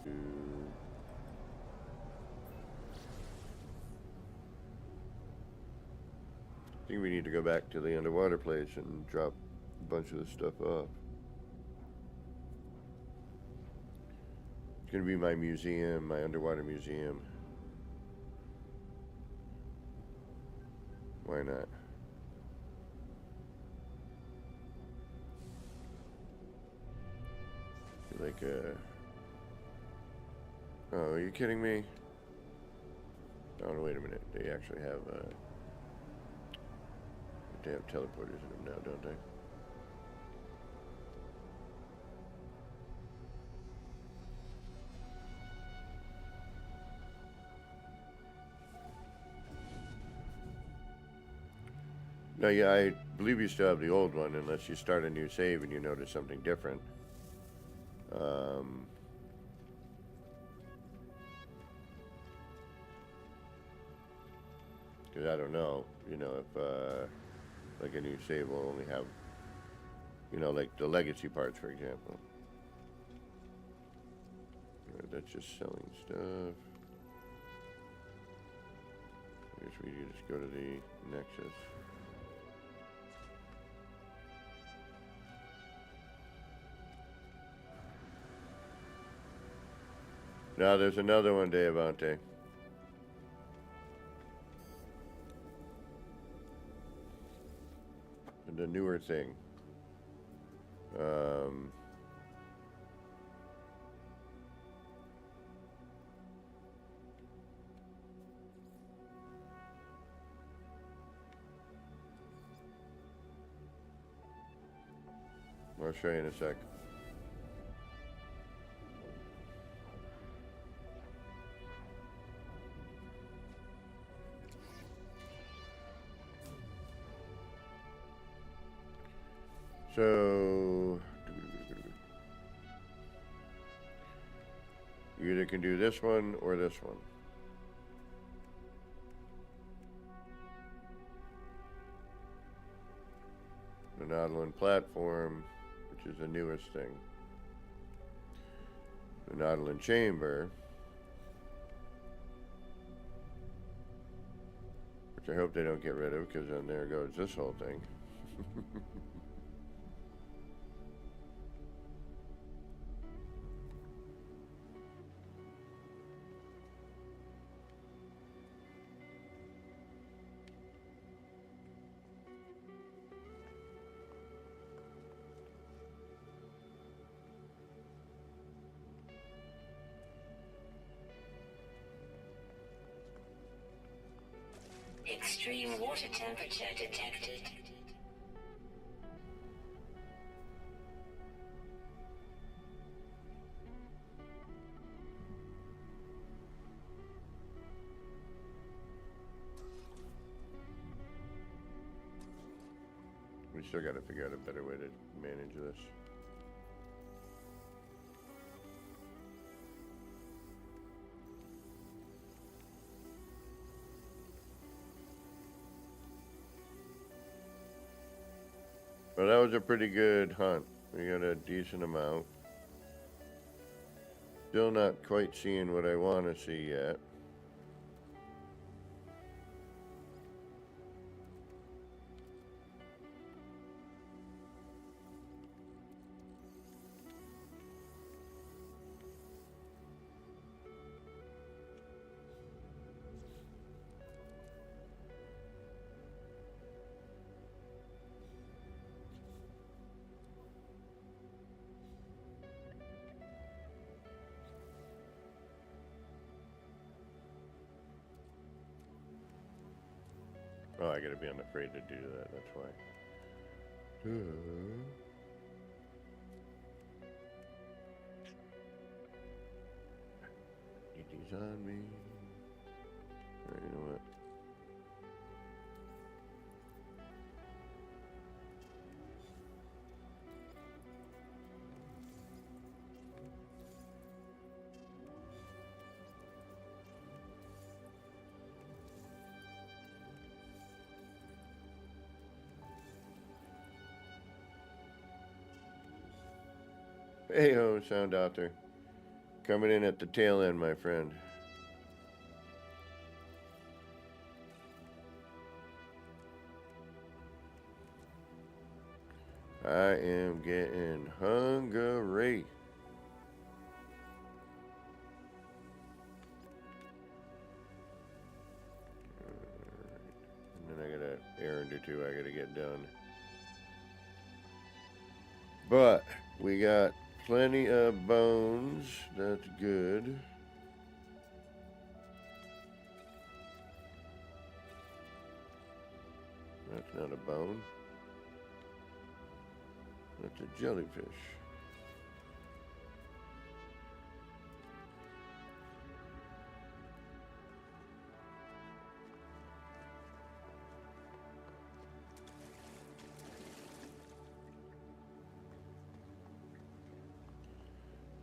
I think we need to go back to the underwater place and drop a bunch of this stuff off. It's gonna be my museum, my underwater museum. Why not? Like oh, are you kidding me? Oh, no, wait a minute. They actually have they have teleporters in them now, don't they? No, yeah, I believe you still have the old one, unless you start a new save and you notice something different. Because I don't know, you know, if like a new save will only have, you know, like the legacy parts, for example. That's just selling stuff. I guess we can just go to the Nexus. Now there's another one, Deavante. The newer thing. I'll show you in a sec. So you either can do this one or this one. The Nautilin platform, which is the newest thing. The Nautilin chamber, which I hope they don't get rid of, because then there goes this whole thing. Extreme water temperature detected. We still got to figure out a better way to manage this. Well, that was a pretty good hunt. We got a decent amount. Still not quite seeing what I want to see yet. Oh, I gotta be unafraid to do that, that's why. Get these on me. Alright, you know what? Hey ho, Sound Doctor. Coming in at the tail end, my friend. I am getting hungry. And then I got an errand or two I gotta get done. But we got plenty of bones. That's good. That's not a bone. That's a jellyfish.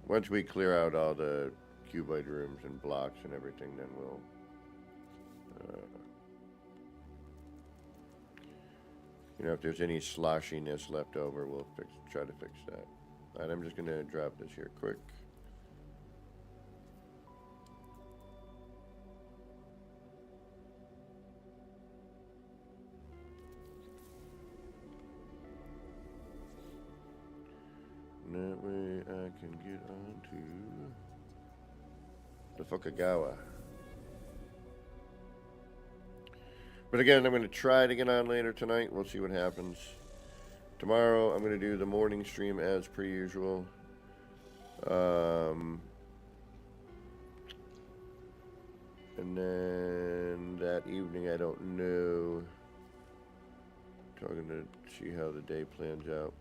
Once we clear out all the cuboid rooms and blocks and everything, then we'll you know, if there's any sloshiness left over, we'll try to fix that. Alright, I'm just gonna drop this here quick. And that way I can get on to the Fukagawa. But again, I'm going to try to get on later tonight. We'll see what happens. Tomorrow, I'm going to do the morning stream as per usual. And then that evening, I don't know. Talking to see how the day plans out.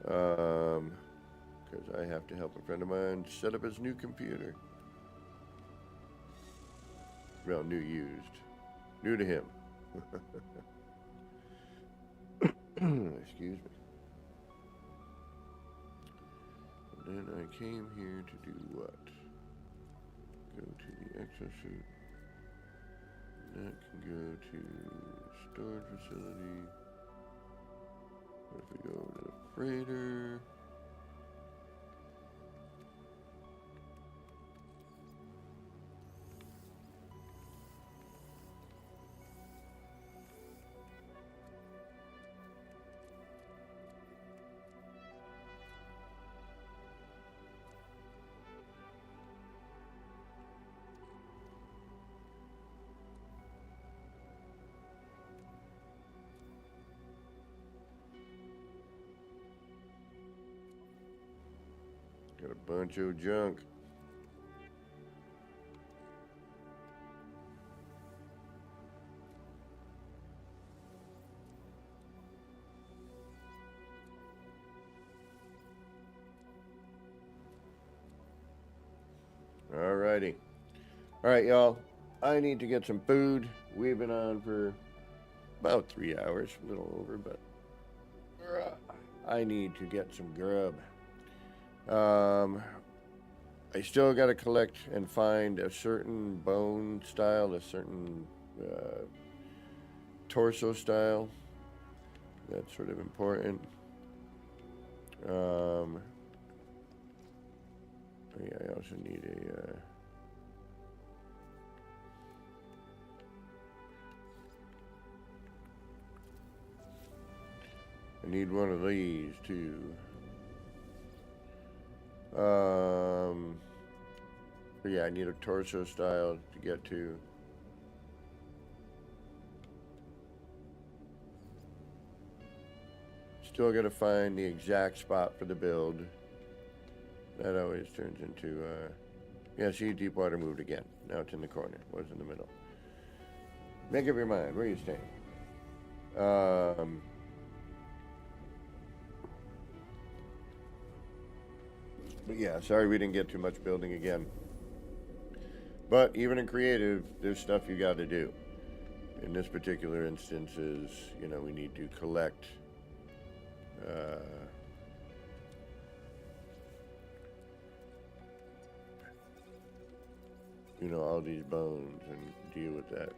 Because I have to help a friend of mine set up his new computer. Well, new used. New to him. Excuse me. And then I came here to do what? Go to the exosuit. That can go to storage facility. What if we go over to the freighter? Got a bunch of junk. Alrighty. Alright, y'all. I need to get some food. We've been on for about 3 hours, a little over, but I need to get some grub. I still got to collect and find a certain bone style, a certain torso style. That's sort of important. Yeah, I also need a I need one of these too. But yeah, I need a torso style to get to. Still got to find the exact spot for the build. That always turns into, yeah, see, Deepwater moved again. Now it's in the corner. It was in the middle. Make up your mind. Where are you staying? But yeah, sorry we didn't get too much building again. But even in creative, there's stuff you got to do. In this particular instance is, you know, we need to collect you know, all these bones and deal with that.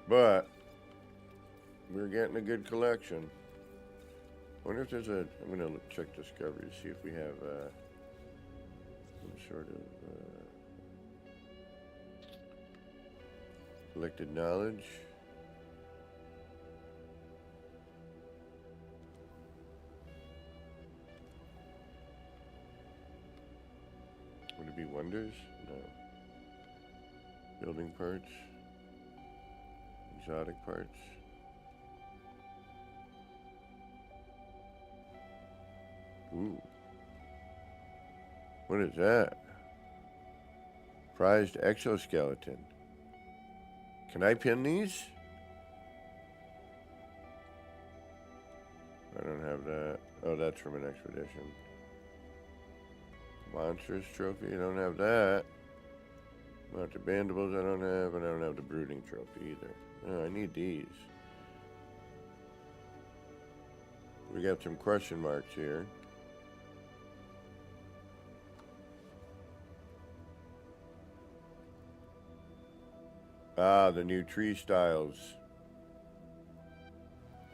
But we're getting a good collection. Wonder if there's a. I'm gonna check Discovery to see if we have some sort of collected knowledge. Would it be wonders? No. Building parts. Exotic parts. Ooh. What is that? Prized exoskeleton. Can I pin these? I don't have that. Oh, that's from an expedition. Monstrous trophy. I don't have that. Not the bandables I don't have, and I don't have the brooding trophy either. Oh, I need these. We got some question marks here. Ah, the new tree styles.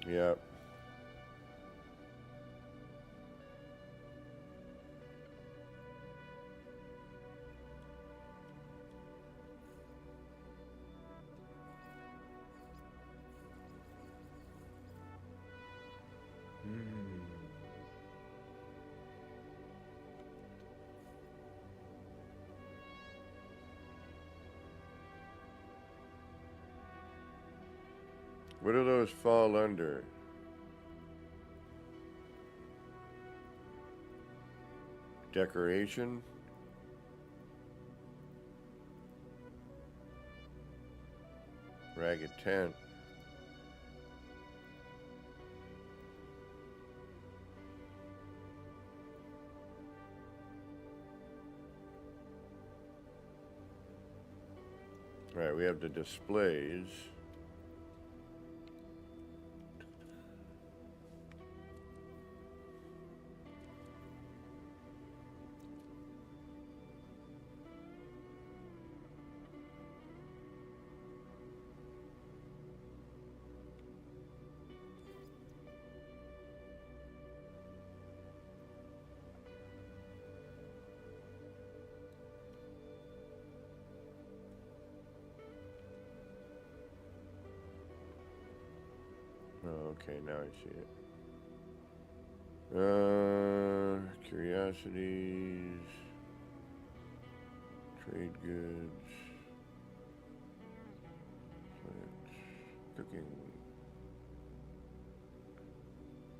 Yep. What do those fall under? decoration. Ragged tent. All right, we have the displays. Oh, okay, now I see it. Curiosities, trade goods, plants, cooking.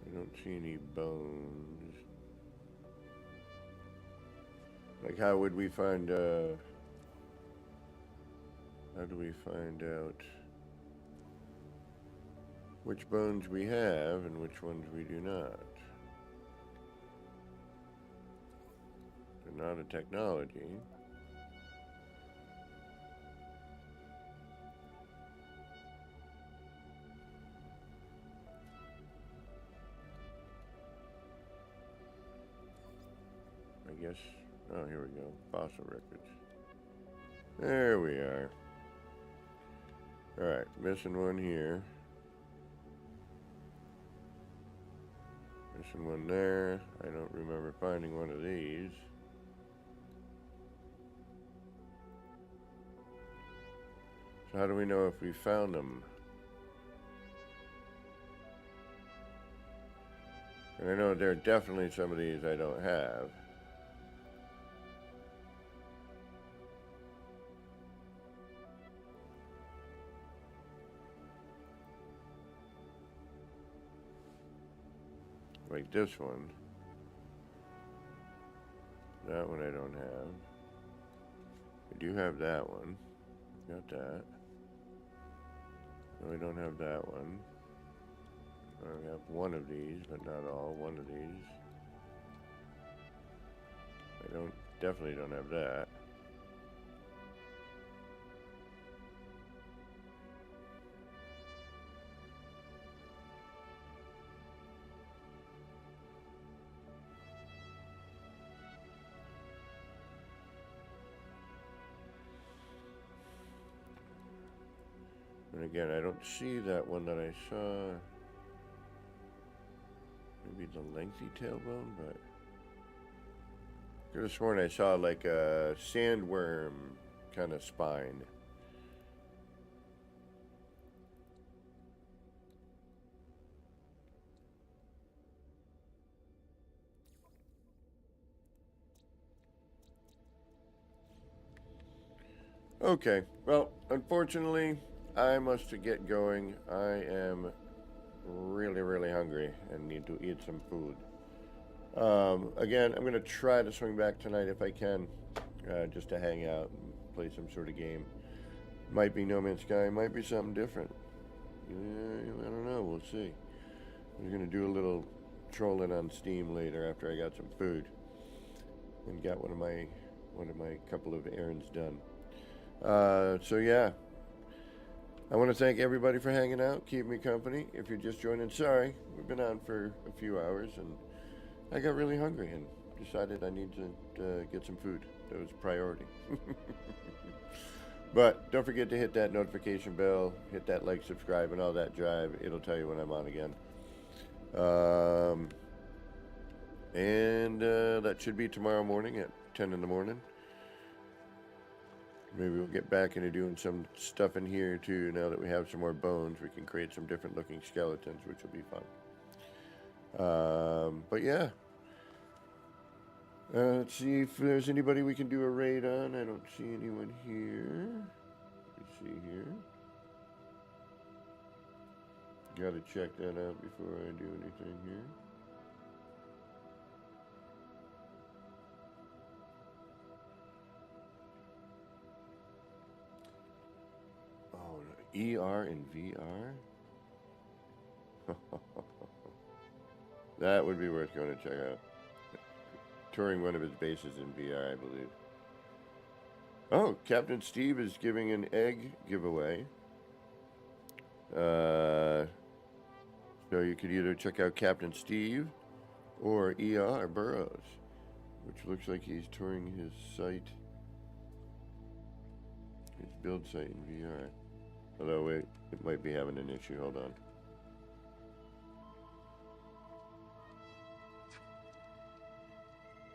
I don't see any bones. Like, how would we find, how do we find out which bones we have and which ones we do not? They're not a technology. I guess, oh, here we go, fossil records. There we are. All right, missing one here. Missing one there. I don't remember finding one of these. So how do we know if we found them? And I know there are definitely some of these I don't have. Like this one. That one I don't have. I do have that one. Got that. No, I don't have that one. I have one of these, but not all. One of these. I definitely don't have that. And again, I don't see that one that I saw. Maybe the lengthy tailbone, but I could have sworn I saw like a sandworm kind of spine. Okay, well, unfortunately, I must get going. I am really, really hungry and need to eat some food. Again, I'm going to try to swing back tonight if I can, just to hang out and play some sort of game. Might be No Man's Sky, might be something different. Yeah, I don't know, we'll see. I'm going to do a little trolling on Steam later after I got some food and got one of my couple of errands done. So yeah, I want to thank everybody for hanging out, keeping me company. If you're just joining, sorry, we've been on for a few hours and I got really hungry and decided I need to get some food. That was a priority. But don't forget to hit that notification bell, hit that like, subscribe, and all that jive. It'll tell you when I'm on again. And that should be tomorrow morning at 10 in the morning. Maybe we'll get back into doing some stuff in here too. Now that we have some more bones, we can create some different looking skeletons, which will be fun. But yeah. Let's see if there's anybody we can do a raid on. I don't see anyone here. Let's see here. Gotta check that out before I do anything here. Oh, ER and VR? That would be worth going to check out. Touring one of his bases in VR, I believe. Oh, Captain Steve is giving an egg giveaway. So you could either check out Captain Steve or ER Burrows, which looks like he's touring his site, his build site in VR. Although, wait, it might be having an issue. Hold on.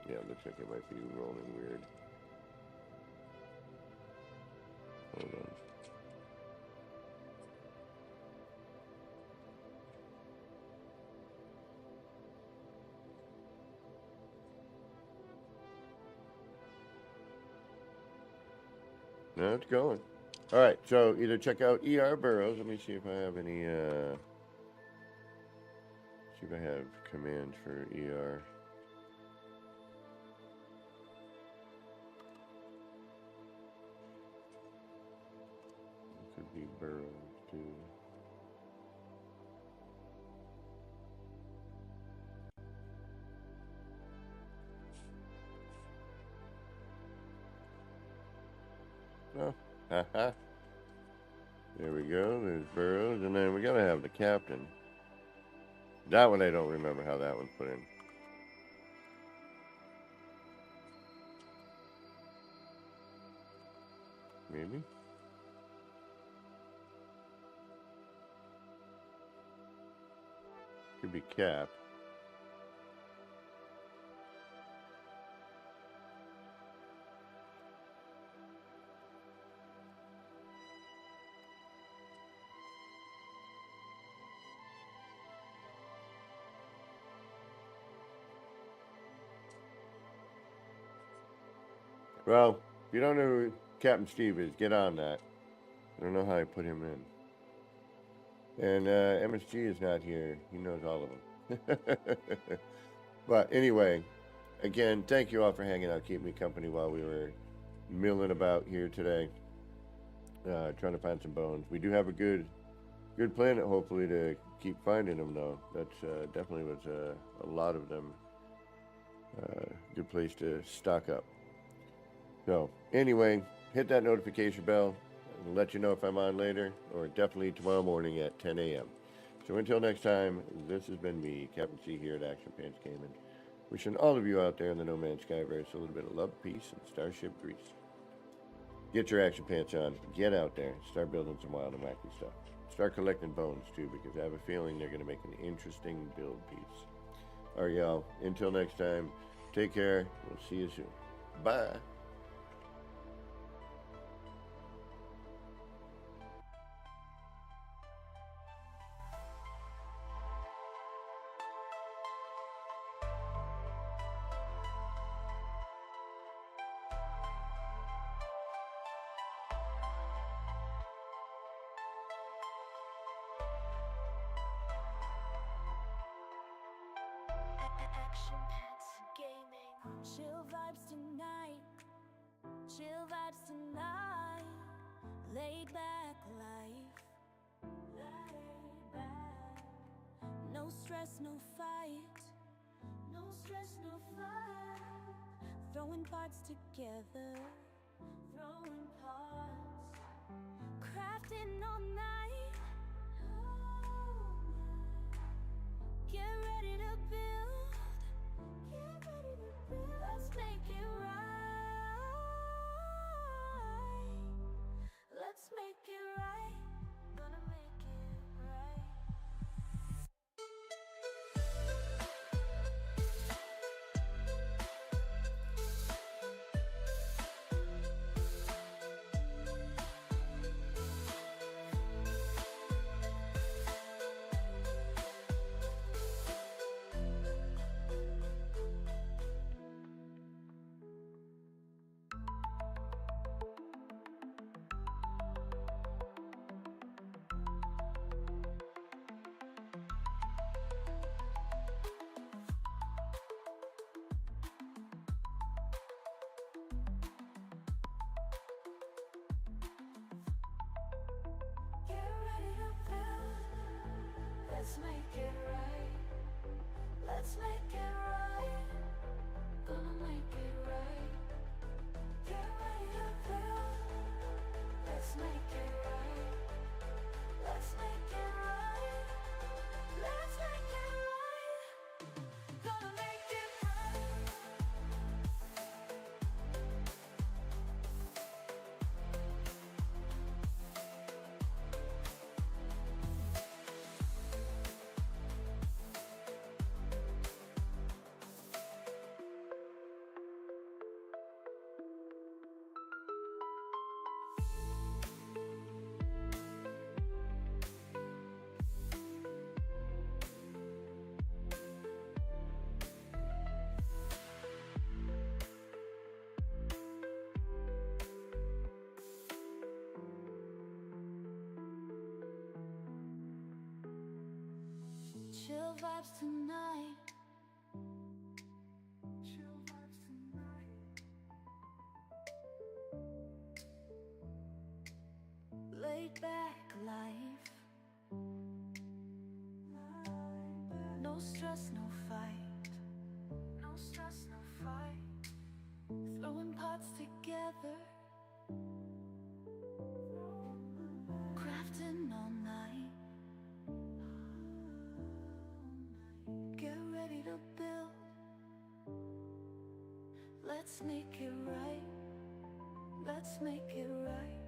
Yeah, it looks like it might be rolling weird. Hold on. No, it's going. All right, so either check out ER Burrows. Let me see if I have any, see if I have commands for ER. It could be Burrows, too. Oh, haha. There we go. There's Burrows. And then we got to have the captain. That one I don't remember how that one's put in. Maybe? Could be Cap. Well, if you don't know who Captain Steve is, get on that. I don't know how I put him in. And MSG is not here. He knows all of them. But anyway, again, thank you all for hanging out, keeping me company while we were milling about here today. Trying to find some bones. We do have a good planet, hopefully, to keep finding them, though. That's definitely was a lot of them. Good place to stock up. So, anyway, hit that notification bell. I'll let you know if I'm on later, or definitely tomorrow morning at 10 a.m. So until next time, this has been me, Captain C here at Action Pants Gaming. Wishing all of you out there in the No Man's Skyverse a little bit of love, peace, and starship grease. Get your action pants on. Get out there. Start building some wild and wacky stuff. Start collecting bones, too, because I have a feeling they're going to make an interesting build piece. All right, y'all. Until next time, take care. We'll see you soon. Bye. Action Pants Gaming. Chill vibes tonight. Chill vibes tonight. Laid back life. Laid back. No stress, no fight. No stress, no fight. Throwing parts together. Throwing parts. Crafting all night. Get ready to build. Get ready to build. Let's make it right. Let's make it right. Gonna make it right. Let's make it right. Let's make it right. Gonna make it right. Get ready to build. Let's make it right. Let's make it right. Let's make it right. Gonna make it right. Chill vibes tonight. Chill vibes tonight. Laid back life. No stress, no fight. No stress, no fight. Throwing pots together. Crafting all night. Get ready to build. Let's make it right. Let's make it right.